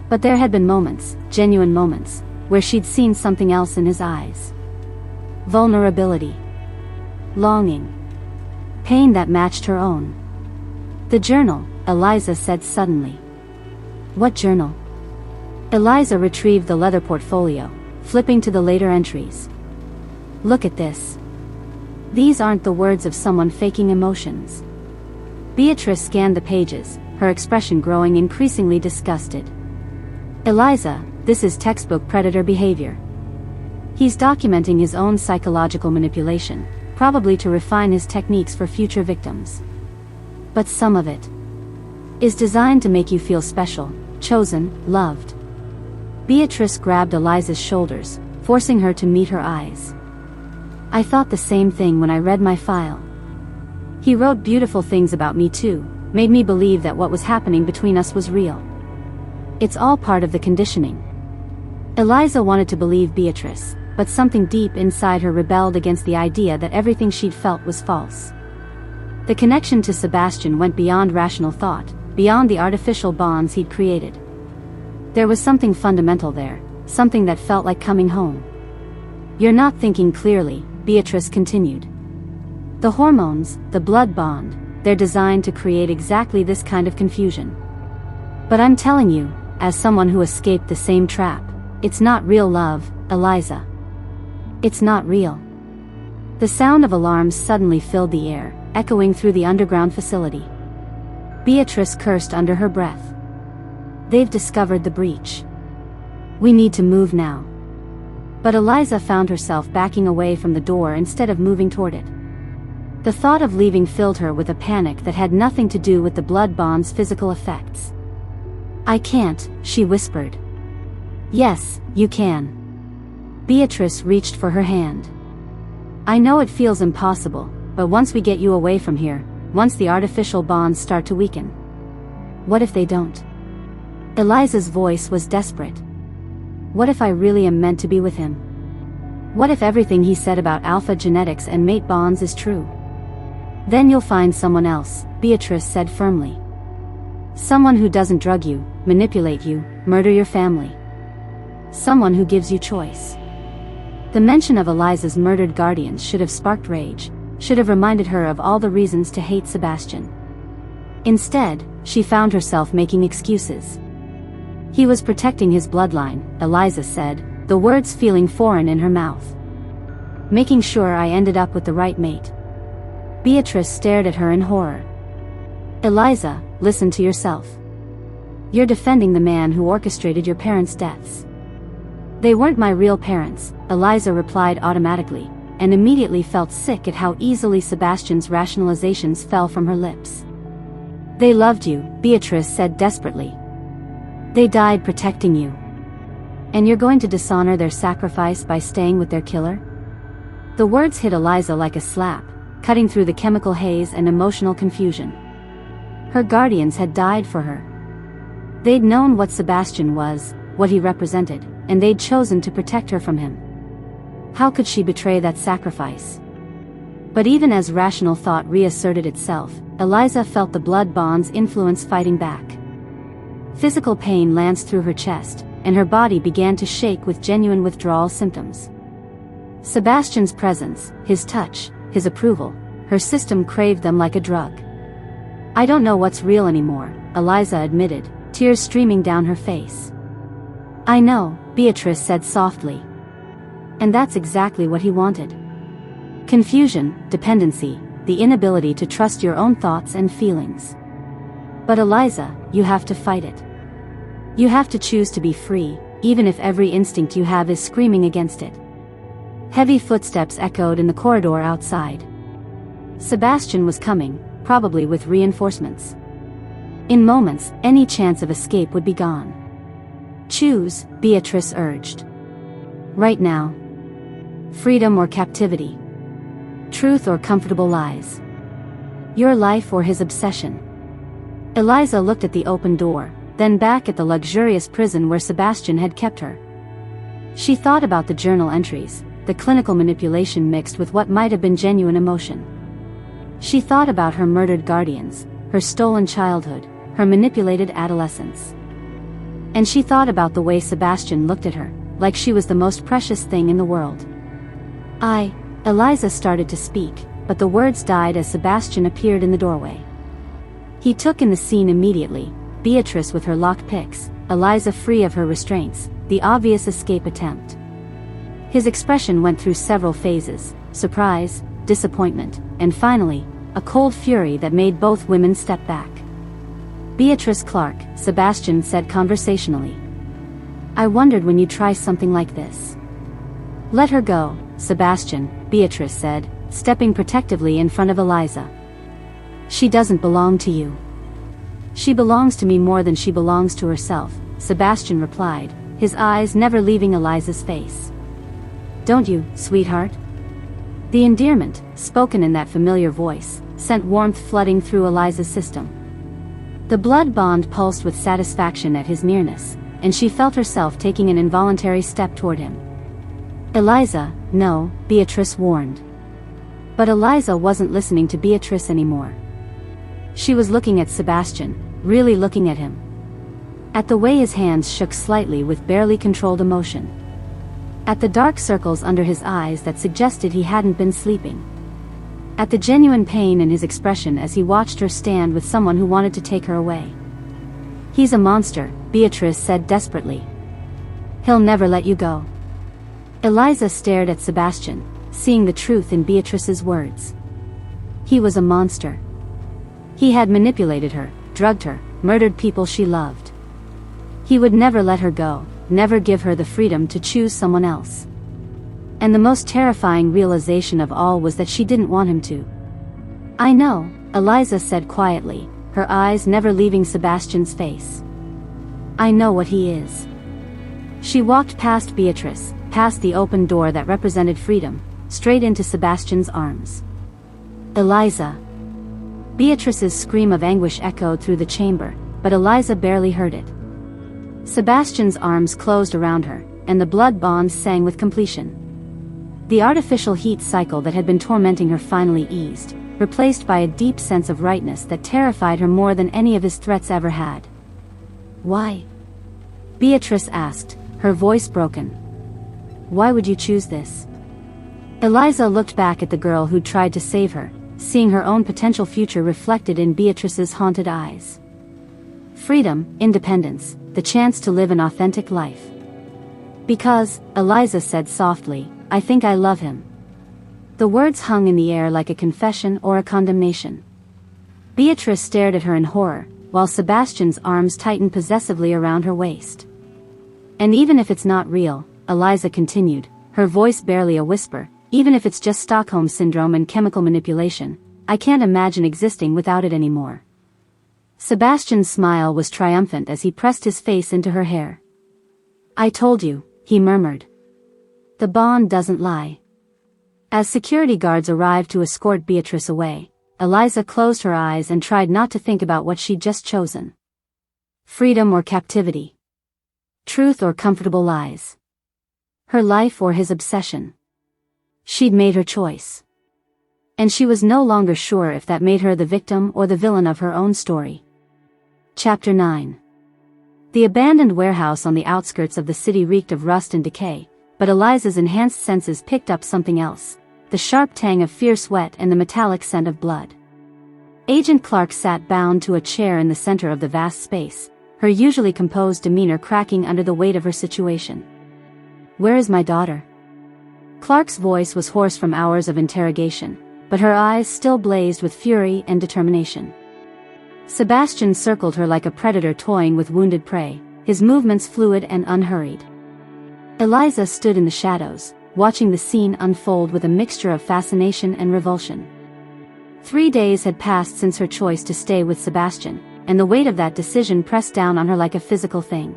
Speaker 1: But there had been moments, genuine moments, where she'd seen something else in his eyes. Vulnerability. Longing. Pain that matched her own. The journal, Eliza said suddenly. What journal? Eliza retrieved the leather portfolio, flipping to the later entries. Look at this. These aren't the words of someone faking emotions. Beatrice scanned the pages, her expression growing increasingly disgusted. Eliza, this is textbook predator behavior. He's documenting his own psychological manipulation, probably to refine his techniques for future victims. But some of it is designed to make you feel special, chosen, loved. Beatrice grabbed Eliza's shoulders, forcing her to meet her eyes. I thought the same thing when I read my file. He wrote beautiful things about me too, made me believe that what was happening between us was real. It's all part of the conditioning. Eliza wanted to believe Beatrice, but something deep inside her rebelled against the idea that everything she'd felt was false. The connection to Sebastian went beyond rational thought, beyond the artificial bonds he'd created. There was something fundamental there, something that felt like coming home. You're not thinking clearly, Beatrice continued. The hormones, the blood bond, they're designed to create exactly this kind of confusion. But I'm telling you, as someone who escaped the same trap, it's not real love, Eliza. It's not real. The sound of alarms suddenly filled the air, echoing through the underground facility. Beatrice cursed under her breath. They've discovered the breach. We need to move now. But Eliza found herself backing away from the door instead of moving toward it. The thought of leaving filled her with a panic that had nothing to do with the blood bond's physical effects. I can't, she whispered. Yes, you can. Beatrice reached for her hand. I know it feels impossible, but once we get you away from here, once the artificial bonds start to weaken. What if they don't? Eliza's voice was desperate. What if I really am meant to be with him? What if everything he said about alpha genetics and mate bonds is true? Then you'll find someone else, Beatrice said firmly. Someone who doesn't drug you, manipulate you, murder your family. Someone who gives you choice. The mention of Eliza's murdered guardians should have sparked rage, should have reminded her of all the reasons to hate Sebastian. Instead, she found herself making excuses. He was protecting his bloodline, Eliza said, the words feeling foreign in her mouth. Making sure I ended up with the right mate. Beatrice stared at her in horror. Eliza, listen to yourself. You're defending the man who orchestrated your parents' deaths. They weren't my real parents, Eliza replied automatically, and immediately felt sick at how easily Sebastian's rationalizations fell from her lips. They loved you, Beatrice said desperately. They died protecting you. And you're going to dishonor their sacrifice by staying with their killer? The words hit Eliza like a slap, cutting through the chemical haze and emotional confusion. Her guardians had died for her. They'd known what Sebastian was, what he represented, and they'd chosen to protect her from him. How could she betray that sacrifice? But even as rational thought reasserted itself, Eliza felt the blood bond's influence fighting back. Physical pain lanced through her chest, and her body began to shake with genuine withdrawal symptoms. Sebastian's presence, his touch, his approval, her system craved them like a drug. I don't know what's real anymore, Eliza admitted, tears streaming down her face. I know, Beatrice said softly. And that's exactly what he wanted. Confusion, dependency, the inability to trust your own thoughts and feelings. But Eliza, you have to fight it. You have to choose to be free, even if every instinct you have is screaming against it. Heavy footsteps echoed in the corridor outside. Sebastian was coming, probably with reinforcements. In moments, any chance of escape would be gone. Choose, Beatrice urged. Right now. Freedom or captivity. Truth or comfortable lies. Your life or his obsession. Eliza looked at the open door, then back at the luxurious prison where Sebastian had kept her. She thought about the journal entries, the clinical manipulation mixed with what might have been genuine emotion. She thought about her murdered guardians, her stolen childhood, her manipulated adolescence. And she thought about the way Sebastian looked at her, like she was the most precious thing in the world. Eliza started to speak, but the words died as Sebastian appeared in the doorway. He took in the scene immediately, Beatrice with her lock picks, Eliza free of her restraints, the obvious escape attempt. His expression went through several phases: surprise, disappointment, and finally, a cold fury that made both women step back. "Beatrice Clark," Sebastian said conversationally. "I wondered when you'd try something like this." "Let her go, Sebastian," Beatrice said, stepping protectively in front of Eliza. "She doesn't belong to you." "She belongs to me more than she belongs to herself," Sebastian replied, his eyes never leaving Eliza's face. "Don't you, sweetheart?" The endearment, spoken in that familiar voice, sent warmth flooding through Eliza's system. The blood bond pulsed with satisfaction at his nearness, and she felt herself taking an involuntary step toward him. "Eliza, no," Beatrice warned. But Eliza wasn't listening to Beatrice anymore. She was looking at Sebastian, really looking at him. At the way his hands shook slightly with barely controlled emotion. At the dark circles under his eyes that suggested he hadn't been sleeping. At the genuine pain in his expression as he watched her stand with someone who wanted to take her away. "He's a monster," Beatrice said desperately. "He'll never let you go." Eliza stared at Sebastian, seeing the truth in Beatrice's words. He was a monster. He had manipulated her, drugged her, murdered people she loved. He would never let her go, never give her the freedom to choose someone else. And the most terrifying realization of all was that she didn't want him to. "I know," Eliza said quietly, her eyes never leaving Sebastian's face. "I know what he is." She walked past Beatrice, past the open door that represented freedom, straight into Sebastian's arms. "Eliza." Beatrice's scream of anguish echoed through the chamber, but Eliza barely heard it. Sebastian's arms closed around her, and the blood bonds sang with completion. The artificial heat cycle that had been tormenting her finally eased, replaced by a deep sense of rightness that terrified her more than any of his threats ever had. "Why?" Beatrice asked, her voice broken. "Why would you choose this?" Eliza looked back at the girl who'd tried to save her, seeing her own potential future reflected in Beatrice's haunted eyes. Freedom, independence, the chance to live an authentic life. "Because," Eliza said softly, "I think I love him." The words hung in the air like a confession or a condemnation. Beatrice stared at her in horror, while Sebastian's arms tightened possessively around her waist. "And even if it's not real," Eliza continued, her voice barely a whisper, "even if it's just Stockholm Syndrome and chemical manipulation, I can't imagine existing without it anymore." Sebastian's smile was triumphant as he pressed his face into her hair. "I told you," he murmured. "The bond doesn't lie." As security guards arrived to escort Beatrice away, Eliza closed her eyes and tried not to think about what she'd just chosen. Freedom or captivity? Truth or comfortable lies? Her life or his obsession? She'd made her choice. And she was no longer sure if that made her the victim or the villain of her own story. Chapter 9. The abandoned warehouse on the outskirts of the city reeked of rust and decay, but Eliza's enhanced senses picked up something else, the sharp tang of fierce sweat and the metallic scent of blood. Agent Clark sat bound to a chair in the center of the vast space, her usually composed demeanor cracking under the weight of her situation. "Where is my daughter?" Clark's voice was hoarse from hours of interrogation, but her eyes still blazed with fury and determination. Sebastian circled her like a predator toying with wounded prey, his movements fluid and unhurried. Eliza stood in the shadows, watching the scene unfold with a mixture of fascination and revulsion. 3 days had passed since her choice to stay with Sebastian, and the weight of that decision pressed down on her like a physical thing.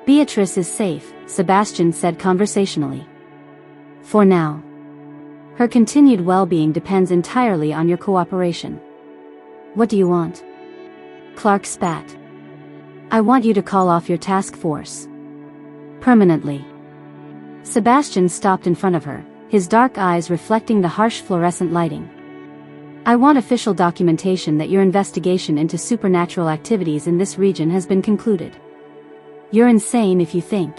Speaker 1: "Beatrice is safe," Sebastian said conversationally. "For now. Her continued well-being depends entirely on your cooperation." "What do you want?" Clark spat. "I want you to call off your task force. Permanently." Sebastian stopped in front of her, his dark eyes reflecting the harsh fluorescent lighting. I want official documentation that your investigation into supernatural activities in this region has been concluded. You're insane if you think.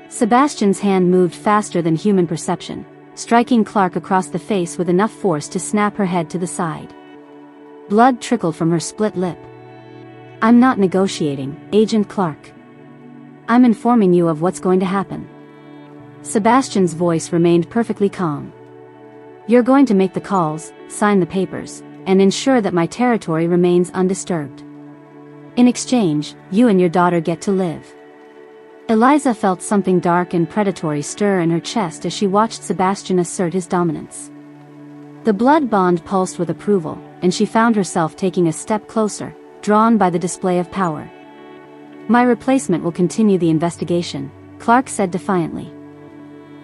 Speaker 1: Sebastian's hand moved faster than human perception, striking Clark across the face with enough force to snap her head to the side. Blood trickled from her split lip. I'm not negotiating, Agent Clark. I'm informing you of what's going to happen. Sebastian's voice remained perfectly calm. You're going to make the calls, sign the papers, and ensure that my territory remains undisturbed. In exchange, you and your daughter get to live. Eliza felt something dark and predatory stir in her chest as she watched Sebastian assert his dominance. The blood bond pulsed with approval, and she found herself taking a step closer, drawn by the display of power. My replacement will continue the investigation, Clark said defiantly.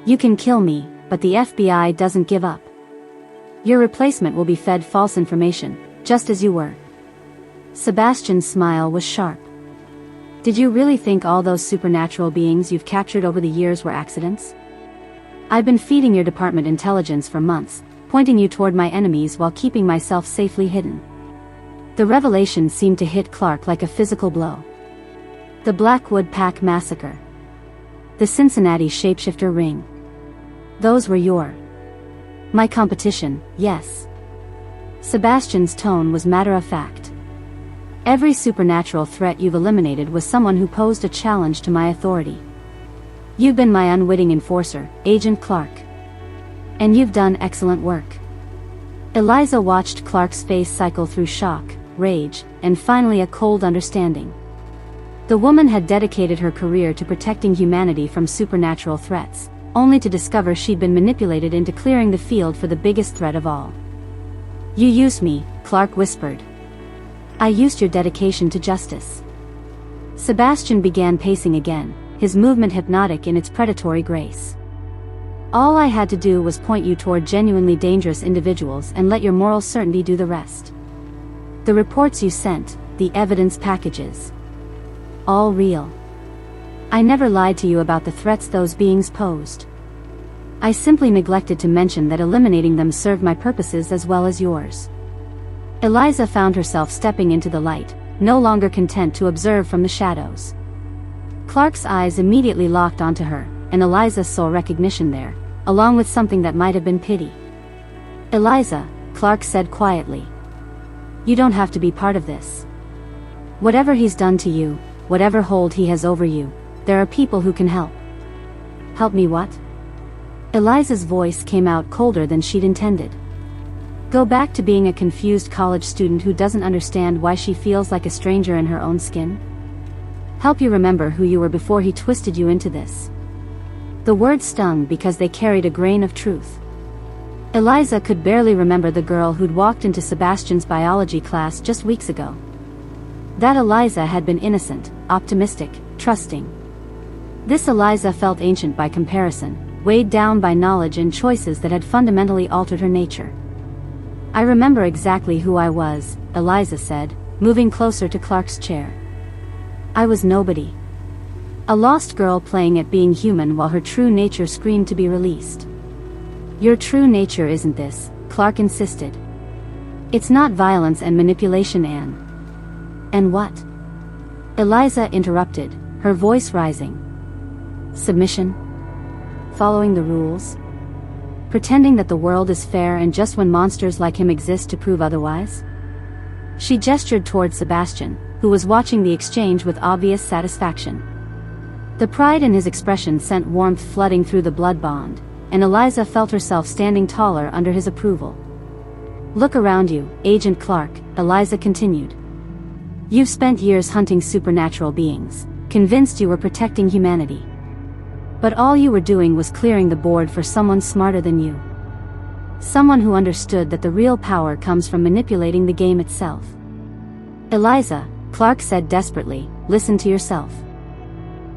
Speaker 1: You can kill me, but the FBI doesn't give up. Your replacement will be fed false information, just as you were. Sebastian's smile was sharp. Did you really think all those supernatural beings you've captured over the years were accidents? I've been feeding your department intelligence for months, pointing you toward my enemies while keeping myself safely hidden. The revelation seemed to hit Clark like a physical blow. The Blackwood Pack massacre. The Cincinnati shapeshifter ring. Those were my competition, yes. Sebastian's tone was matter-of-fact. Every supernatural threat you've eliminated was someone who posed a challenge to my authority. You've been my unwitting enforcer, Agent Clark. And you've done excellent work. Eliza watched Clark's face cycle through shock, rage, and finally a cold understanding. The woman had dedicated her career to protecting humanity from supernatural threats, only to discover she'd been manipulated into clearing the field for the biggest threat of all. You used me, Clark whispered. I used your dedication to justice. Sebastian began pacing again, his movement hypnotic in its predatory grace. All I had to do was point you toward genuinely dangerous individuals and let your moral certainty do the rest. The reports you sent, the evidence packages. All real. I never lied to you about the threats those beings posed. I simply neglected to mention that eliminating them served my purposes as well as yours. Eliza found herself stepping into the light, no longer content to observe from the shadows. Clark's eyes immediately locked onto her, and Eliza saw recognition there, along with something that might have been pity. Eliza, Clark said quietly. You don't have to be part of this. Whatever he's done to you, whatever hold he has over you, there are people who can help. Help me what? Eliza's voice came out colder than she'd intended. Go back to being a confused college student who doesn't understand why she feels like a stranger in her own skin? Help you remember who you were before he twisted you into this. The words stung because they carried a grain of truth. Eliza could barely remember the girl who'd walked into Sebastian's biology class just weeks ago. That Eliza had been innocent, optimistic, trusting. This Eliza felt ancient by comparison, weighed down by knowledge and choices that had fundamentally altered her nature. I remember exactly who I was, Eliza said, moving closer to Clark's chair. I was nobody. A lost girl playing at being human while her true nature screamed to be released. Your true nature isn't this, Clark insisted. It's not violence and manipulation, Anne. And what? Eliza interrupted, her voice rising. Submission? Following the rules? Pretending that the world is fair and just when monsters like him exist to prove otherwise? She gestured toward Sebastian, who was watching the exchange with obvious satisfaction. The pride in his expression sent warmth flooding through the blood bond, and Eliza felt herself standing taller under his approval. Look around you, Agent Clark, Eliza continued. You've spent years hunting supernatural beings, convinced you were protecting humanity. But all you were doing was clearing the board for someone smarter than you. Someone who understood that the real power comes from manipulating the game itself. Eliza, Clark said desperately, listen to yourself.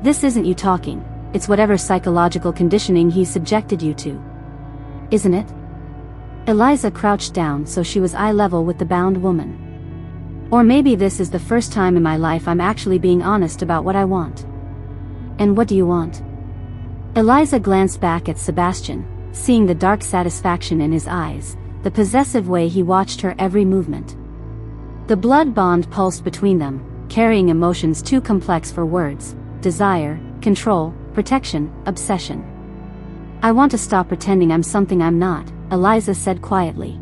Speaker 1: This isn't you talking, it's whatever psychological conditioning he subjected you to. Isn't it? Eliza crouched down so she was eye level with the bound woman. Or maybe this is the first time in my life I'm actually being honest about what I want. And what do you want? Eliza glanced back at Sebastian, seeing the dark satisfaction in his eyes, the possessive way he watched her every movement. The blood bond pulsed between them, carrying emotions too complex for words: desire, control, protection, obsession. "I want to stop pretending I'm something I'm not," Eliza said quietly.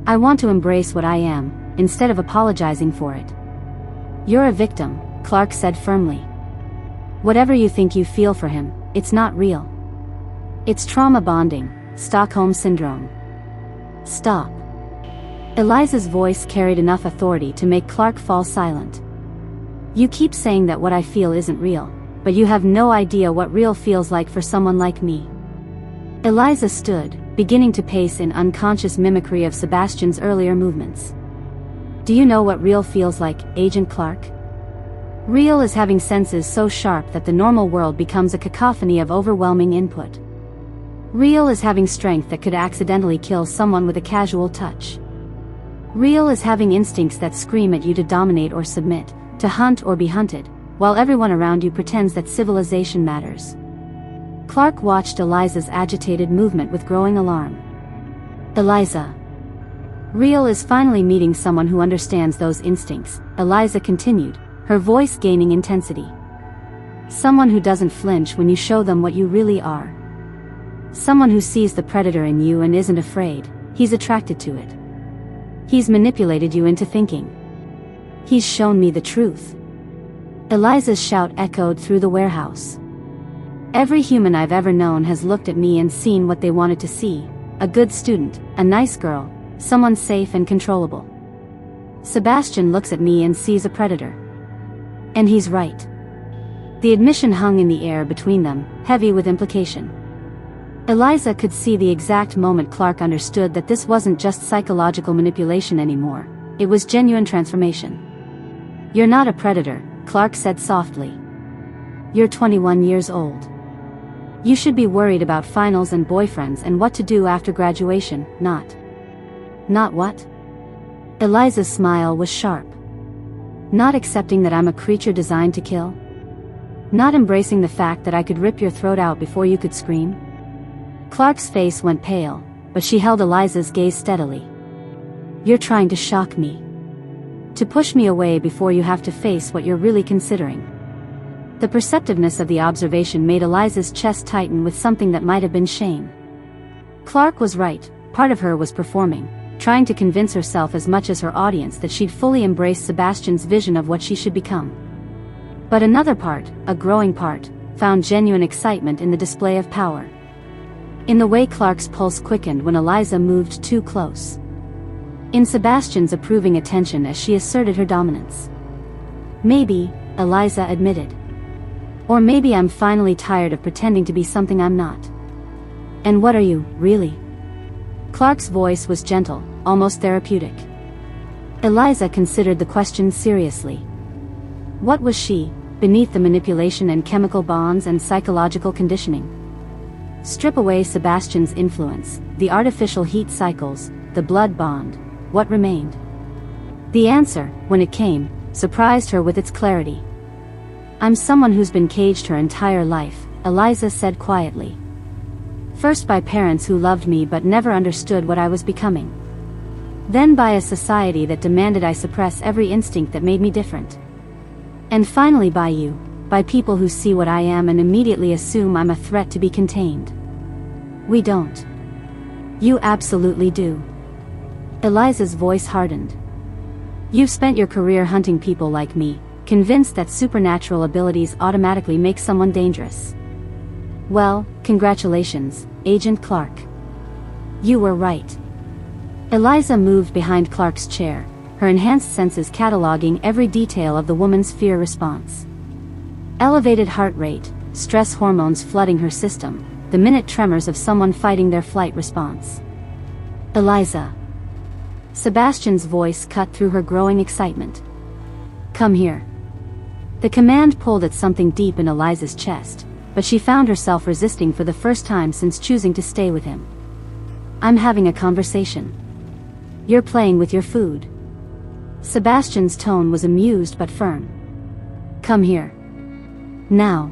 Speaker 1: "I want to embrace what I am, instead of apologizing for it." "You're a victim," Clark said firmly. "Whatever you think you feel for him, it's not real. It's trauma bonding, Stockholm Syndrome." "Stop." Eliza's voice carried enough authority to make Clark fall silent. "You keep saying that what I feel isn't real, but you have no idea what real feels like for someone like me." Eliza stood, beginning to pace in unconscious mimicry of Sebastian's earlier movements. "Do you know what real feels like, Agent Clark? Real is having senses so sharp that the normal world becomes a cacophony of overwhelming input. Real is having strength that could accidentally kill someone with a casual touch. Real is having instincts that scream at you to dominate or submit, to hunt or be hunted, while everyone around you pretends that civilization matters." Clark watched Eliza's agitated movement with growing alarm. "Eliza. Real is finally meeting someone who understands those instincts," Eliza continued, her voice gaining intensity. "Someone who doesn't flinch when you show them what you really are. Someone who sees the predator in you and isn't afraid, he's attracted to it. He's manipulated you into thinking. He's shown me the truth." Eliza's shout echoed through the warehouse. "Every human I've ever known has looked at me and seen what they wanted to see: a good student, a nice girl, someone safe and controllable. Sebastian looks at me and sees a predator. And he's right." The admission hung in the air between them, heavy with implication. Eliza could see the exact moment Clark understood that this wasn't just psychological manipulation anymore, it was genuine transformation. "You're not a predator," Clark said softly. "You're 21 years old. You should be worried about finals and boyfriends and what to do after graduation, not." "Not what?" Eliza's smile was sharp. "Not accepting that I'm a creature designed to kill? Not embracing the fact that I could rip your throat out before you could scream?" Clark's face went pale, but she held Eliza's gaze steadily. "You're trying to shock me. To push me away before you have to face what you're really considering." The perceptiveness of the observation made Eliza's chest tighten with something that might have been shame. Clark was right, part of her was performing, trying to convince herself as much as her audience that she'd fully embraced Sebastian's vision of what she should become. But another part, a growing part, found genuine excitement in the display of power. In the way Clark's pulse quickened when Eliza moved too close. In Sebastian's approving attention as she asserted her dominance. "Maybe," Eliza admitted. "Or maybe I'm finally tired of pretending to be something I'm not." "And what are you, really?" Clark's voice was gentle, almost therapeutic. Eliza considered the question seriously. What was she, beneath the manipulation and chemical bonds and psychological conditioning? Strip away Sebastian's influence, the artificial heat cycles, the blood bond, what remained? The answer, when it came, surprised her with its clarity. "I'm someone who's been caged her entire life," Eliza said quietly. "First by parents who loved me but never understood what I was becoming. Then by a society that demanded I suppress every instinct that made me different. And finally by you, by people who see what I am and immediately assume I'm a threat to be contained. We don't. You absolutely do." Eliza's voice hardened. "You've spent your career hunting people like me, convinced that supernatural abilities automatically make someone dangerous. Well, congratulations, Agent Clark. You were right." Eliza moved behind Clark's chair, her enhanced senses cataloging every detail of the woman's fear response. Elevated heart rate, stress hormones flooding her system, the minute tremors of someone fighting their flight response. "Eliza." Sebastian's voice cut through her growing excitement. "Come here." The command pulled at something deep in Eliza's chest, but she found herself resisting for the first time since choosing to stay with him. "I'm having a conversation. You're playing with your food." Sebastian's tone was amused but firm. "Come here. Now."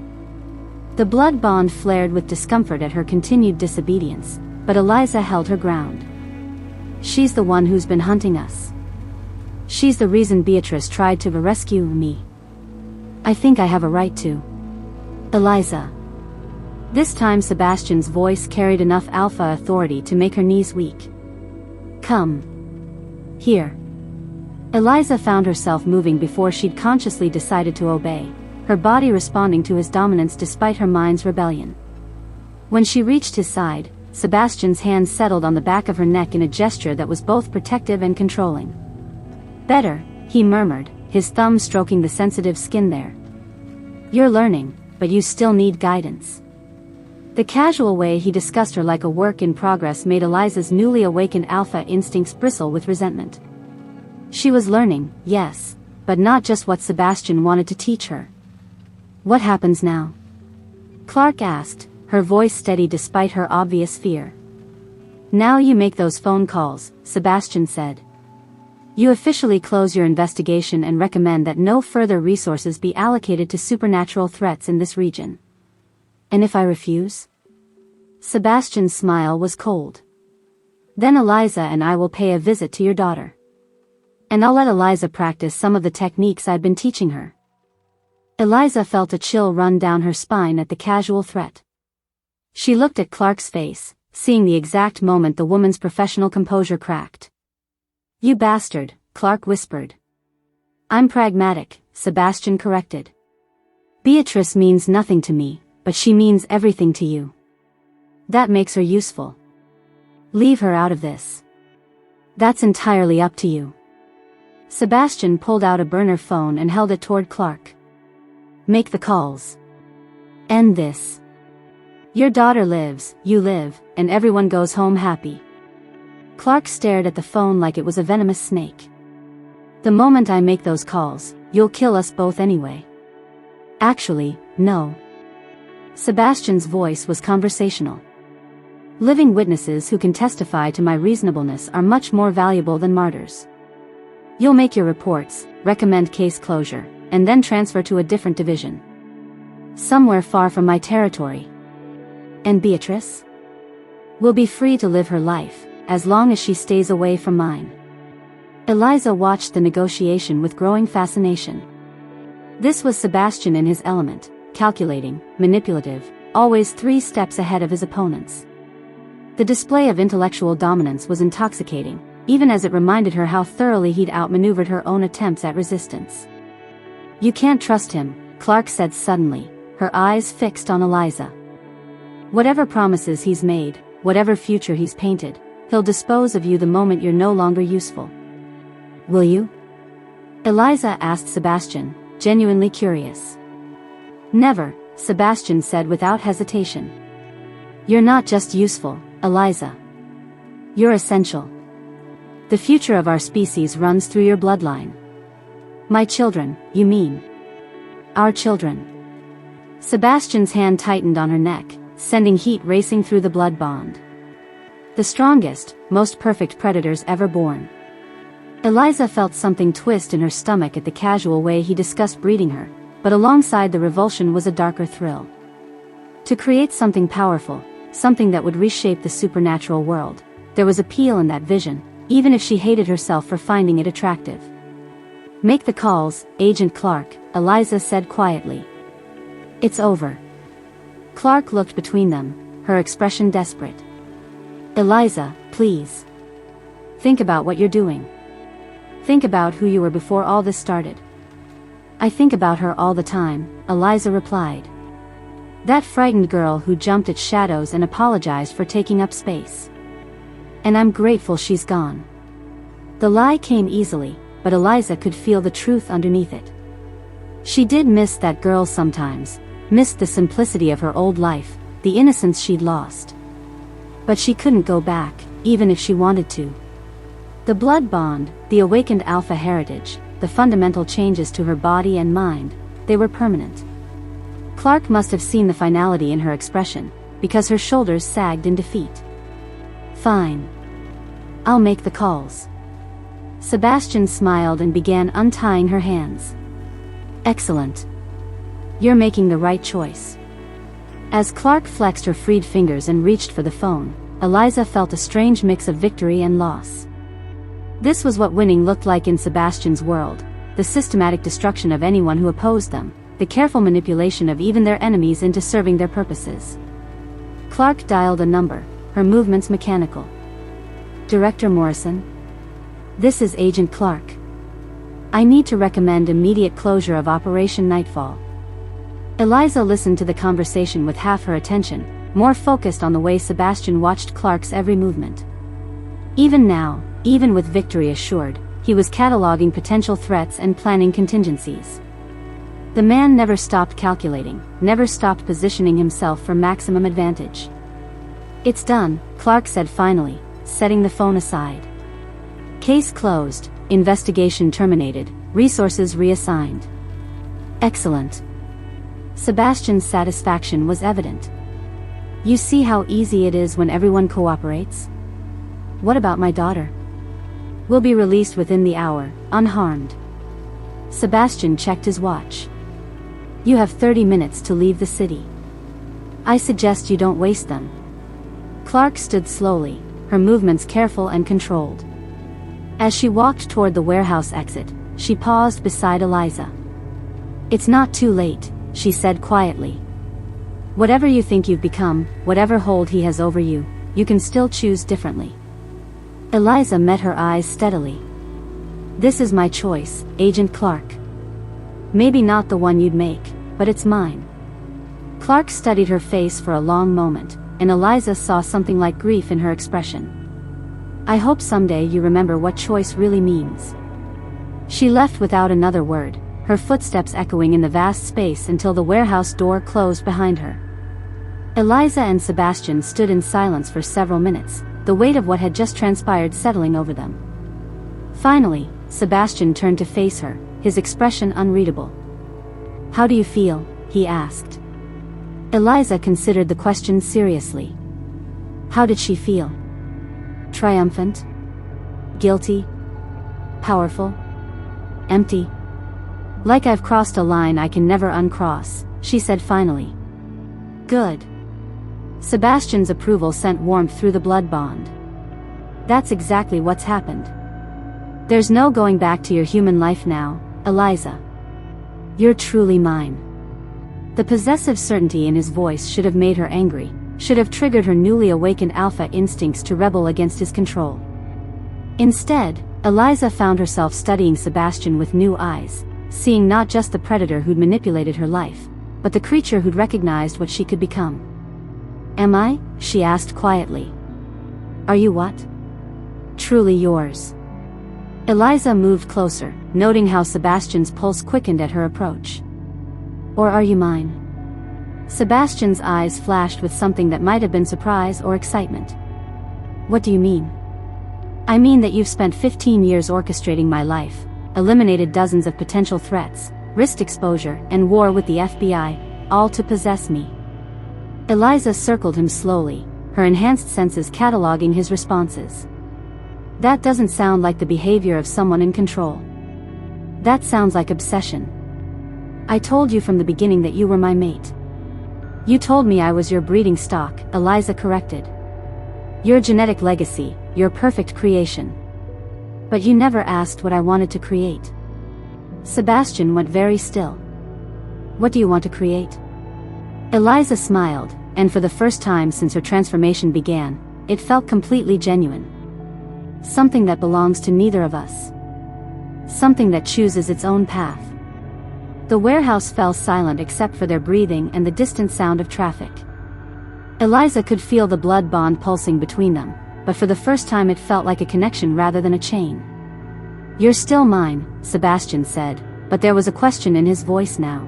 Speaker 1: The blood bond flared with discomfort at her continued disobedience, but Eliza held her ground. She's the one who's been hunting us. She's the reason Beatrice tried to rescue me. I think I have a right to. Eliza. This time Sebastian's voice carried enough alpha authority to make her knees weak. Come. Here. Eliza found herself moving before she'd consciously decided to obey, her body responding to his dominance despite her mind's rebellion. When she reached his side, Sebastian's hand settled on the back of her neck in a gesture that was both protective and controlling. Better, he murmured, his thumb stroking the sensitive skin there. You're learning, but you still need guidance. The casual way he discussed her like a work in progress made Eliza's newly awakened alpha instincts bristle with resentment. She was learning, yes, but not just what Sebastian wanted to teach her. What happens now? Clark asked, her voice steady despite her obvious fear. Now you make those phone calls, Sebastian said. You officially close your investigation and recommend that no further resources be allocated to supernatural threats in this region. And if I refuse? Sebastian's smile was cold. Then Eliza and I will pay a visit to your daughter. And I'll let Eliza practice some of the techniques I've been teaching her. Eliza felt a chill run down her spine at the casual threat. She looked at Clark's face, seeing the exact moment the woman's professional composure cracked. You bastard, Clark whispered. I'm pragmatic, Sebastian corrected. Beatrice means nothing to me, but she means everything to you. That makes her useful. Leave her out of this. That's entirely up to you. Sebastian pulled out a burner phone and held it toward Clark. Make the calls. End this. Your daughter lives, you live, and everyone goes home happy. Clark stared at the phone like it was a venomous snake. The moment I make those calls, you'll kill us both anyway. Actually, no. Sebastian's voice was conversational. Living witnesses who can testify to my reasonableness are much more valuable than martyrs. You'll make your reports, recommend case closure, and then transfer to a different division. Somewhere far from my territory. And Beatrice? Will be free to live her life, as long as she stays away from mine. Eliza watched the negotiation with growing fascination. This was Sebastian in his element, calculating, manipulative, always 3 steps ahead of his opponents. The display of intellectual dominance was intoxicating, even as it reminded her how thoroughly he'd outmaneuvered her own attempts at resistance. You can't trust him, Clark said suddenly, her eyes fixed on Eliza. Whatever promises he's made, whatever future he's painted, he'll dispose of you the moment you're no longer useful. Will you? Eliza asked Sebastian, genuinely curious. Never, Sebastian said without hesitation. You're not just useful, Eliza. You're essential. The future of our species runs through your bloodline. My children, you mean? Our children. Sebastian's hand tightened on her neck, sending heat racing through the blood bond. The strongest, most perfect predators ever born. Eliza felt something twist in her stomach at the casual way he discussed breeding her, but alongside the revulsion was a darker thrill. To create something powerful, something that would reshape the supernatural world, there was appeal in that vision, even if she hated herself for finding it attractive. Make the calls, Agent Clark, Eliza said quietly. It's over. Clark looked between them, her expression desperate. Eliza, please. Think about what you're doing. Think about who you were before all this started. I think about her all the time, Eliza replied. That frightened girl who jumped at shadows and apologized for taking up space. And I'm grateful she's gone. The lie came easily, but Eliza could feel the truth underneath it. She did miss that girl sometimes, missed the simplicity of her old life, the innocence she'd lost. But she couldn't go back, even if she wanted to. The blood bond, the awakened alpha heritage, the fundamental changes to her body and mind, they were permanent. Clark must have seen the finality in her expression, because her shoulders sagged in defeat. Fine. I'll make the calls. Sebastian smiled and began untying her hands. Excellent. You're making the right choice. As Clark flexed her freed fingers and reached for the phone, Eliza felt a strange mix of victory and loss. This was what winning looked like in Sebastian's world: the systematic destruction of anyone who opposed them, the careful manipulation of even their enemies into serving their purposes. Clark dialed a number, her movements mechanical. "Director Morrison? This is Agent Clark. I need to recommend immediate closure of Operation Nightfall." Eliza listened to the conversation with half her attention, more focused on the way Sebastian watched Clark's every movement. Even now, even with victory assured, he was cataloging potential threats and planning contingencies. The man never stopped calculating, never stopped positioning himself for maximum advantage. "It's done," Clark said finally, setting the phone aside. "Case closed, investigation terminated, resources reassigned." "Excellent." Sebastian's satisfaction was evident. "You see how easy it is when everyone cooperates? What about my daughter?" "Will be released within the hour, unharmed." Sebastian checked his watch. "You have 30 minutes to leave the city. I suggest you don't waste them." Clark stood slowly, her movements careful and controlled. As she walked toward the warehouse exit, she paused beside Eliza. "It's not too late," she said quietly. "Whatever you think you've become, whatever hold he has over you, you can still choose differently." Eliza met her eyes steadily. "This is my choice, Agent Clark. Maybe not the one you'd make, but it's mine." Clark studied her face for a long moment, and Eliza saw something like grief in her expression. "I hope someday you remember what choice really means." She left without another word, her footsteps echoing in the vast space until the warehouse door closed behind her. Eliza and Sebastian stood in silence for several minutes, the weight of what had just transpired settling over them. Finally, Sebastian turned to face her, his expression unreadable. "How do you feel?" he asked. Eliza considered the question seriously. How did she feel? Triumphant? Guilty? Powerful? Empty? "Like I've crossed a line I can never uncross," she said finally. "Good." Sebastian's approval sent warmth through the blood bond. "That's exactly what's happened. There's no going back to your human life now, Eliza. You're truly mine." The possessive certainty in his voice should have made her angry, should have triggered her newly awakened alpha instincts to rebel against his control. Instead, Eliza found herself studying Sebastian with new eyes, seeing not just the predator who'd manipulated her life, but the creature who'd recognized what she could become. "Am I?" she asked quietly. "Are you what?" "Truly yours." Eliza moved closer, noting how Sebastian's pulse quickened at her approach. "Or are you mine?" Sebastian's eyes flashed with something that might have been surprise or excitement. "What do you mean?" "I mean that you've spent 15 years orchestrating my life, eliminated dozens of potential threats, risked exposure and war with the FBI, all to possess me." Eliza circled him slowly, her enhanced senses cataloging his responses. "That doesn't sound like the behavior of someone in control. That sounds like obsession. I told you from the beginning that you were my mate." "You told me I was your breeding stock," Eliza corrected. "Your genetic legacy, your perfect creation. But you never asked what I wanted to create." Sebastian went very still. "What do you want to create?" Eliza smiled, and for the first time since her transformation began, it felt completely genuine. "Something that belongs to neither of us. Something that chooses its own path." The warehouse fell silent except for their breathing and the distant sound of traffic. Eliza could feel the blood bond pulsing between them, but for the first time it felt like a connection rather than a chain. "You're still mine," Sebastian said, but there was a question in his voice now.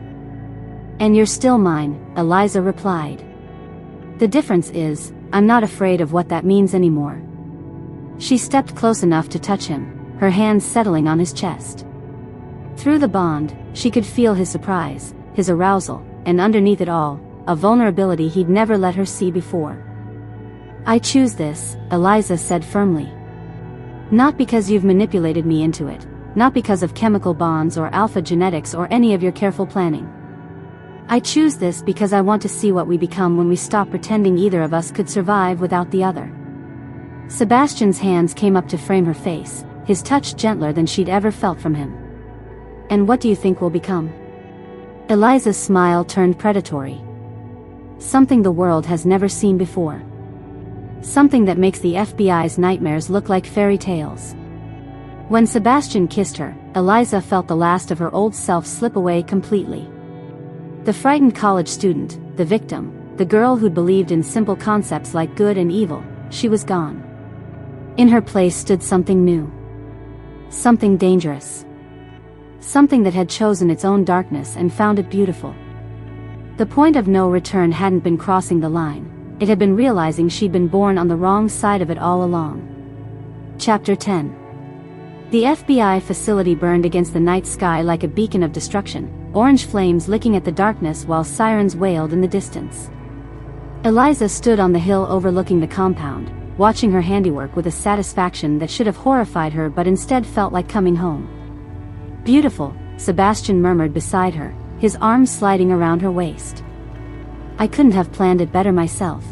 Speaker 1: "And you're still mine," Eliza replied. "The difference is, I'm not afraid of what that means anymore." She stepped close enough to touch him, her hands settling on his chest. Through the bond, she could feel his surprise, his arousal, and underneath it all, a vulnerability he'd never let her see before. "I choose this," Eliza said firmly. "Not because you've manipulated me into it, not because of chemical bonds or alpha genetics or any of your careful planning. I choose this because I want to see what we become when we stop pretending either of us could survive without the other. Sebastian's hands came up to frame her face, his touch gentler than she'd ever felt from him. And what do you think we'll become? Eliza's smile turned predatory. Something the world has never seen before. Something that makes the FBI's nightmares look like fairy tales. When Sebastian kissed her, Eliza felt the last of her old self slip away completely. The frightened college student, the victim, the girl who'd believed in simple concepts like good and evil, she was gone. In her place stood something new. Something dangerous. Something that had chosen its own darkness and found it beautiful. The point of no return hadn't been crossing the line, it had been realizing she'd been born on the wrong side of it all along. Chapter 10. The FBI facility burned against the night sky like a beacon of destruction, orange flames licking at the darkness while sirens wailed in the distance. Eliza stood on the hill overlooking the compound, watching her handiwork with a satisfaction that should have horrified her but instead felt like coming home. Beautiful, Sebastian murmured beside her, his arms sliding around her waist. I couldn't have planned it better myself.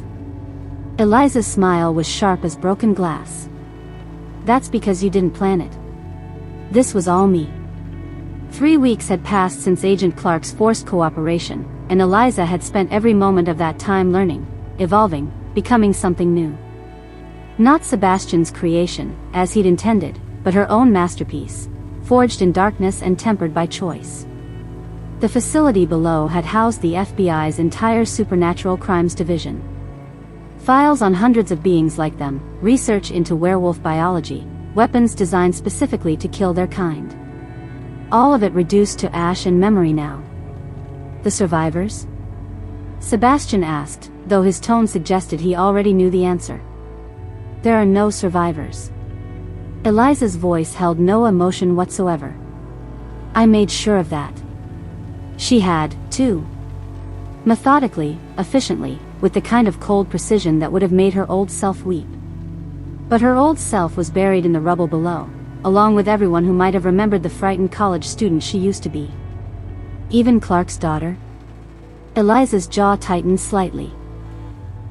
Speaker 1: Eliza's smile was sharp as broken glass. That's because you didn't plan it. This was all me. 3 weeks had passed since Agent Clark's forced cooperation, and Eliza had spent every moment of that time learning, evolving, becoming something new. Not Sebastian's creation, as he'd intended, but her own masterpiece, forged in darkness and tempered by choice. The facility below had housed the FBI's entire supernatural crimes division. Files on hundreds of beings like them, research into werewolf biology, weapons designed specifically to kill their kind. All of it reduced to ash and memory now. The survivors? Sebastian asked, though his tone suggested he already knew the answer. There are no survivors. Eliza's voice held no emotion whatsoever. I made sure of that. She had, too. Methodically, efficiently, with the kind of cold precision that would have made her old self weep. But her old self was buried in the rubble below, along with everyone who might have remembered the frightened college student she used to be. Even Clark's daughter? Eliza's jaw tightened slightly.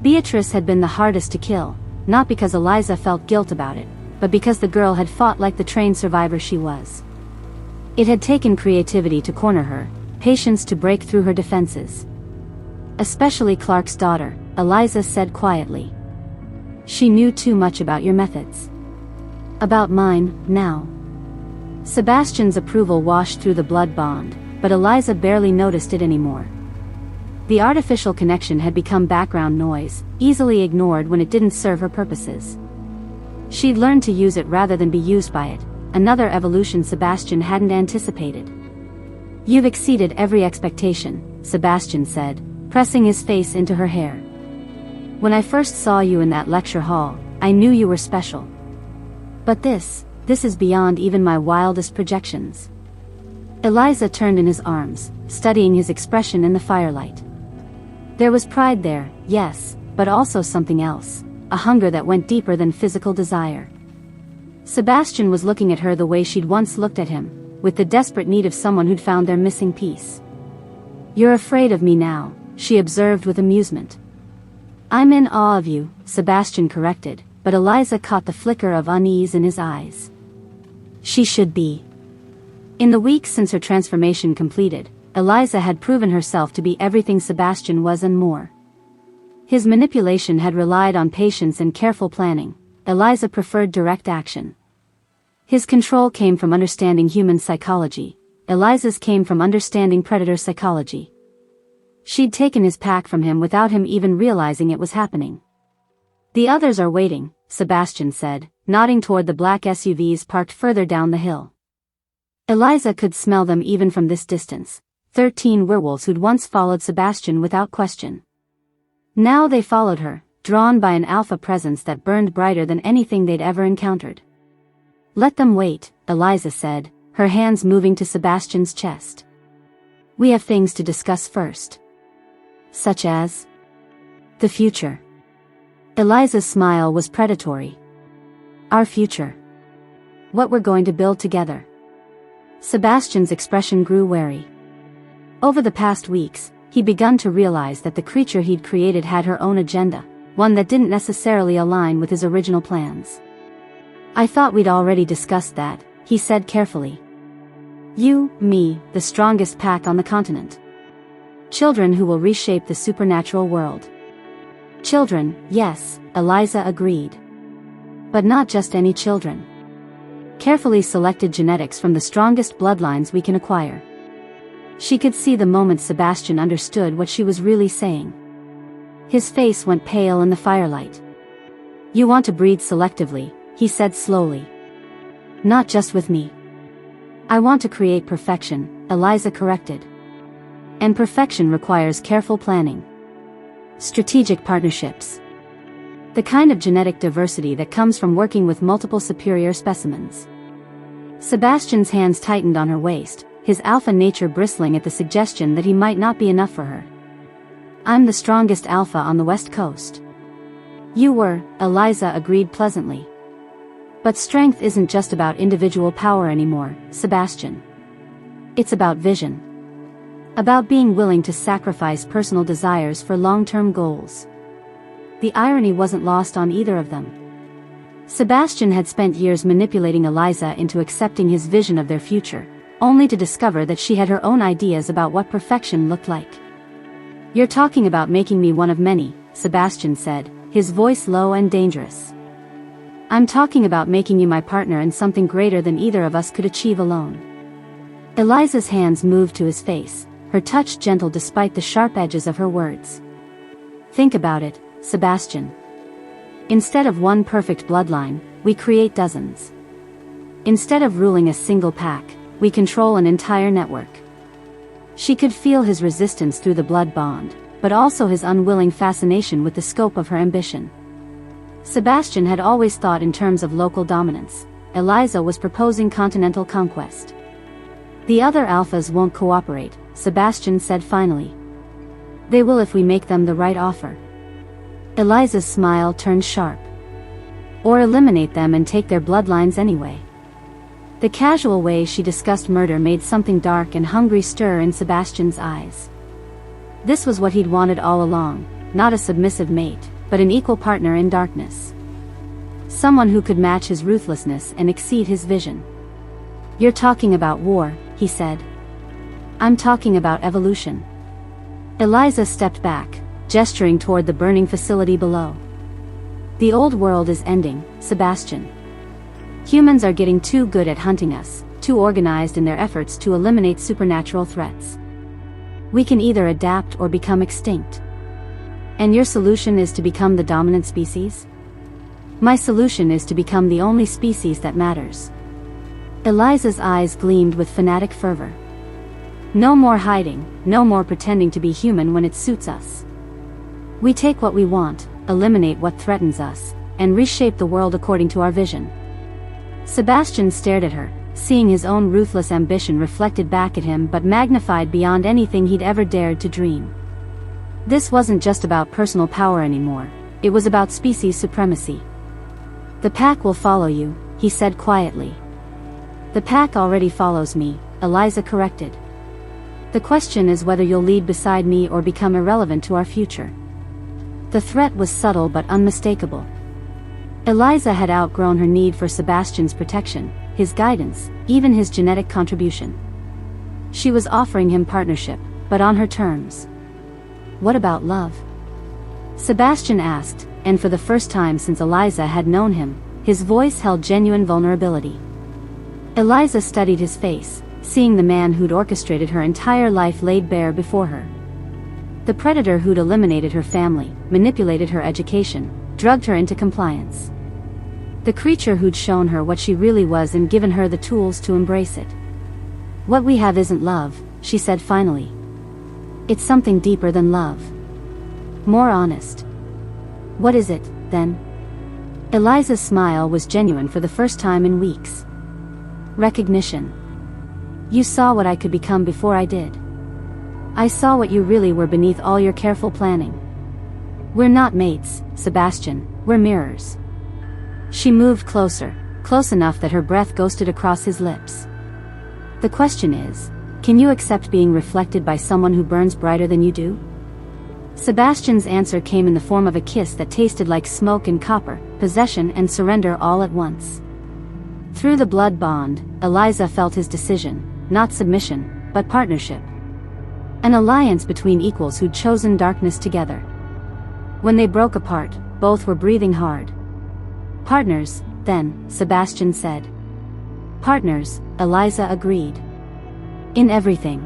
Speaker 1: Beatrice had been the hardest to kill, not because Eliza felt guilt about it, but because the girl had fought like the trained survivor she was. It had taken creativity to corner her, patience to break through her defenses. Especially Clark's daughter, Eliza said quietly. She knew too much about your methods. About mine, now. Sebastian's approval washed through the blood bond, but Eliza barely noticed it anymore. The artificial connection had become background noise, easily ignored when it didn't serve her purposes. She'd learned to use it rather than be used by it, another evolution Sebastian hadn't anticipated. You've exceeded every expectation, Sebastian said, pressing his face into her hair. When I first saw you in that lecture hall, I knew you were special. But this is beyond even my wildest projections. Eliza turned in his arms, studying his expression in the firelight. There was pride there, yes, but also something else, a hunger that went deeper than physical desire. Sebastian was looking at her the way she'd once looked at him, with the desperate need of someone who'd found their missing piece. You're afraid of me now, she observed with amusement. I'm in awe of you, Sebastian corrected, but Eliza caught the flicker of unease in his eyes. She should be. In the weeks since her transformation completed, Eliza had proven herself to be everything Sebastian was and more. His manipulation had relied on patience and careful planning. Eliza preferred direct action. His control came from understanding human psychology. Eliza's came from understanding predator psychology. She'd taken his pack from him without him even realizing it was happening. The others are waiting, Sebastian said, nodding toward the black SUVs parked further down the hill. Eliza could smell them even from this distance, 13 werewolves who'd once followed Sebastian without question. Now they followed her, drawn by an alpha presence that burned brighter than anything they'd ever encountered. Let them wait, Eliza said, her hands moving to Sebastian's chest. We have things to discuss first. Such as? The future. Eliza's smile was predatory. Our future. What we're going to build together. Sebastian's expression grew wary. Over the past weeks, he begun to realize that the creature he'd created had her own agenda, one that didn't necessarily align with his original plans. "I thought we'd already discussed that," he said carefully. "You, me, the strongest pack on the continent. Children who will reshape the supernatural world." "Children, yes," Eliza agreed. "But not just any children. Carefully selected genetics from the strongest bloodlines we can acquire." She could see the moment Sebastian understood what she was really saying. His face went pale in the firelight. "You want to breed selectively," he said slowly. "Not just with me. I want to create perfection," Eliza corrected. "And perfection requires careful planning. Strategic partnerships. The kind of genetic diversity that comes from working with multiple superior specimens." Sebastian's hands tightened on her waist, his alpha nature bristling at the suggestion that he might not be enough for her. "I'm the strongest alpha on the West Coast." "You were," Eliza agreed pleasantly. "But strength isn't just about individual power anymore, Sebastian. It's about vision. About being willing to sacrifice personal desires for long-term goals." The irony wasn't lost on either of them. Sebastian had spent years manipulating Eliza into accepting his vision of their future, only to discover that she had her own ideas about what perfection looked like. "You're talking about making me one of many," Sebastian said, his voice low and dangerous. "I'm talking about making you my partner in something greater than either of us could achieve alone." Eliza's hands moved to his face, her touch gentle despite the sharp edges of her words. "Think about it, Sebastian. Instead of one perfect bloodline, we create dozens. Instead of ruling a single pack, we control an entire network." She could feel his resistance through the blood bond, but also his unwilling fascination with the scope of her ambition. Sebastian had always thought in terms of local dominance. Eliza was proposing continental conquest. "The other alphas won't cooperate," Sebastian said finally. "They will if we make them the right offer." Eliza's smile turned sharp. "Or eliminate them and take their bloodlines anyway." The casual way she discussed murder made something dark and hungry stir in Sebastian's eyes. This was what he'd wanted all along, not a submissive mate, but an equal partner in darkness. Someone who could match his ruthlessness and exceed his vision. "You're talking about war," he said. "I'm talking about evolution." Eliza stepped back, gesturing toward the burning facility below. "The old world is ending, Sebastian. Humans are getting too good at hunting us, too organized in their efforts to eliminate supernatural threats. We can either adapt or become extinct. And your solution is to become the dominant species? My solution is to become the only species that matters." Eliza's eyes gleamed with fanatic fervor. "No more hiding, no more pretending to be human when it suits us. We take what we want, eliminate what threatens us, and reshape the world according to our vision." Sebastian stared at her, seeing his own ruthless ambition reflected back at him but magnified beyond anything he'd ever dared to dream. This wasn't just about personal power anymore, it was about species supremacy. "The pack will follow you," he said quietly. "The pack already follows me," Eliza corrected. "The question is whether you'll lead beside me or become irrelevant to our future." The threat was subtle but unmistakable. Eliza had outgrown her need for Sebastian's protection, his guidance, even his genetic contribution. She was offering him partnership, but on her terms. "What about love?" Sebastian asked, and for the first time since Eliza had known him, his voice held genuine vulnerability. Eliza studied his face, seeing the man who'd orchestrated her entire life laid bare before her. The predator who'd eliminated her family, manipulated her education, drugged her into compliance. The creature who'd shown her what she really was and given her the tools to embrace it. "What we have isn't love," she said finally. "It's something deeper than love. More honest." "What is it, then?" Eliza's smile was genuine for the first time in weeks. "Recognition. You saw what I could become before I did. I saw what you really were beneath all your careful planning. We're not mates, Sebastian, we're mirrors." She moved closer, close enough that her breath ghosted across his lips. "The question is, Can you accept being reflected by someone who burns brighter than you do? Sebastian's answer came in the form of a kiss that tasted like smoke and copper, possession and surrender all at once. Through the blood bond, Eliza felt his decision, not submission, but partnership. An alliance between equals who'd chosen darkness together. When they broke apart, both were breathing hard. Partners, then, Sebastian said. Partners, Eliza agreed. In everything.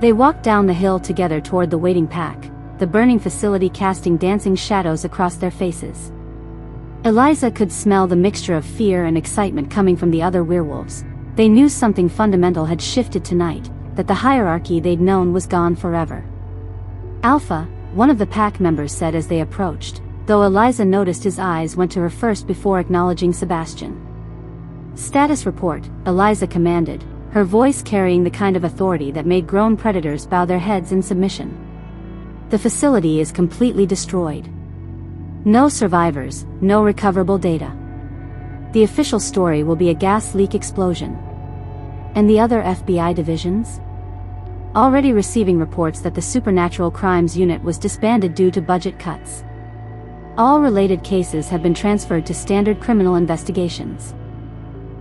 Speaker 1: They walked down the hill together toward the waiting pack, the burning facility casting dancing shadows across their faces. Eliza could smell the mixture of fear and excitement coming from the other werewolves. They knew something fundamental had shifted tonight, that the hierarchy they'd known was gone forever. Alpha, one of the pack members said as they approached, though Eliza noticed his eyes went to her first before acknowledging Sebastian. Status report, Eliza commanded, her voice carrying the kind of authority that made grown predators bow their heads in submission. The facility is completely destroyed. No survivors, no recoverable data. The official story will be a gas leak explosion. And the other FBI divisions? Already receiving reports that the Supernatural Crimes Unit was disbanded due to budget cuts. All related cases have been transferred to standard criminal investigations.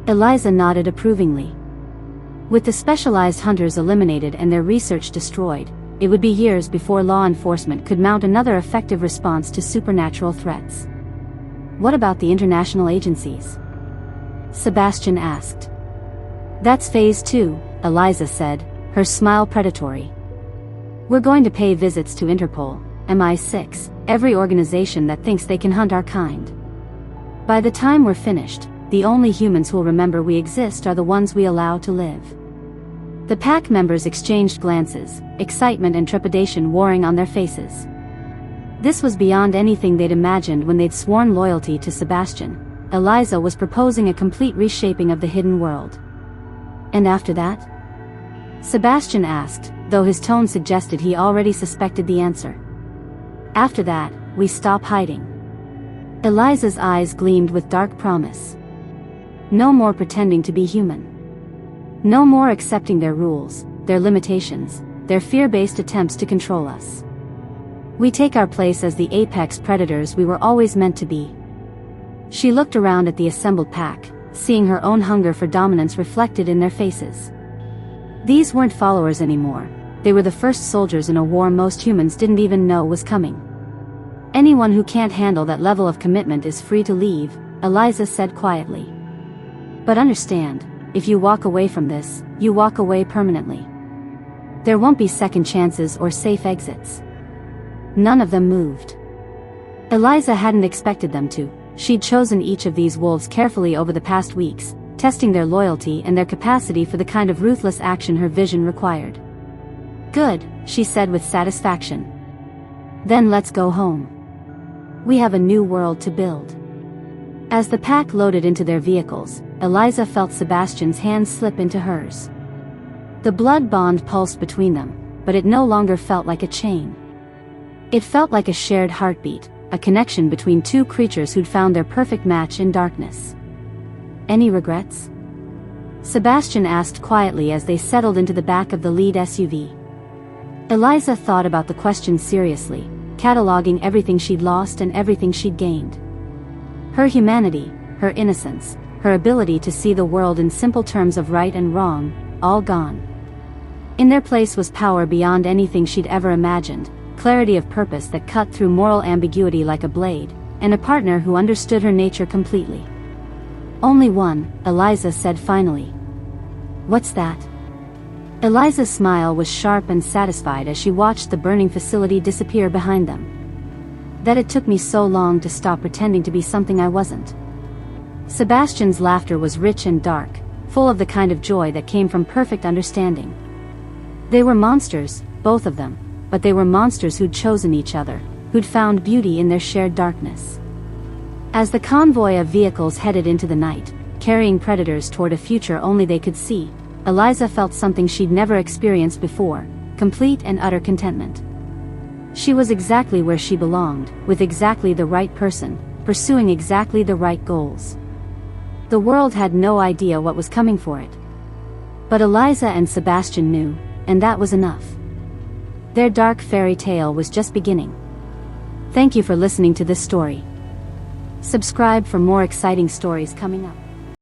Speaker 1: Eliza nodded approvingly. With the specialized hunters eliminated and their research destroyed, it would be years before law enforcement could mount another effective response to supernatural threats. What about the international agencies? Sebastian asked. That's phase 2, Eliza said, her smile predatory. We're going to pay visits to Interpol, MI6, every organization that thinks they can hunt our kind. By the time we're finished, the only humans who'll remember we exist are the ones we allow to live. The pack members exchanged glances, excitement and trepidation warring on their faces. This was beyond anything they'd imagined when they'd sworn loyalty to Sebastian. Eliza was proposing a complete reshaping of the hidden world. And after that? Sebastian asked, though his tone suggested he already suspected the answer. After that, we stop hiding. Eliza's eyes gleamed with dark promise. No more pretending to be human. No more accepting their rules, their limitations, their fear-based attempts to control us. We take our place as the apex predators we were always meant to be. She looked around at the assembled pack, seeing her own hunger for dominance reflected in their faces. These weren't followers anymore, they were the first soldiers in a war most humans didn't even know was coming. Anyone who can't handle that level of commitment is free to leave, Eliza said quietly. But understand, if you walk away from this, you walk away permanently. There won't be second chances or safe exits. None of them moved. Eliza hadn't expected them to. She'd chosen each of these wolves carefully over the past weeks, testing their loyalty and their capacity for the kind of ruthless action her vision required. Good, she said with satisfaction. Then let's go home. We have a new world to build. As the pack loaded into their vehicles, Eliza felt Sebastian's hand slip into hers. The blood bond pulsed between them, but it no longer felt like a chain. It felt like a shared heartbeat, a connection between two creatures who'd found their perfect match in darkness. Any regrets? Sebastian asked quietly as they settled into the back of the lead SUV. Eliza thought about the question seriously, cataloging everything she'd lost and everything she'd gained. Her humanity, her innocence, her ability to see the world in simple terms of right and wrong, all gone. In their place was power beyond anything she'd ever imagined, clarity of purpose that cut through moral ambiguity like a blade, and a partner who understood her nature completely. Only one, Eliza said finally. What's that? Eliza's smile was sharp and satisfied as she watched the burning facility disappear behind them. That it took me so long to stop pretending to be something I wasn't. Sebastian's laughter was rich and dark, full of the kind of joy that came from perfect understanding. They were monsters, both of them, but they were monsters who'd chosen each other, who'd found beauty in their shared darkness. As the convoy of vehicles headed into the night, carrying predators toward a future only they could see, Eliza felt something she'd never experienced before, complete and utter contentment. She was exactly where she belonged, with exactly the right person, pursuing exactly the right goals. The world had no idea what was coming for it. But Eliza and Sebastian knew, and that was enough. Their dark fairy tale was just beginning. Thank you for listening to this story. Subscribe for more exciting stories coming up.